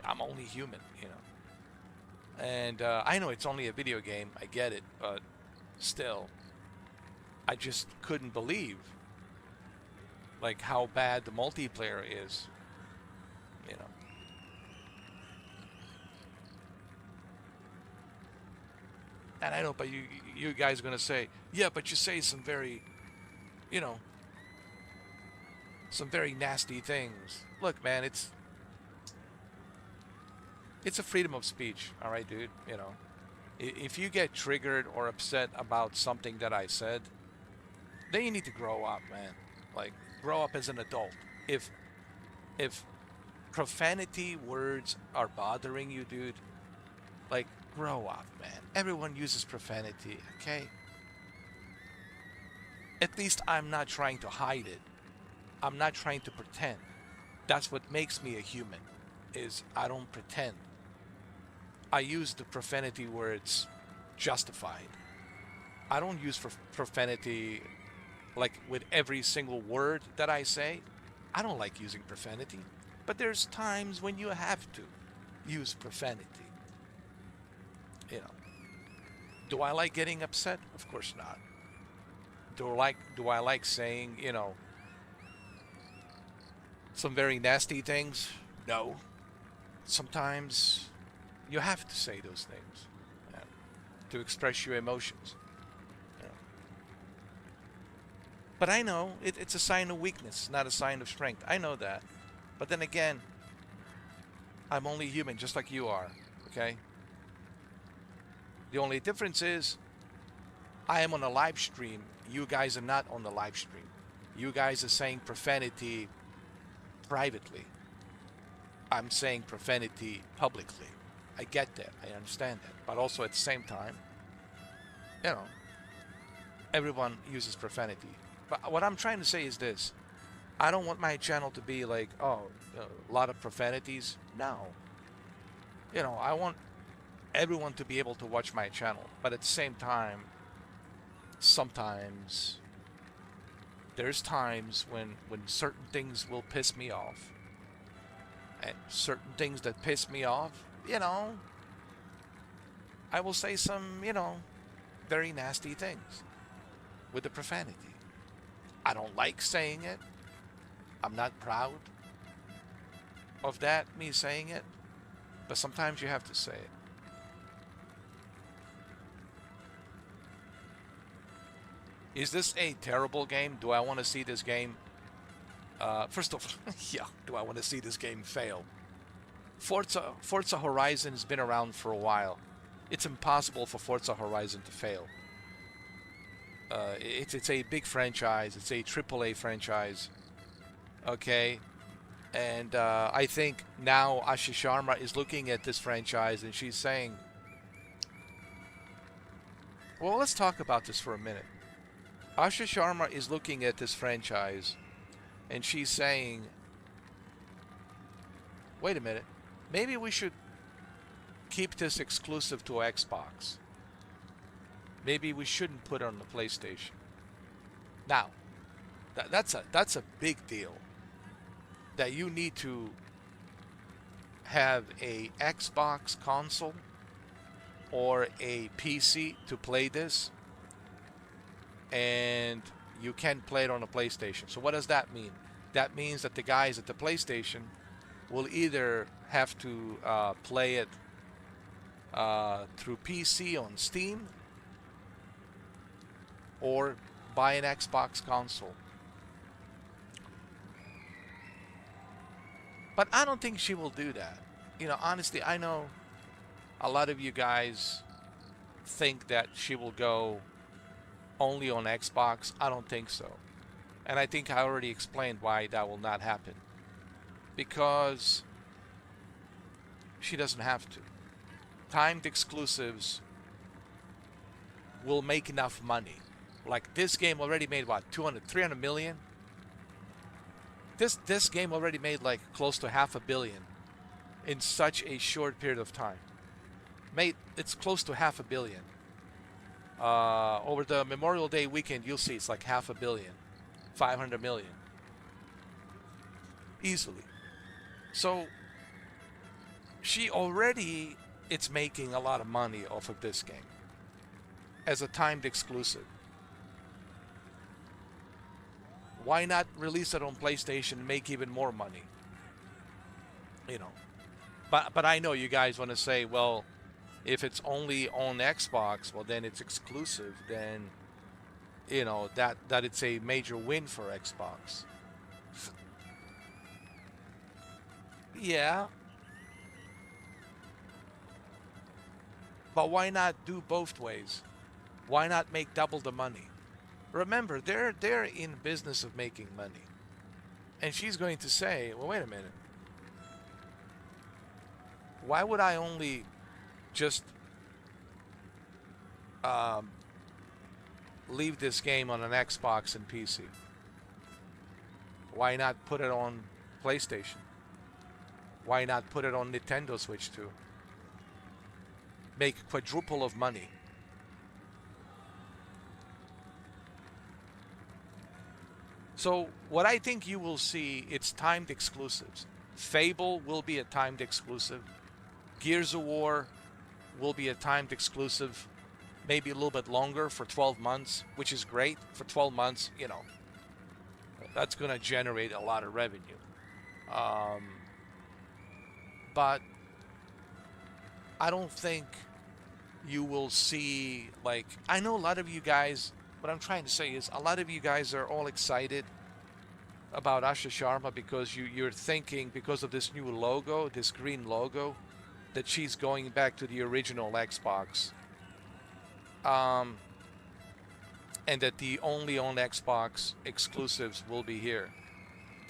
I'm only human, you know. And I know it's only a video game, I get it, but still, I just couldn't believe, like, how bad the multiplayer is, you know. And I know, but you guys are gonna say, yeah, but you say some very, you know, some very nasty things. Look, man, it's a freedom of speech, all right, dude. You know, if you get triggered or upset about something that I said, then you need to grow up, man. Like, grow up as an adult. If profanity words are bothering you, dude, like, grow up, man. Everyone uses profanity, okay? At least I'm not trying to hide it. I'm not trying to pretend. That's what makes me a human, is I don't pretend. I use the profanity words justified. I don't use profanity like with every single word that I say. I don't like using profanity, but there's times when you have to use profanity. You know, do I like getting upset? Of course not. Do I like saying, you know, some very nasty things? No. Sometimes You have to say those things, yeah, to express your emotions. Yeah. But I know it's a sign of weakness, not a sign of strength. I know that. But then again, I'm only human, just like you are. Okay. The only difference is I am on a live stream. You guys are not on the live stream. You guys are saying profanity privately. I'm saying profanity publicly. I get that. I understand that. But also at the same time, you know, everyone uses profanity. But what I'm trying to say is this. I don't want my channel to be like, oh, a lot of profanities. No. You know, I want everyone to be able to watch my channel. But at the same time, sometimes there's times when certain things will piss me off. And certain things that piss me off, you know, I will say some, you know, very nasty things with the profanity. I don't like saying it. I'm not proud of that, me saying it. But sometimes you have to say it. Is this a terrible game? Do I want to see this game? First of all, yeah, do I want to see this game fail? Forza Horizon has been around for a while. It's impossible for Forza Horizon to fail. It's a big franchise. It's a AAA franchise. Okay, and I think now Asha Sharma is looking at this franchise and she's saying, well, let's talk about this for a minute. Asha Sharma is looking at this franchise and she's saying, wait a minute, maybe we should keep this exclusive to Xbox. Maybe we shouldn't put it on the PlayStation. Now, that's a big deal. That you need to have a Xbox console or a PC to play this, and you can play it on a PlayStation. So what does that mean? That means that the guys at the PlayStation will either have to play it through PC on Steam or buy an Xbox console. But I don't think she will do that. You know, honestly, I know a lot of you guys think that she will go only on Xbox. I don't think so. And I think I already explained why that will not happen. Because she doesn't have to. Timed exclusives will make enough money. Like this game already made what, 300 million? This game already made like close to $500 million in such a short period of time. It's close to $500 million. Over the Memorial Day weekend, you'll see it's like $500 million, 500 million, easily. So she already it's making a lot of money off of this game as a timed exclusive. Why not release it on PlayStation and make even more money? You know. But I know you guys want to say, well, if it's only on Xbox, well then it's exclusive, then you know that it's a major win for Xbox. Yeah. But why not do both ways? Why not make double the money? Remember, they're in business of making money. And she's going to say, well, wait a minute. Why would I only just leave this game on an Xbox and PC? Why not put it on PlayStation? Why not put it on Nintendo Switch too? Make quadruple of money. So what I think you will see, it's timed exclusives. Fable will be a timed exclusive. Gears of War will be a timed exclusive, maybe a little bit longer for 12 months, which is great. For 12 months, you know, that's going to generate a lot of revenue. But I don't think you will see, like, I know a lot of you guys, what I'm trying to say is a lot of you guys are all excited about Asha Sharma because you're thinking because of this new logo, this green logo, that she's going back to the original Xbox. And that the only on Xbox exclusives will be here.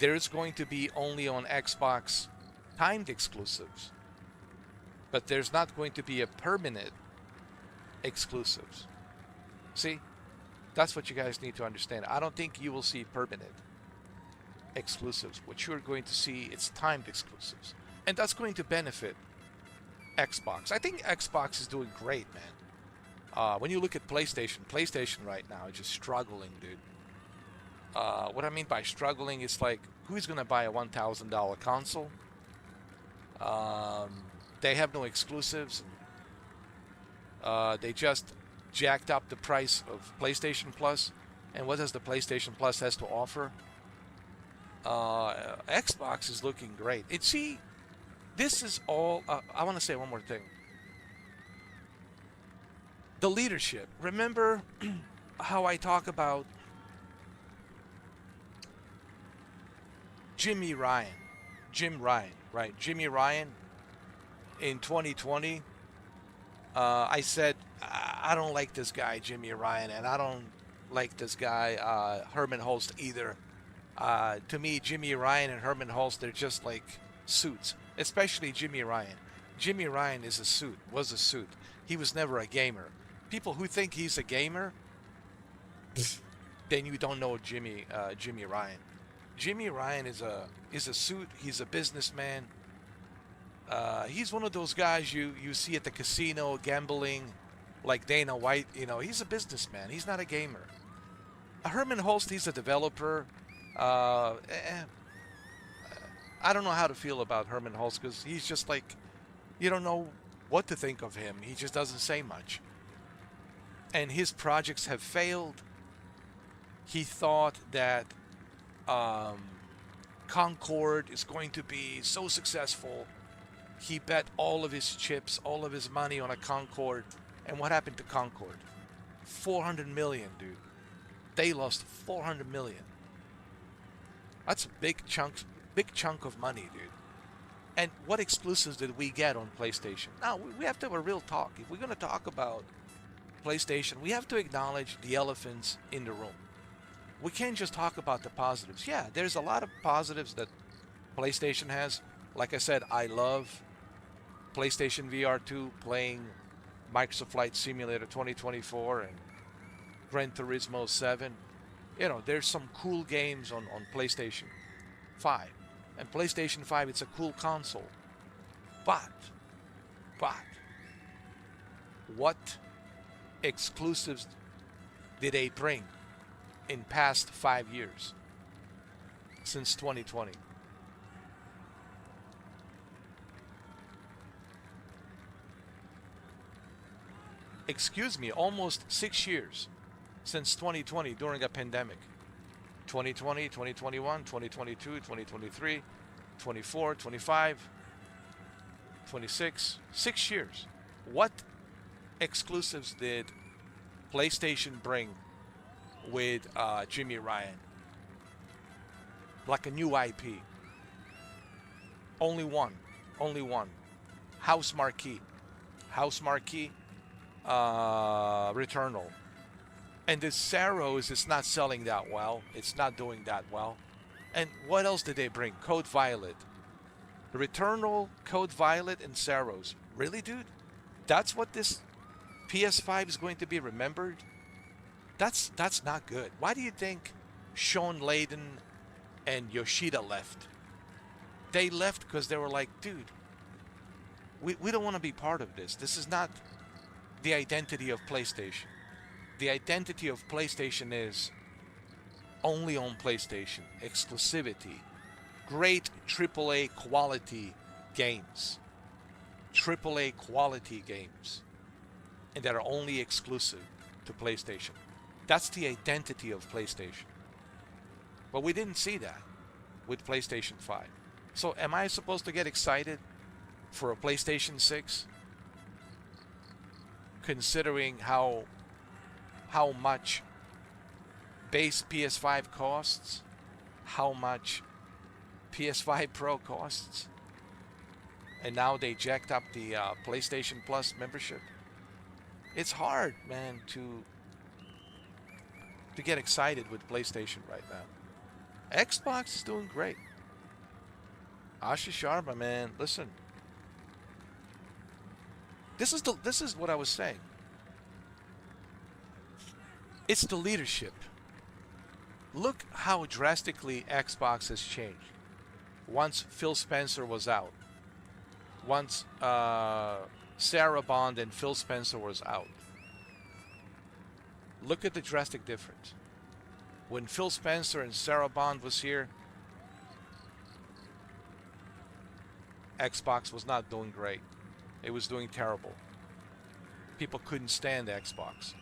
There's going to be only on Xbox timed exclusives. But there's not going to be a permanent exclusives. See? That's what you guys need to understand. I don't think you will see permanent exclusives. What you're going to see is timed exclusives. And that's going to benefit Xbox. I think Xbox is doing great, man. When you look at PlayStation right now is just struggling, dude. What I mean by struggling is like, who's going to buy a $1,000 console? They have no exclusives. They just jacked up the price of PlayStation Plus. And what does the PlayStation Plus has to offer? Xbox is looking great. See, this is all... I want to say one more thing. The leadership. Remember how I talk about Jim Ryan, right? Jimmy Ryan in 2020. I said, I don't like this guy, Jimmy Ryan, and I don't like this guy, Herman Holst, either. To me, Jimmy Ryan and Herman Holst, they're just like suits, especially Jimmy Ryan. Jimmy Ryan was a suit. He was never a gamer. People who think he's a gamer, then you don't know Jimmy Ryan. Jimmy Ryan is a suit. He's a businessman. He's one of those guys you see at the casino gambling, like Dana White. You know, he's a businessman. He's not a gamer. Herman Holst, he's a developer. I don't know how to feel about Herman Holst because he's just like, you don't know what to think of him. He just doesn't say much. And his projects have failed. He thought that Concord is going to be so successful. He bet all of his chips, all of his money on a Concord. And what happened to Concord? 400 million, dude. They lost 400 million. That's a big chunk of money, dude. And what exclusives did we get on PlayStation? Now, we have to have a real talk. If we're going to talk about PlayStation, we have to acknowledge the elephants in the room. We can't just talk about the positives. Yeah, there's a lot of positives that PlayStation has. Like I said, I love PlayStation VR 2 playing Microsoft Flight Simulator 2024 and Gran Turismo 7. You know, there's some cool games on PlayStation 5. And PlayStation 5, it's a cool console. But, what exclusives did they bring in past 5 years since 2020? Excuse me, almost 6 years since 2020 during a pandemic. 2020, 2021, 2022, 2023, 24, 25, 26, 6 years. What exclusives did PlayStation bring with Jimmy Ryan? Like a new IP. Only one. House Marquee. Returnal. And this Saros is not selling that well. It's not doing that well. And what else did they bring? Code Violet. Returnal, Code Violet, and Saros. Really, dude? That's what this PS5 is going to be remembered? That's not good. Why do you think Sean Layden and Yoshida left? They left because they were like, dude, we don't want to be part of this. This is not the identity of PlayStation. The identity of PlayStation is only on PlayStation. Exclusivity. Great AAA quality games. AAA quality games. And that are only exclusive to PlayStation. That's the identity of PlayStation. But we didn't see that with PlayStation 5. So am I supposed to get excited for a PlayStation 6? considering how much base PS5 costs, how much PS5 Pro costs, and now they jacked up the PlayStation Plus membership. It's hard, man, to get excited with PlayStation right now. Xbox is doing great. Ashish Sharma, man, listen. This is what I was saying. It's the leadership. Look how drastically Xbox has changed. Once Phil Spencer was out. Once Sarah Bond and Phil Spencer was out. Look at the drastic difference. When Phil Spencer and Sarah Bond was here, Xbox was not doing great. It was doing terrible. People couldn't stand Xbox.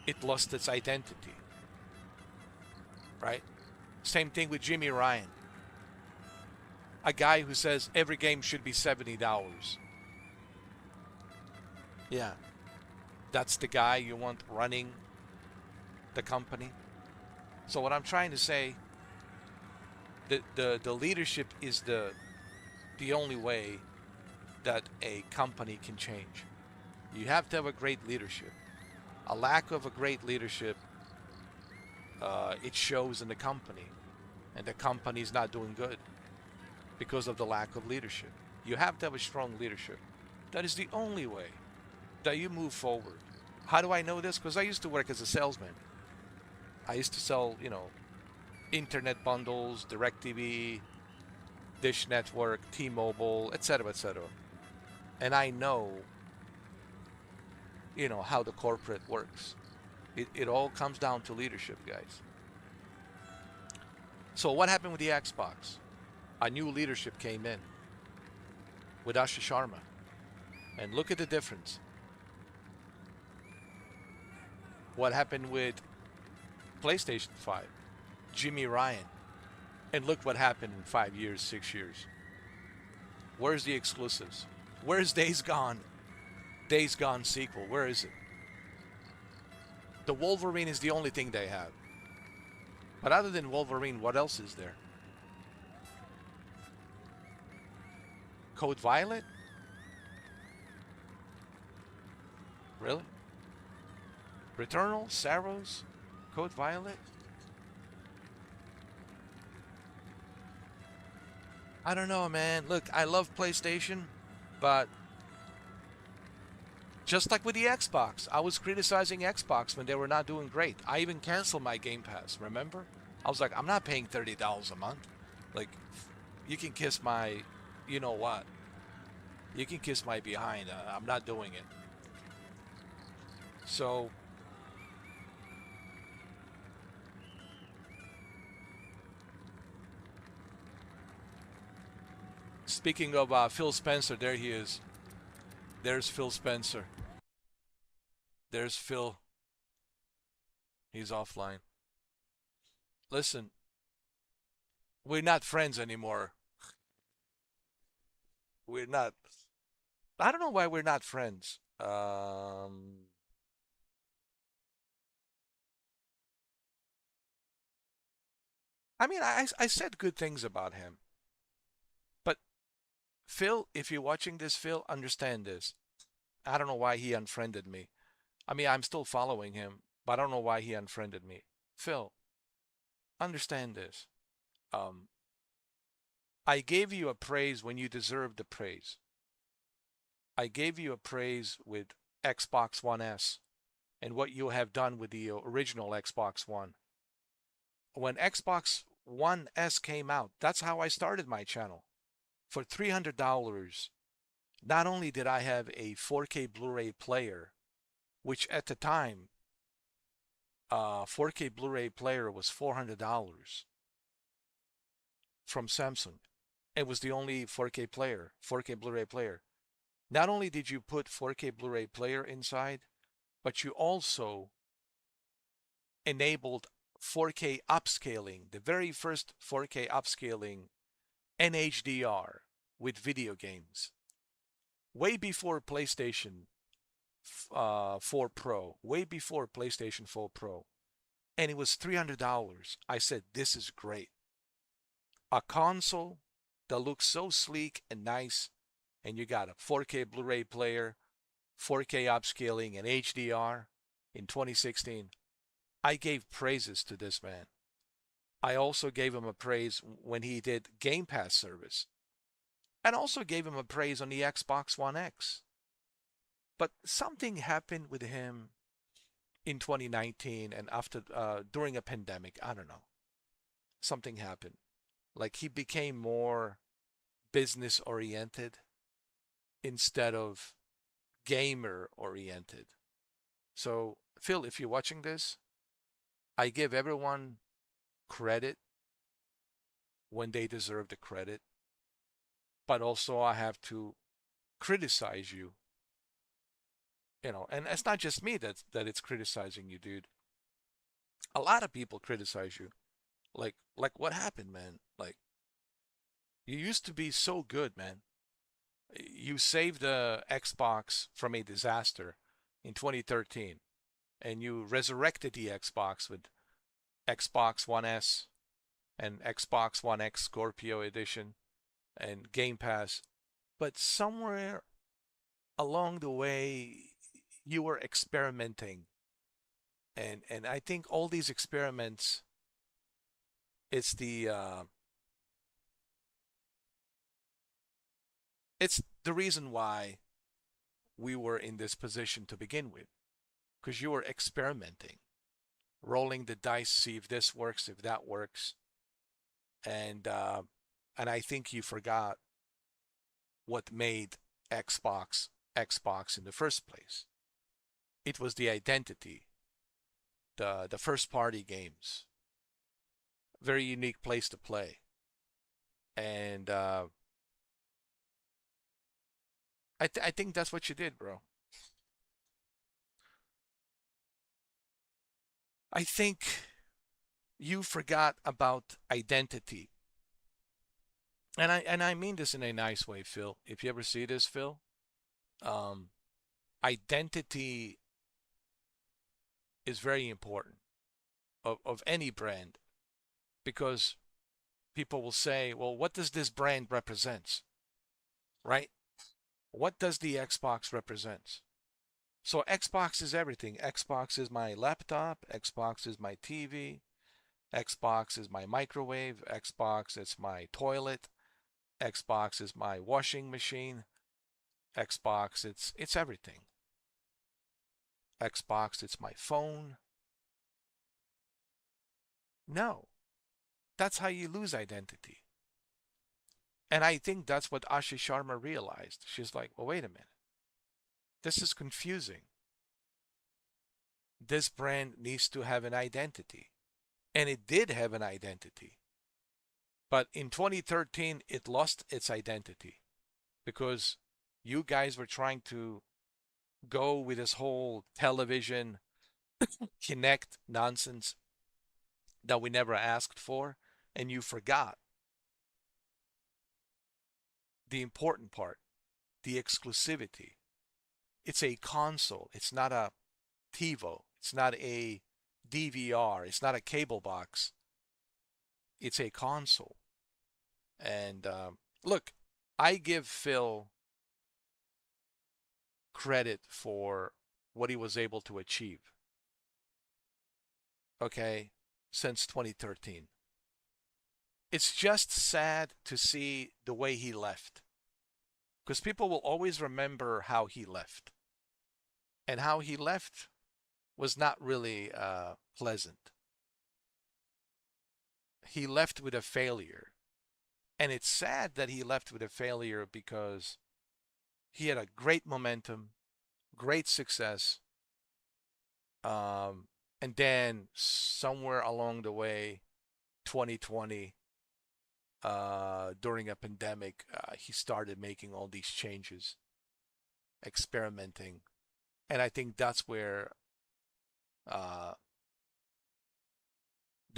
It lost its identity. Right? Same thing with Jimmy Ryan. A guy who says every game should be $70. Yeah. That's the guy you want running the company. So what I'm trying to say, the leadership is the only way that a company can change. You have to have a great leadership. A lack of a great leadership, it shows in the company, and the company is not doing good because of the lack of leadership. You have to have a strong leadership. That is the only way that you move forward. How do I know this? Because I used to work as a salesman. I used to sell, internet bundles, DirecTV, Dish Network, T-Mobile, etc., etc. And I know, how the corporate works. It all comes down to leadership, guys. So what happened with the Xbox? A new leadership came in with Ashish Sharma. And look at the difference. What happened with PlayStation 5? Jimmy Ryan. And look what happened in 5 years, 6 years. Where's the exclusives? Where's Days Gone? Days Gone sequel, where is it? The Wolverine is the only thing they have. But other than Wolverine, what else is there? Code Violet? Really? Returnal? Saros? Code Violet? I don't know, man. Look, I love PlayStation, but just like with the Xbox, I was criticizing Xbox when they were not doing great. I even canceled my Game Pass, remember? I was like, I'm not paying $30 a month. Like, you can kiss my, you know what? You can kiss my behind. I'm not doing it. So, speaking of Phil Spencer, there he is. There's Phil Spencer. There's Phil. He's offline. Listen, we're not friends anymore. We're not. I don't know why we're not friends. I mean, I said good things about him. But Phil, if you're watching this, Phil, understand this. I don't know why he unfriended me. I mean, I'm still following him, but I don't know why he unfriended me. Phil, understand this. I gave you a praise when you deserved the praise. I gave you a praise with Xbox One S and what you have done with the original Xbox One. When Xbox One S came out, that's how I started my channel. For $300, not only did I have a 4K Blu-ray player, which at the time, 4K Blu-ray player was $400 from Samsung. It was the only 4K player, 4K Blu-ray player. Not only did you put 4K Blu-ray player inside, but you also enabled 4K upscaling, the very first 4K upscaling NHDR with video games. Way before PlayStation 4 Pro, way before PlayStation 4 Pro, and it was $300. I said, this is great. A console that looks so sleek and nice, and you got a 4K Blu-ray player, 4K upscaling, and HDR in 2016. I gave praises to this man. I also gave him a praise when he did Game Pass service, and also gave him a praise on the Xbox One X. But something happened with him in 2019 and after during a pandemic. I don't know. Something happened. Like he became more business oriented instead of gamer oriented. So, Phil, if you're watching this, I give everyone credit when they deserve the credit, but also I have to criticize you. You know, and it's not just me that it's criticizing you, dude. A lot of people criticize you. Like what happened, man? Like you used to be so good, man. You saved the Xbox from a disaster in 2013, and you resurrected the Xbox with Xbox One S and Xbox One X Scorpio Edition and Game Pass. But somewhere along the way, you were experimenting. And I think all these experiments, it's the reason why we were in this position to begin with, because you were experimenting, rolling the dice, see if this works, if that works, and I think you forgot what made Xbox in the first place. It was the identity, the first party games, very unique place to play, and I think that's what you did, bro. I think you forgot about identity. And I mean this in a nice way, Phil. If you ever see this, Phil, um, identity is very important of any brand, because people will say, well, what does this brand represent? Right? What does the Xbox represent? So Xbox is everything. Xbox is my laptop. Xbox is my TV. Xbox is my microwave. Xbox is my toilet. Xbox is my washing machine. Xbox, it's everything. Xbox, it's my phone. No, that's how you lose identity. And I think that's what Ashi Sharma realized. She's like, well, wait a minute. This is confusing. This brand needs to have an identity. And it did have an identity. But in 2013, it lost its identity because you guys were trying to go with this whole television Kinect nonsense that we never asked for, and you forgot the important part, the exclusivity. It's a console. It's not a TiVo. It's not a DVR. It's not a cable box. It's a console. And look, I give Phil credit for what he was able to achieve. Okay, since 2013. It's just sad to see the way he left, because people will always remember how he left. And how he left was not really pleasant. He left with a failure. And it's sad that he left with a failure because he had a great momentum, great success. And then somewhere along the way, 2020, during a pandemic, he started making all these changes, experimenting. And I think that's where the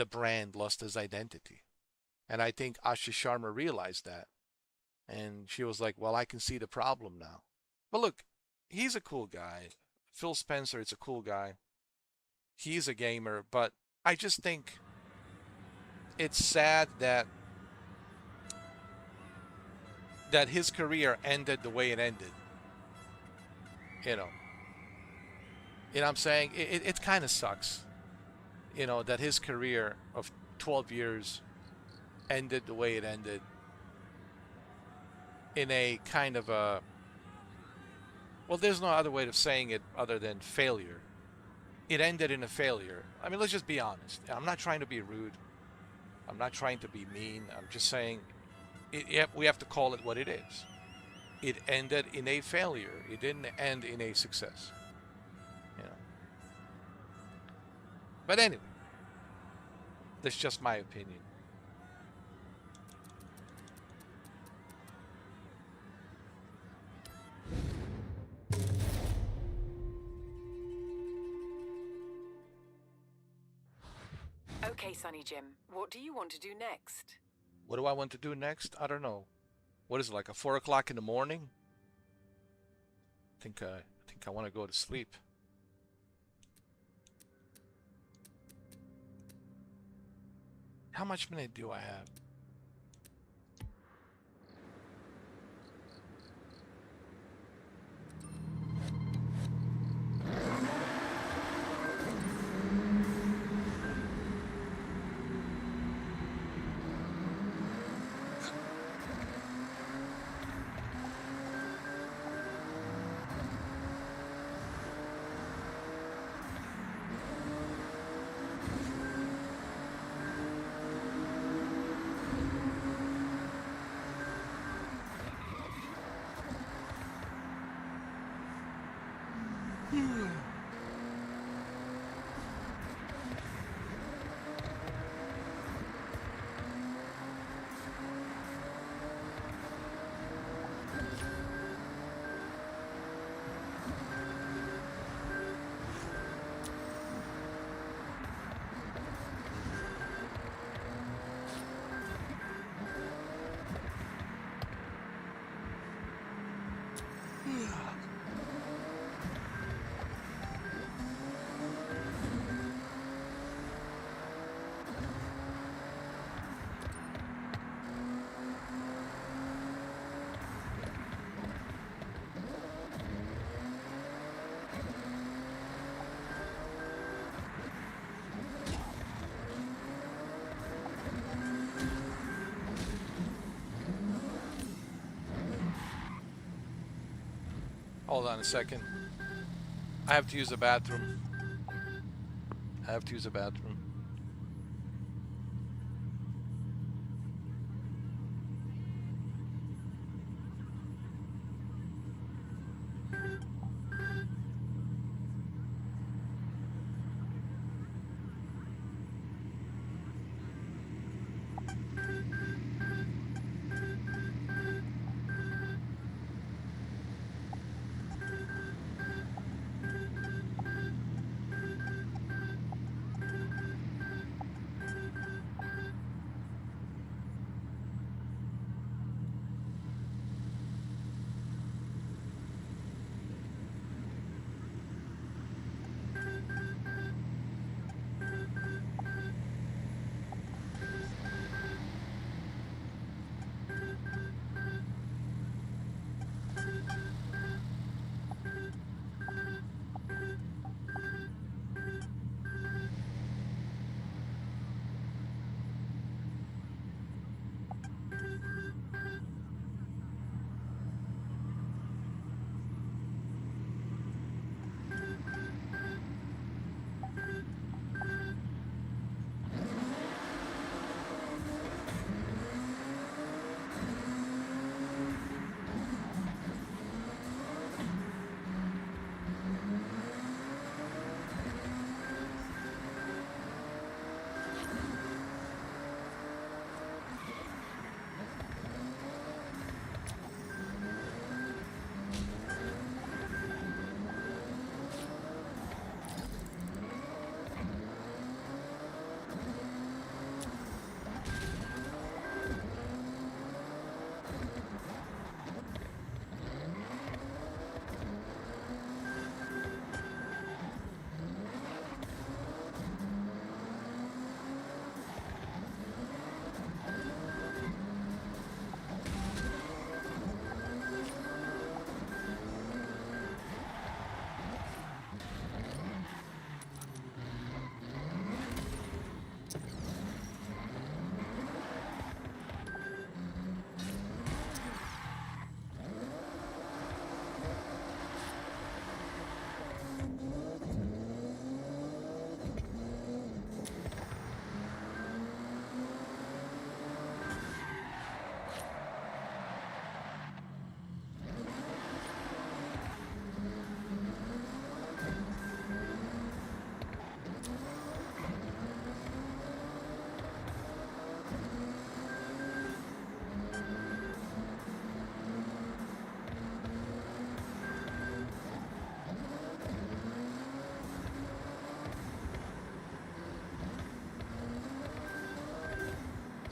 brand lost its identity. And I think Ashish Sharma realized that. And she was like, well, I can see the problem now. But look, he's a cool guy. Phil Spencer is a cool guy. He's a gamer, but I just think it's sad that his career ended the way it ended. You know. You know what I'm saying? It kind of sucks. You know, that his career of 12 years ended the way it ended in a kind of a, well, there's no other way of saying it other than failure. It ended in a failure. I mean, let's just be honest. I'm not trying to be rude. I'm not trying to be mean. I'm just saying we have to call it what it is. It ended in a failure. It didn't end in a success. You know. But anyway, that's just my opinion. Okay, Sonny Jim, what do you want to do next? What do I want to do next? I don't know. What is it, like a 4 o'clock in the morning? I think I want to go to sleep. How much minute do I have? Hold on a second. I have to use the bathroom. I have to use the bathroom.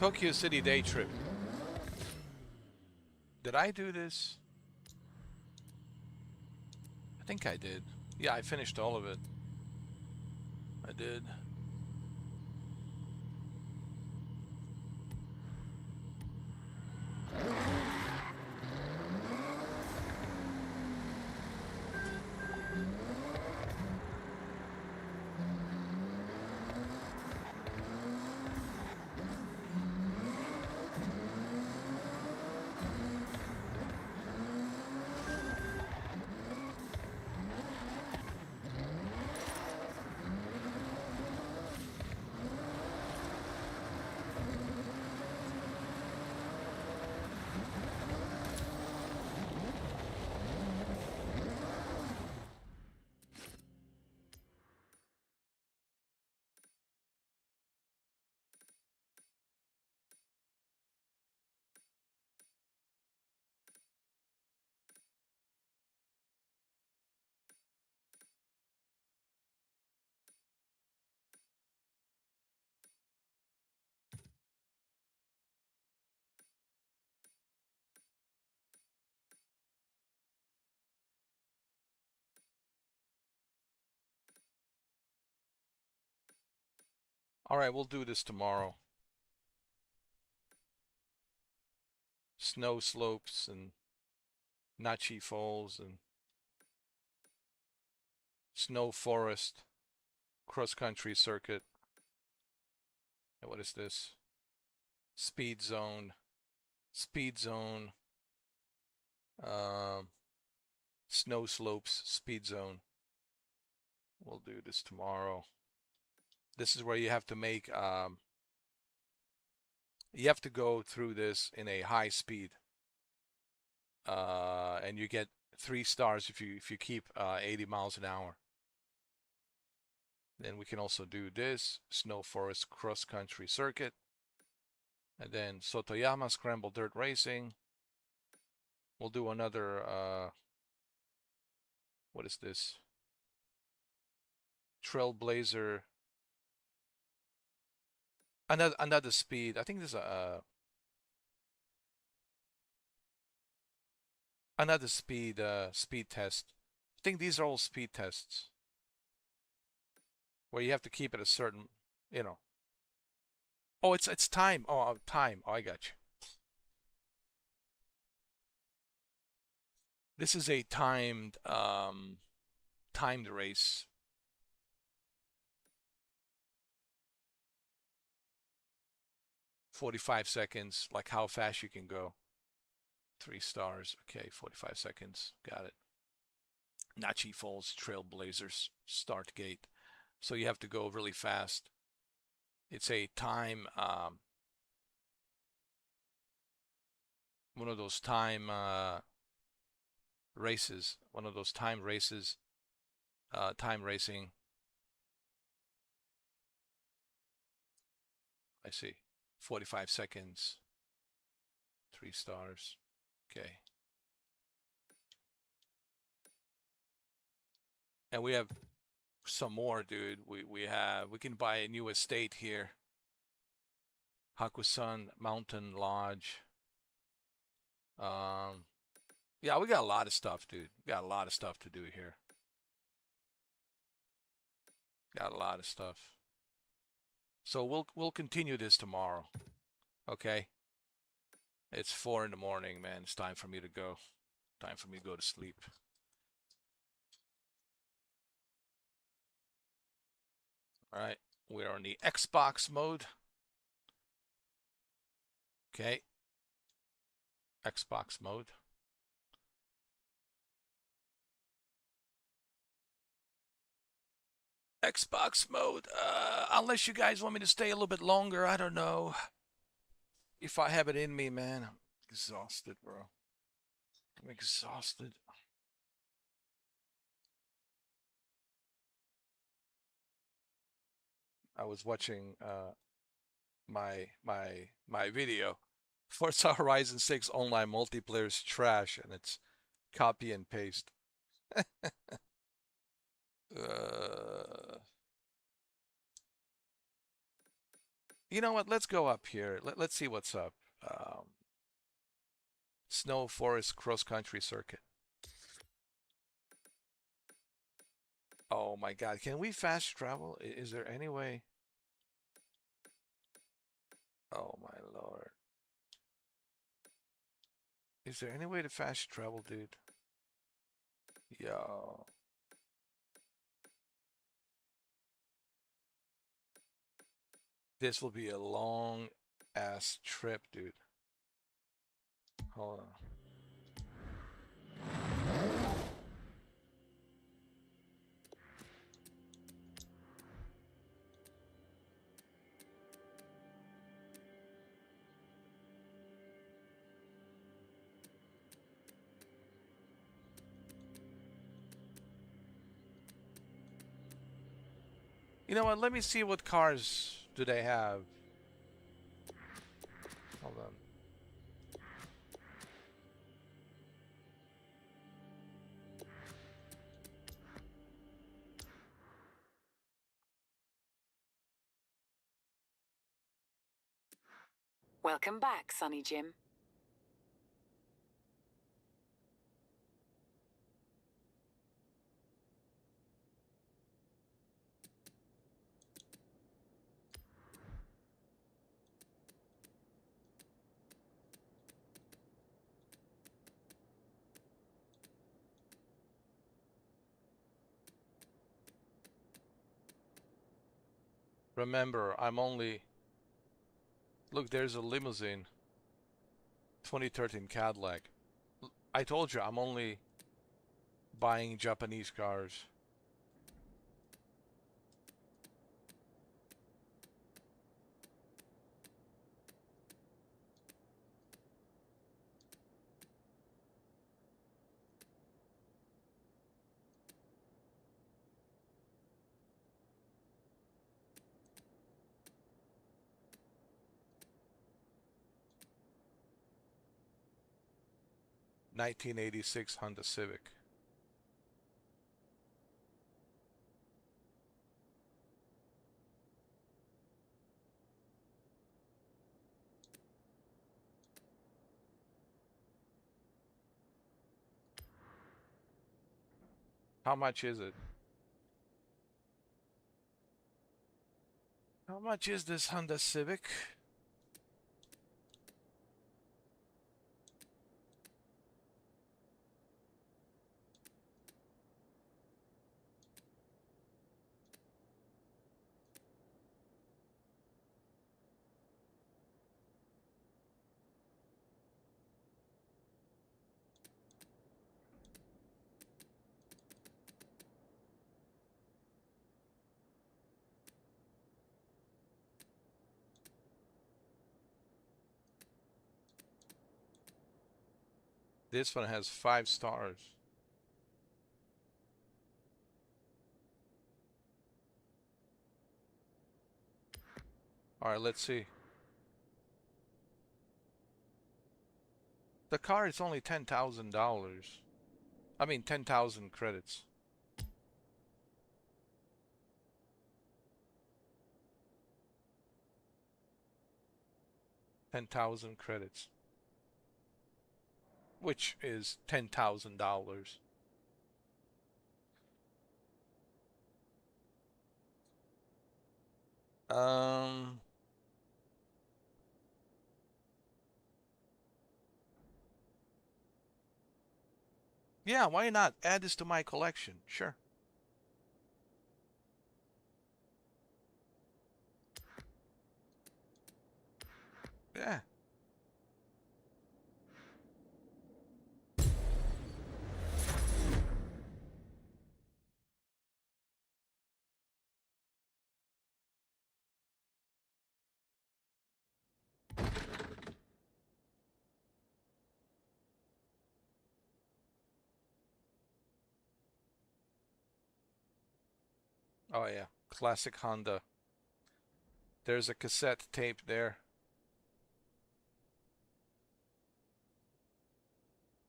Tokyo City day trip. Did I do this? I think I did. Yeah, I finished all of it. I did. All right, we'll do this tomorrow. Snow slopes and Nachi Falls and snow forest, cross-country circuit. And what is this? Speed zone. Speed zone. Snow slopes, speed zone. We'll do this tomorrow. This is where you have to make you have to go through this in a high speed, and you get 3 stars if you keep 80 miles an hour. Then we can also do this snow forest cross country circuit, and then Sotoyama scramble dirt racing. We'll do another what is this? Trailblazer. Another speed. I think there's another speed test. I think these are all speed tests where you have to keep it a certain, you know. Oh, it's time. Oh, time. Oh, I got you. This is a timed race. "45 seconds, like how fast you can go." 3 stars. Okay, 45 seconds. Got it. Nachi Falls Trailblazers start gate. So you have to go really fast. It's a time, one of those time races, one of those time races, time racing. I see. 45 seconds. 3 stars. Okay. And we have some more, dude. We can buy a new estate here. Hakusan Mountain Lodge. Yeah, we got a lot of stuff, dude. We got a lot of stuff to do here. Got a lot of stuff. So we'll continue this tomorrow. Okay? It's 4 in the morning, man. It's time for me to go. Time for me to go to sleep. All right. We are in the Xbox mode. Okay. Xbox mode. Xbox mode. Unless you guys want me to stay a little bit longer, I don't know. If I have it in me, man. I'm exhausted, bro. I'm exhausted. I was watching my video. Forza Horizon 6 online multiplayer is trash, and it's copy and paste. You know what? Let's go up here. Let's see what's up. Snow Forest Cross Country Circuit. Oh my God. Can we fast travel? Is there any way? Oh my Lord. Is there any way to fast travel, dude? Yo. This will be a long ass trip, dude. Hold on. You know what? Let me see what cars do they have. Hold on. Welcome back, Sonny Jim. Remember, I'm only... Look, there's a limousine. 2013 Cadillac. I told you, I'm only buying Japanese cars. ...1986 Honda Civic. How much is it? How much is this Honda Civic? This one has 5 stars. Alright, let's see. The car is only $10,000. I mean, 10,000 credits. $10,000 credits. Which is $10,000. Um... Yeah, why not? Add this to my collection. Sure. Yeah. Oh yeah, classic Honda. There's a cassette tape there.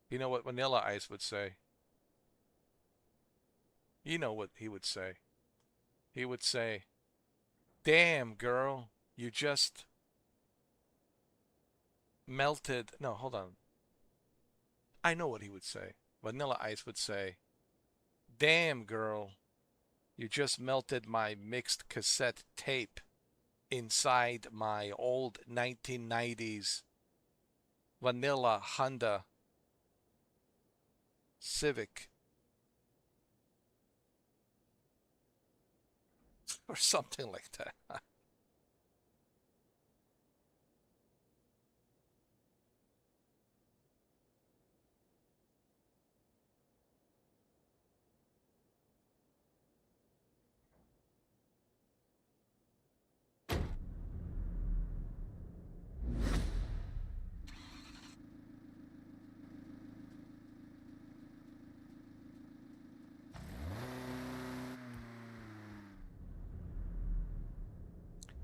You know what Vanilla Ice would say? You know what he would say. He would say, "Damn, girl, You just melted. No, hold on. I know what he would say. Vanilla Ice would say, "Damn, girl, you just melted my mixed cassette tape inside my old 1990s vanilla Honda Civic." Or something like that.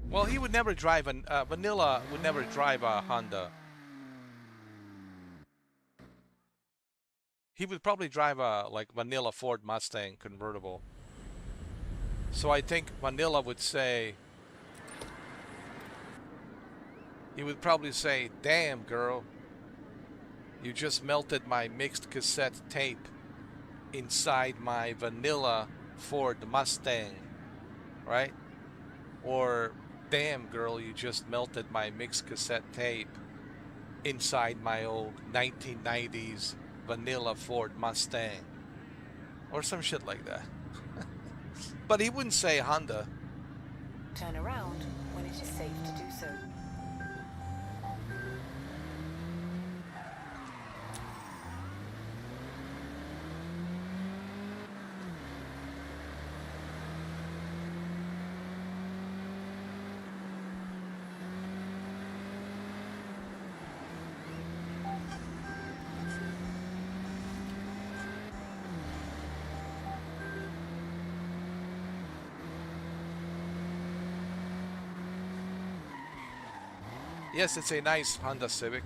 Well, he would never drive an Vanilla would never drive a Honda. He would probably drive a like Vanilla Ford Mustang convertible. So I think Vanilla would say, he would probably say, "Damn, girl, you just melted my mixed cassette tape inside my Vanilla Ford Mustang," right? Or, "Damn, girl, you just melted my mixed cassette tape inside my old 1990s Vanilla Ford Mustang," or some shit like that. But he wouldn't say Honda. Turn around when it is safe to do so. Yes, it's a nice Honda Civic.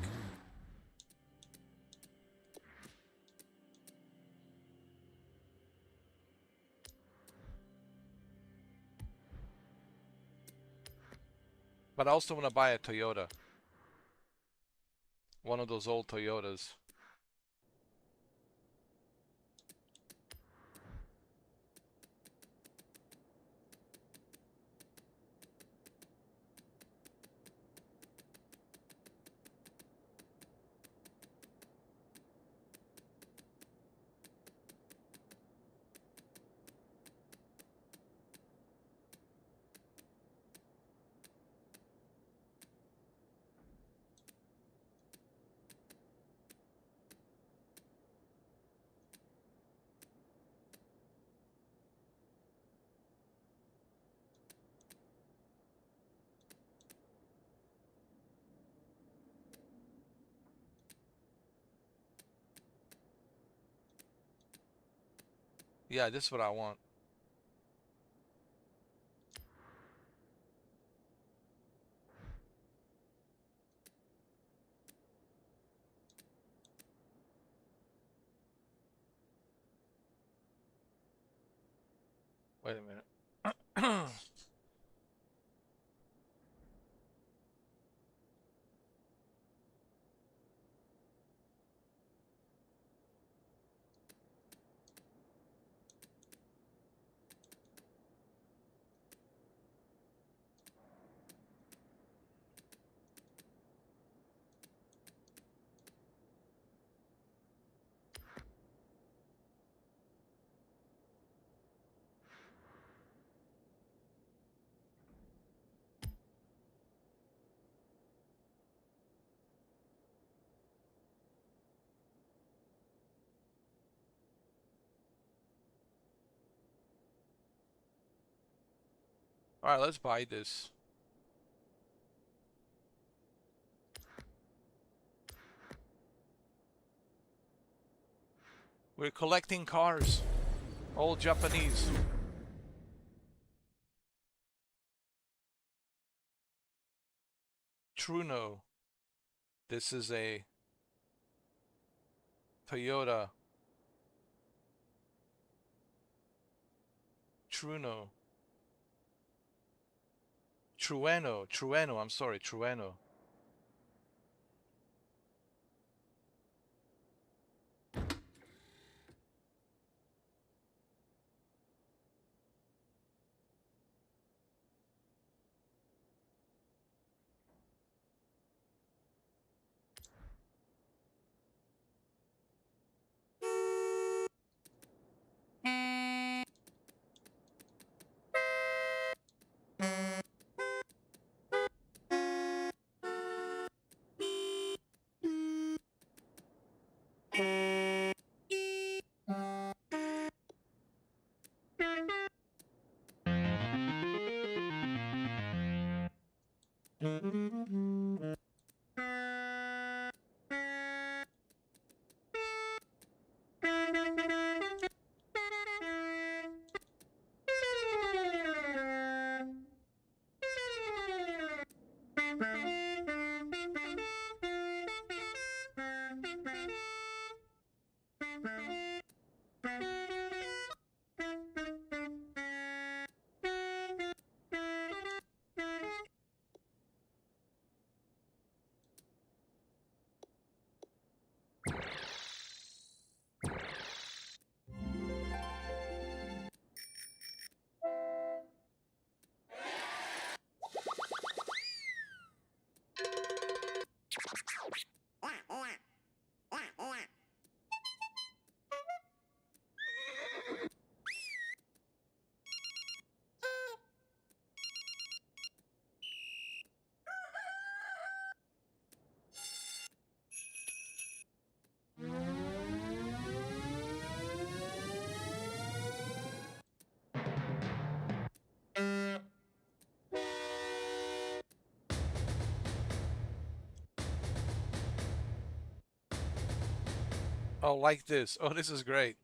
But I also want to buy a Toyota. One of those old Toyotas. Yeah, this is what I want. Wait a minute. All right, let's buy this. We're collecting cars. Old Japanese. Truno. This is a Toyota Truno. Trueno, I'm sorry, Trueno. Oh, like this. Oh, this is great.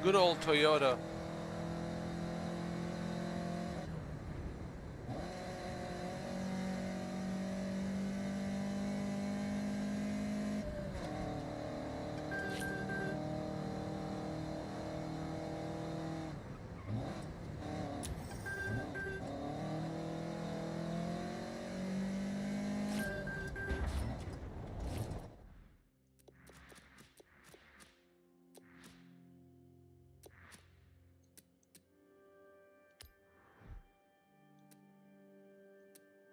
Good old Toyota.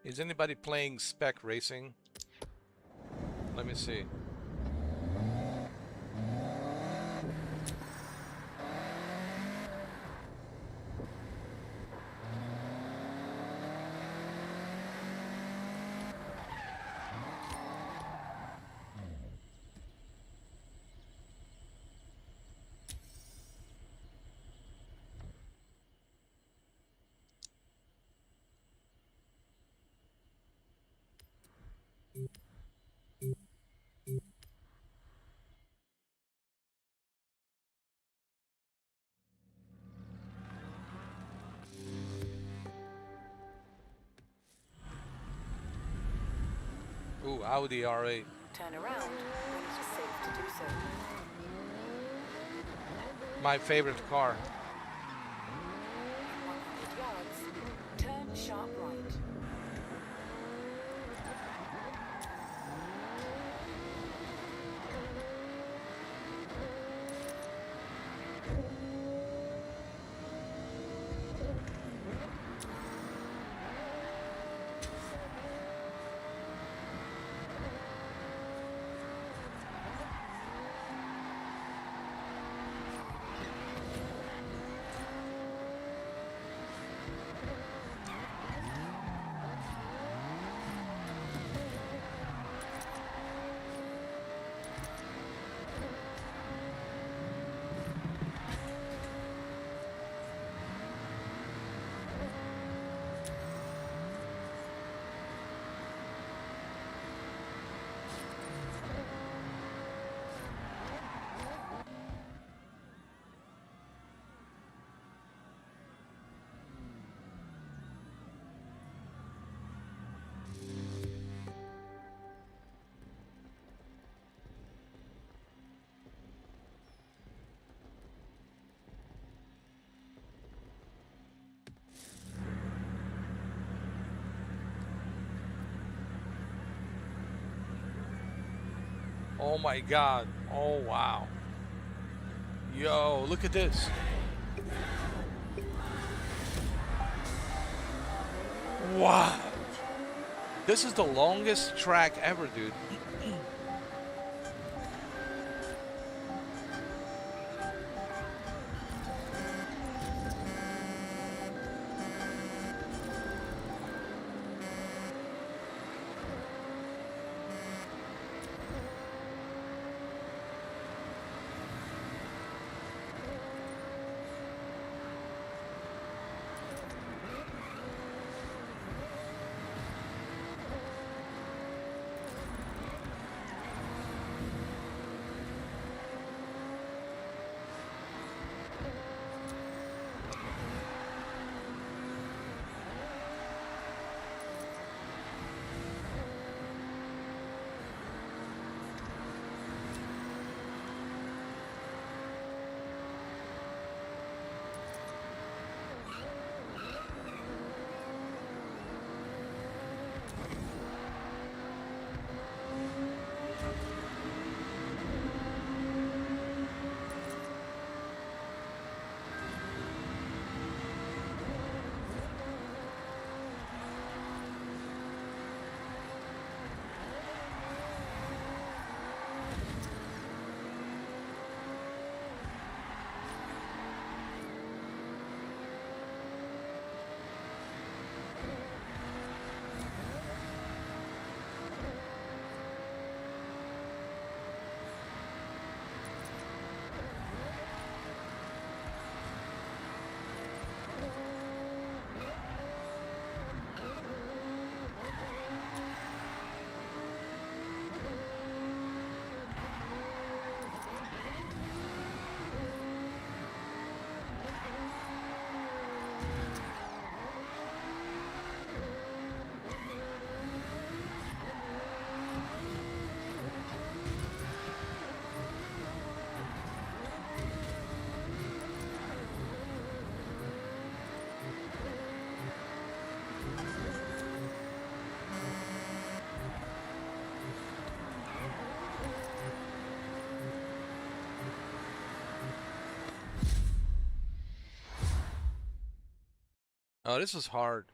Is anybody playing spec racing? Let me see. Audi R8. Turn around when it is safe to do so. My favorite car. In 100 yards, turn sharp right. Oh my god. Oh wow. Yo, look at this. Wow. This is the longest track ever, dude. Oh, this is hard.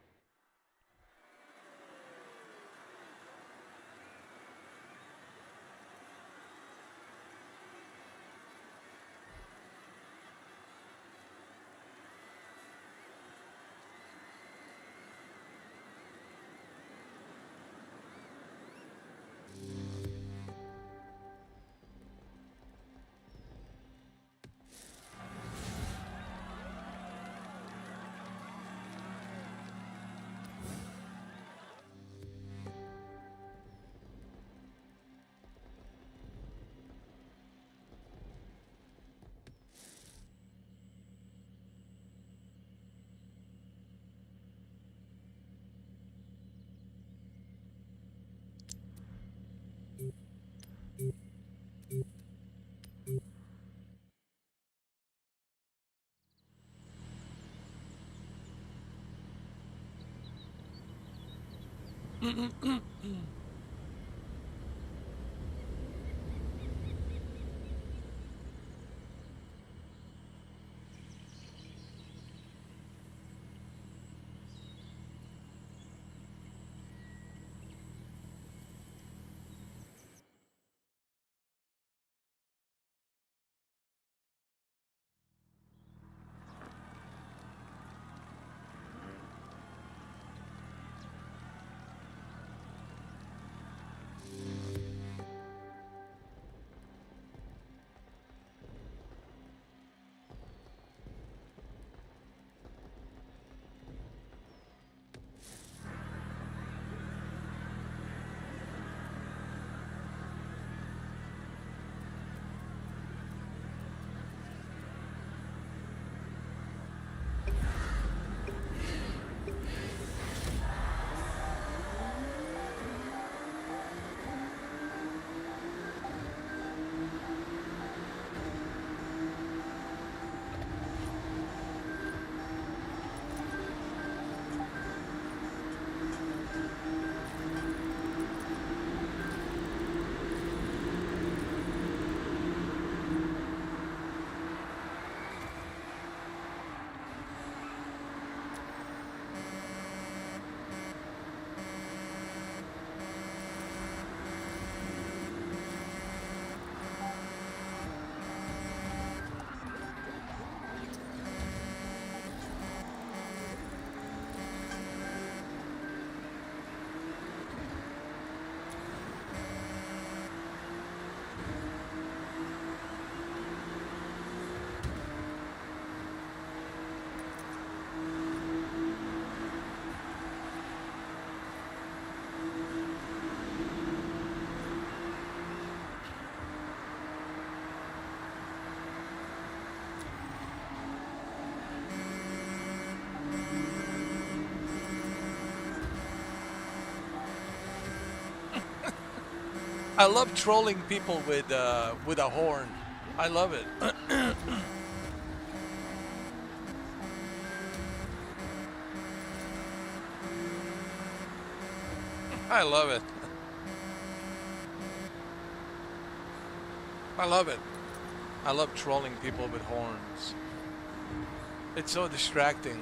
I love trolling people with a horn. I love it. I love it. I love it. I love trolling people with horns. It's so distracting.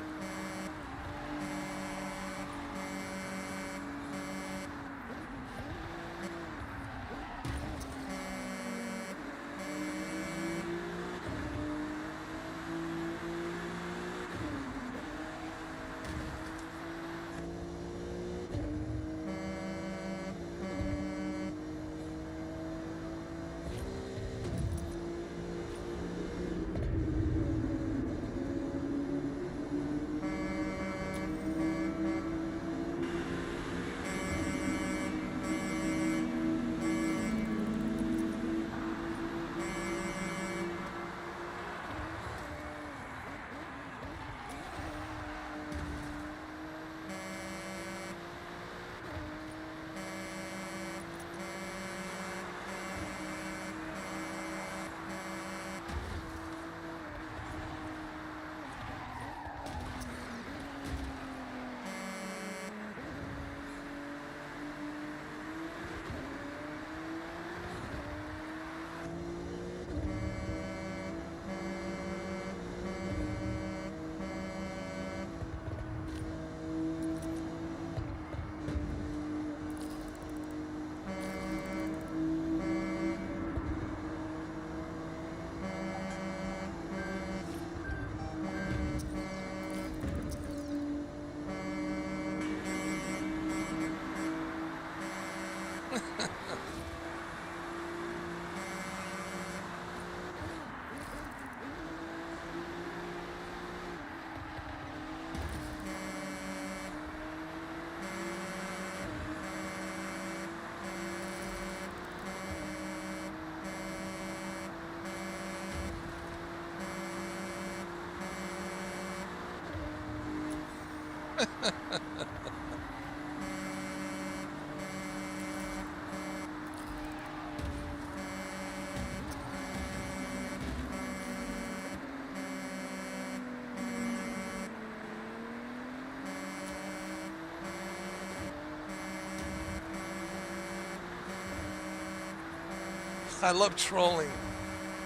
I love trolling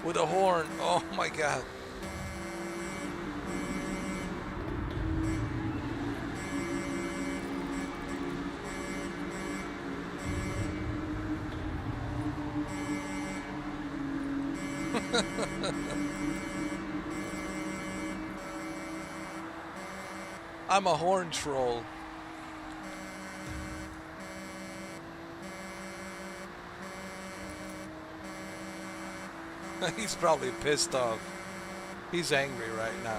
with a horn. Oh my god. I'm a horn troll. He's probably pissed off. He's angry right now.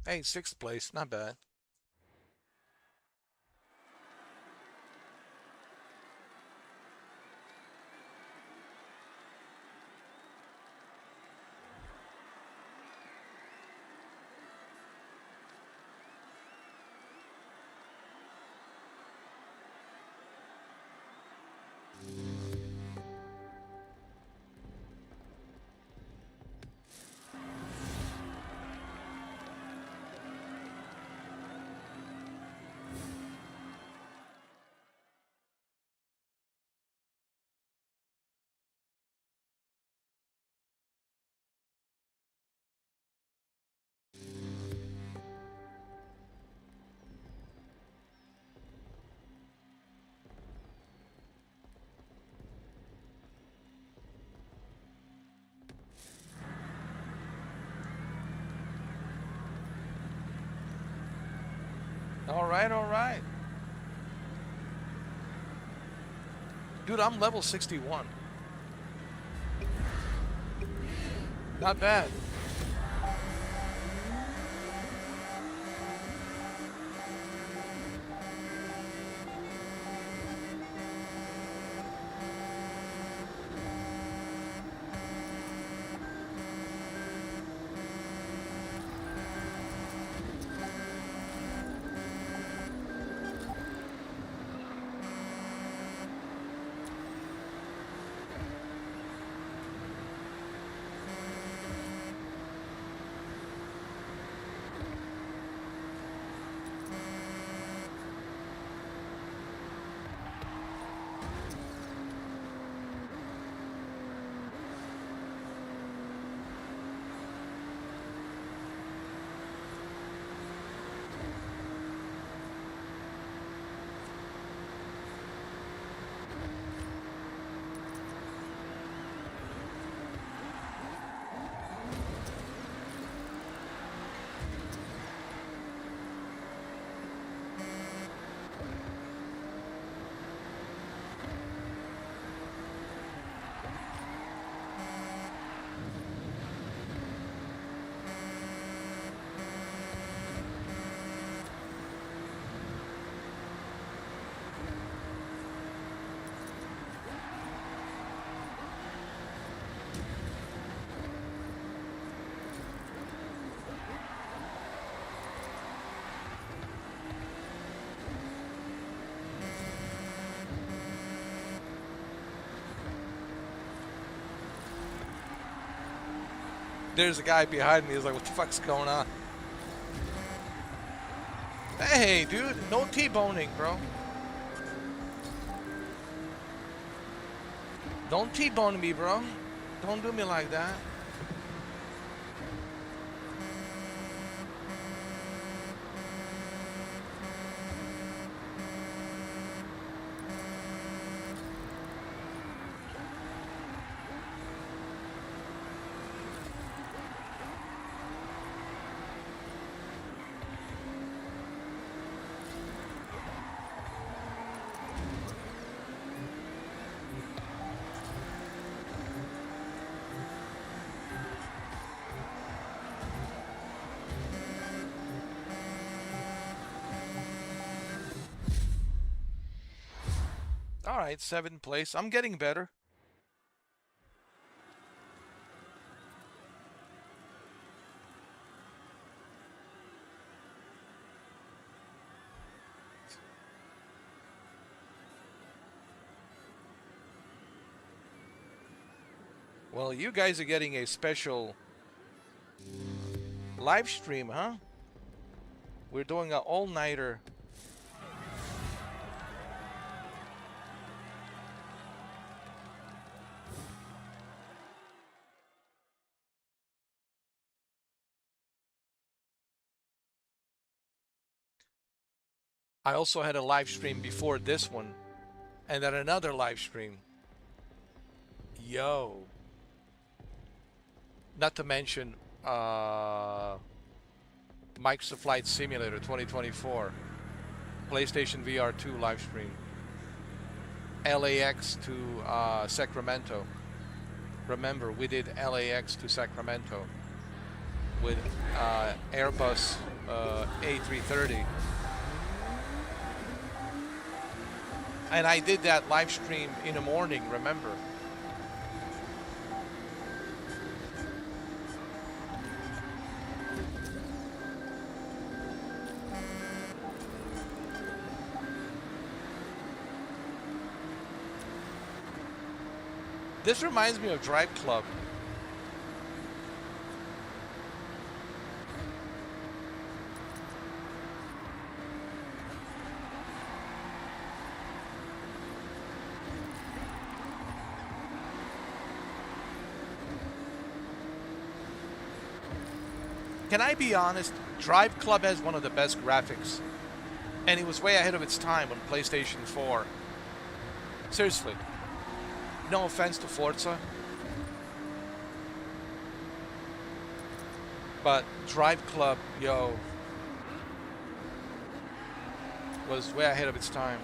Hey, 6th place, not bad. All right, all right. Dude, I'm level 61. Not bad. There's a guy behind me. He's like, what the fuck's going on? Hey, dude, no T-boning, bro. Don't T-bone me, bro. Don't do me like that. All right, 7th place. I'm getting better. Well, you guys are getting a special live stream, huh? We're doing an all-nighter. I also had a live stream before this one, and then another live stream. Yo. Not to mention Microsoft Flight Simulator 2024, PlayStation VR 2 live stream, LAX to Sacramento. Remember, we did LAX to Sacramento with Airbus A330. And I did that live stream in the morning, remember? This reminds me of Drive Club. Can I be honest? Drive Club has one of the best graphics. And it was way ahead of its time on PlayStation 4. Seriously. No offense to Forza. But Drive Club, yo, was way ahead of its time.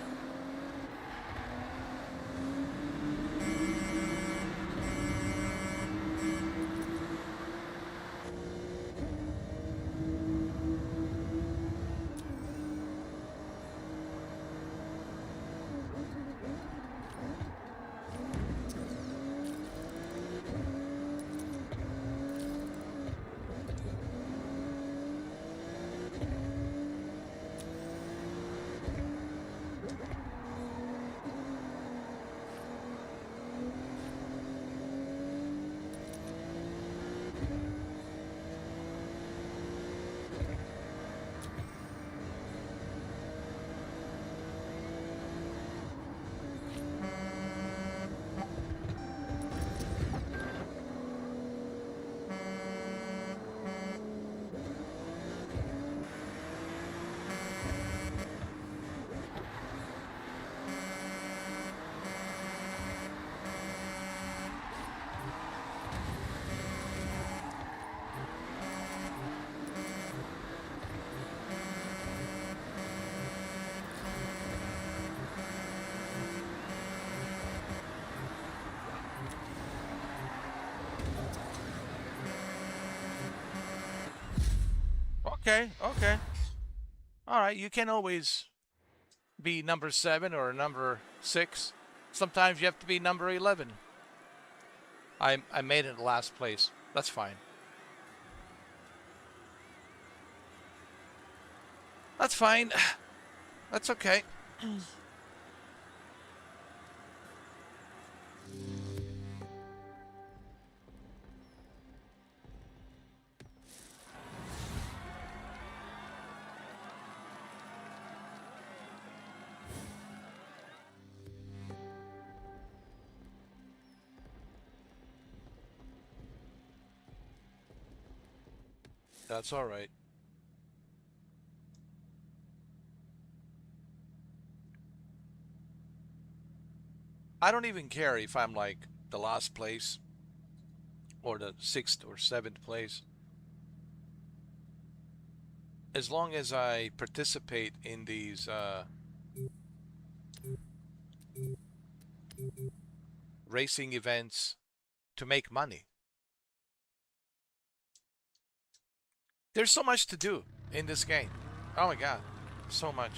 Okay, okay. All right, you can always be number 7 or number 6. Sometimes you have to be number 11. I made it last place. That's fine. That's fine. That's okay. That's all right. I don't even care if I'm like the last place or the 6th or 7th place. As long as I participate in these racing events to make money. There's so much to do in this game. Oh my god, so much.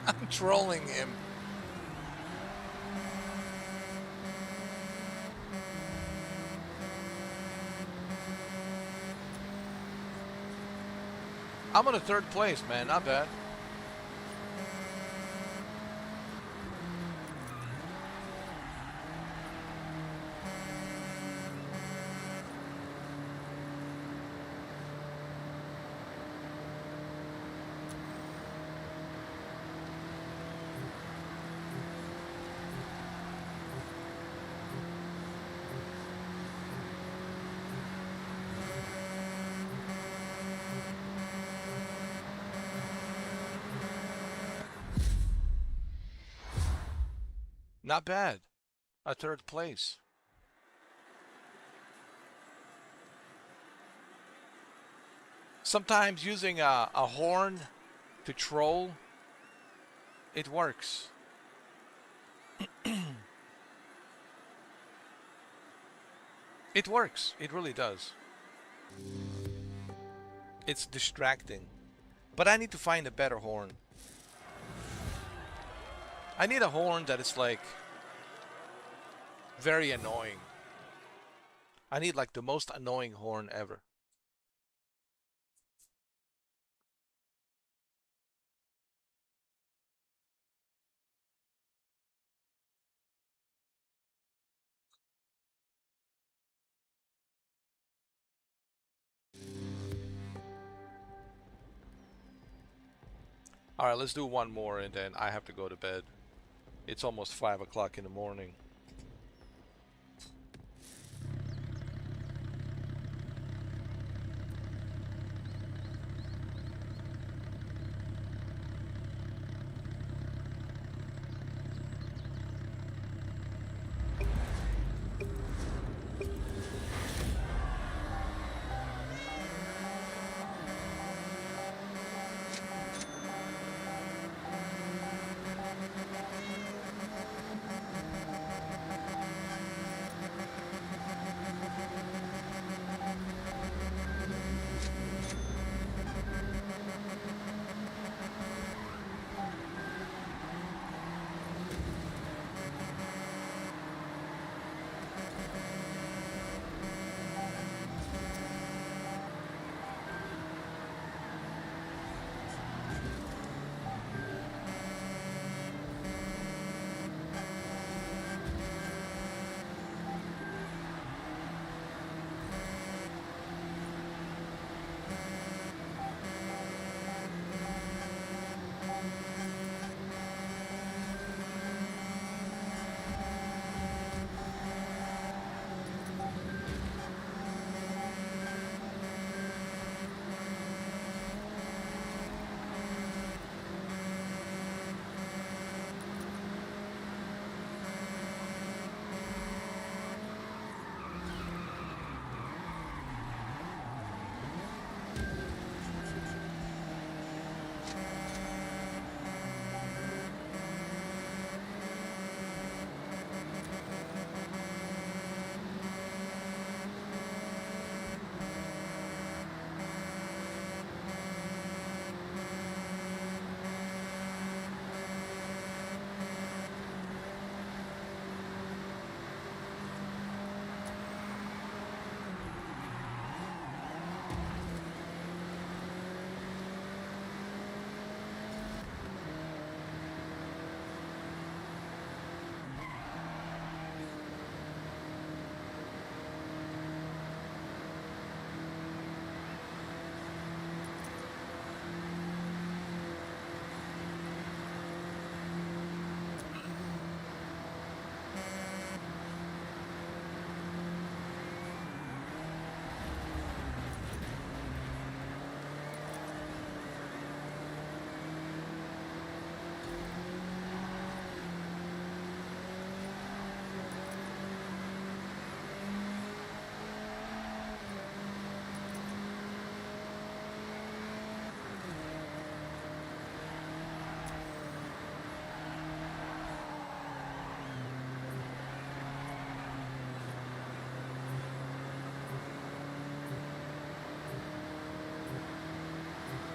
I'm trolling him. I'm on a 3rd place, man. Not bad. Not bad. A 3rd place. Sometimes using a horn to troll, it works. It works. It really does. It's distracting. But I need to find a better horn. I need a horn that is like Very annoying. I need like the most annoying horn ever. All right, let's do one more and then I have to go to bed. It's almost 5 o'clock in the morning.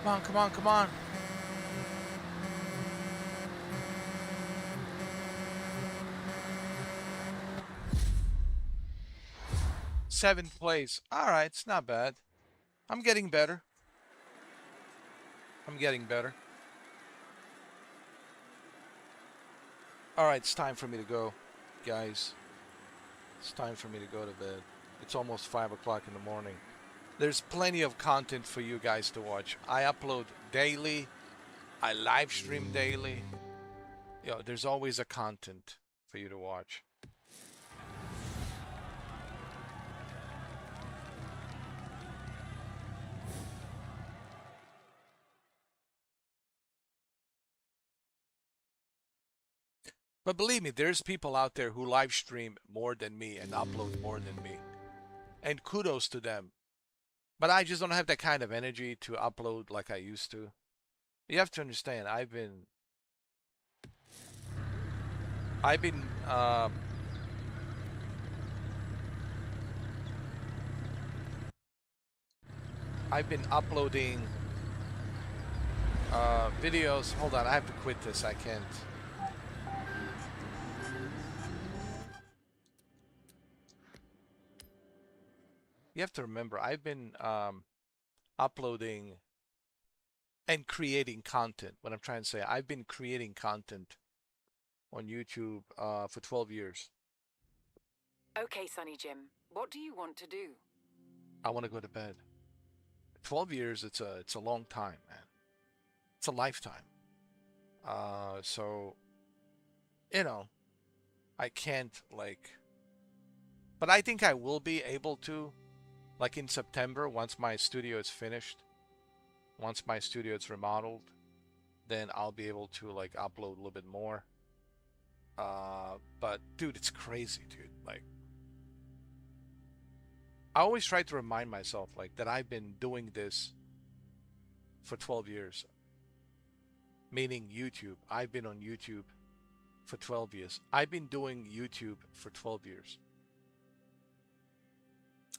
Come on, come on, come on. Seventh place. All right, it's not bad. I'm getting better. I'm getting better. All right, it's time for me to go, guys. It's time for me to go to bed. It's almost 5 o'clock in the morning. There's plenty of content for you guys to watch. I upload daily. I live stream daily. You know, there's always a content for you to watch. But believe me, there's people out there who live stream more than me and upload more than me. And kudos to them. But I just don't have that kind of energy to upload like I used to. You have to understand, I've been uploading videos. Hold on, I have to quit this. I can't. you have to remember, I've been uploading and creating content. What I'm trying to say, I've been creating content on YouTube for 12 years. Okay, Sonny Jim, what do you want to do? I want to go to bed. 12 years, it's a long time, man. It's a lifetime. So, you know, I can't like, but I think I will be able to, like in September, once my studio is finished, once my studio is remodeled, then I'll be able to like upload a little bit more. But dude, it's crazy, dude. Like, I always try to remind myself like that I've been doing this for 12 years. Meaning YouTube. I've been on YouTube for 12 years. I've been doing YouTube for 12 years.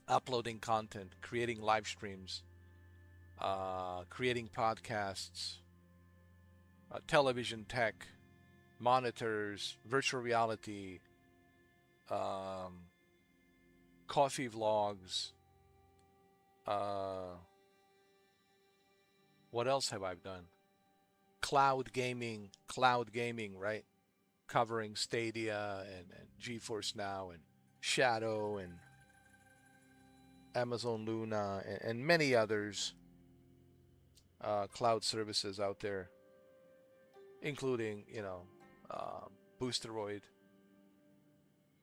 Uploading content, creating live streams, creating podcasts, television tech, monitors, virtual reality, coffee vlogs. What else have I done? Cloud gaming, right? Covering Stadia and GeForce Now and Shadow and Amazon Luna and many others cloud services out there, including, Boosteroid,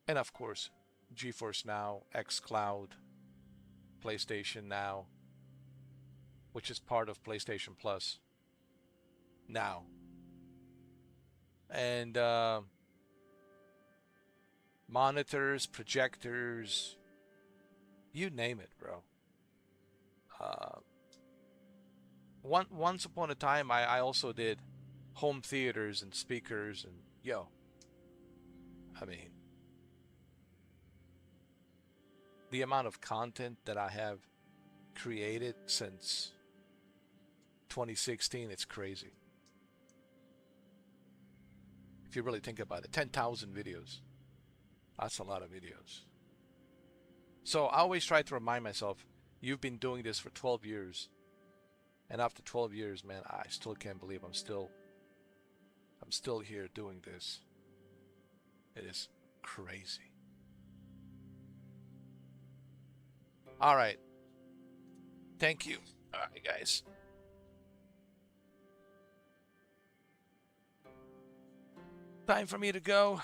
and of course, GeForce Now, xCloud, PlayStation Now, which is part of PlayStation Plus now. And monitors, projectors, you name it, bro. Once upon a time, I also did home theaters and speakers, and I mean, the amount of content that I have created since 2016, it's crazy. If you really think about it, 10,000 videos. That's a lot of videos. So I always try to remind myself, you've been doing this for 12 years. And after 12 years, man, I still can't believe I'm still here doing this. It is crazy. All right. Thank you. All right, guys. Time for me to go.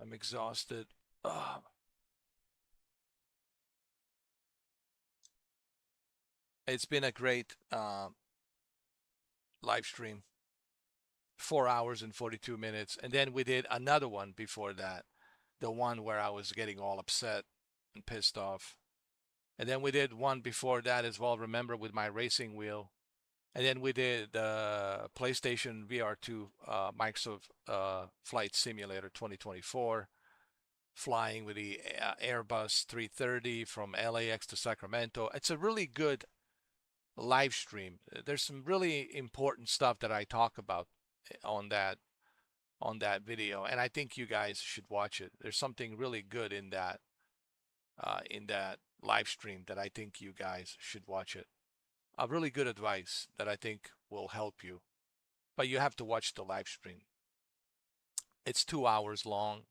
I'm exhausted. Ugh. It's been a great live stream. 4 hours and 42 minutes. And then we did another one before that. The one where I was getting all upset and pissed off. And then we did one before that as well, remember, with my racing wheel. And then we did PlayStation VR2 Microsoft Flight Simulator 2024, flying with the Airbus 330 from LAX to Sacramento. It's a really good live stream. There's some really important stuff that I talk about on that video, and I think you guys should watch it. There's something really good in that live stream that I think you guys should watch it. A really good advice that I think will help you, but you have to watch the live stream. It's 2 hours long,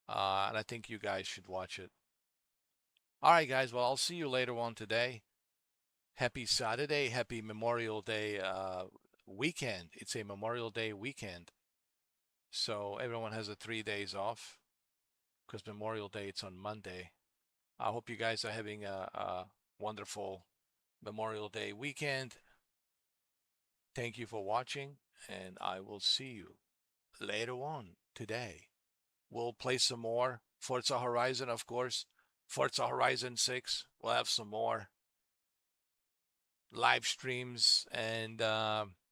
and I think you guys should watch it. All right, guys. Well, I'll see you later on today. Happy Saturday. Happy Memorial Day weekend. It's a Memorial Day weekend. So everyone has 3 days off because Memorial Day, it's on Monday. I hope you guys are having a wonderful Memorial Day weekend. Thank you for watching, and I will see you later on today. We'll play some more Forza Horizon, of course. Forza Horizon 6. We'll have some more live streams, and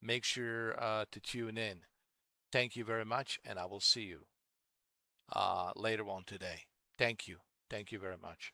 make sure to tune in. Thank you very much, and I will see you later on today. Thank you. Thank you very much.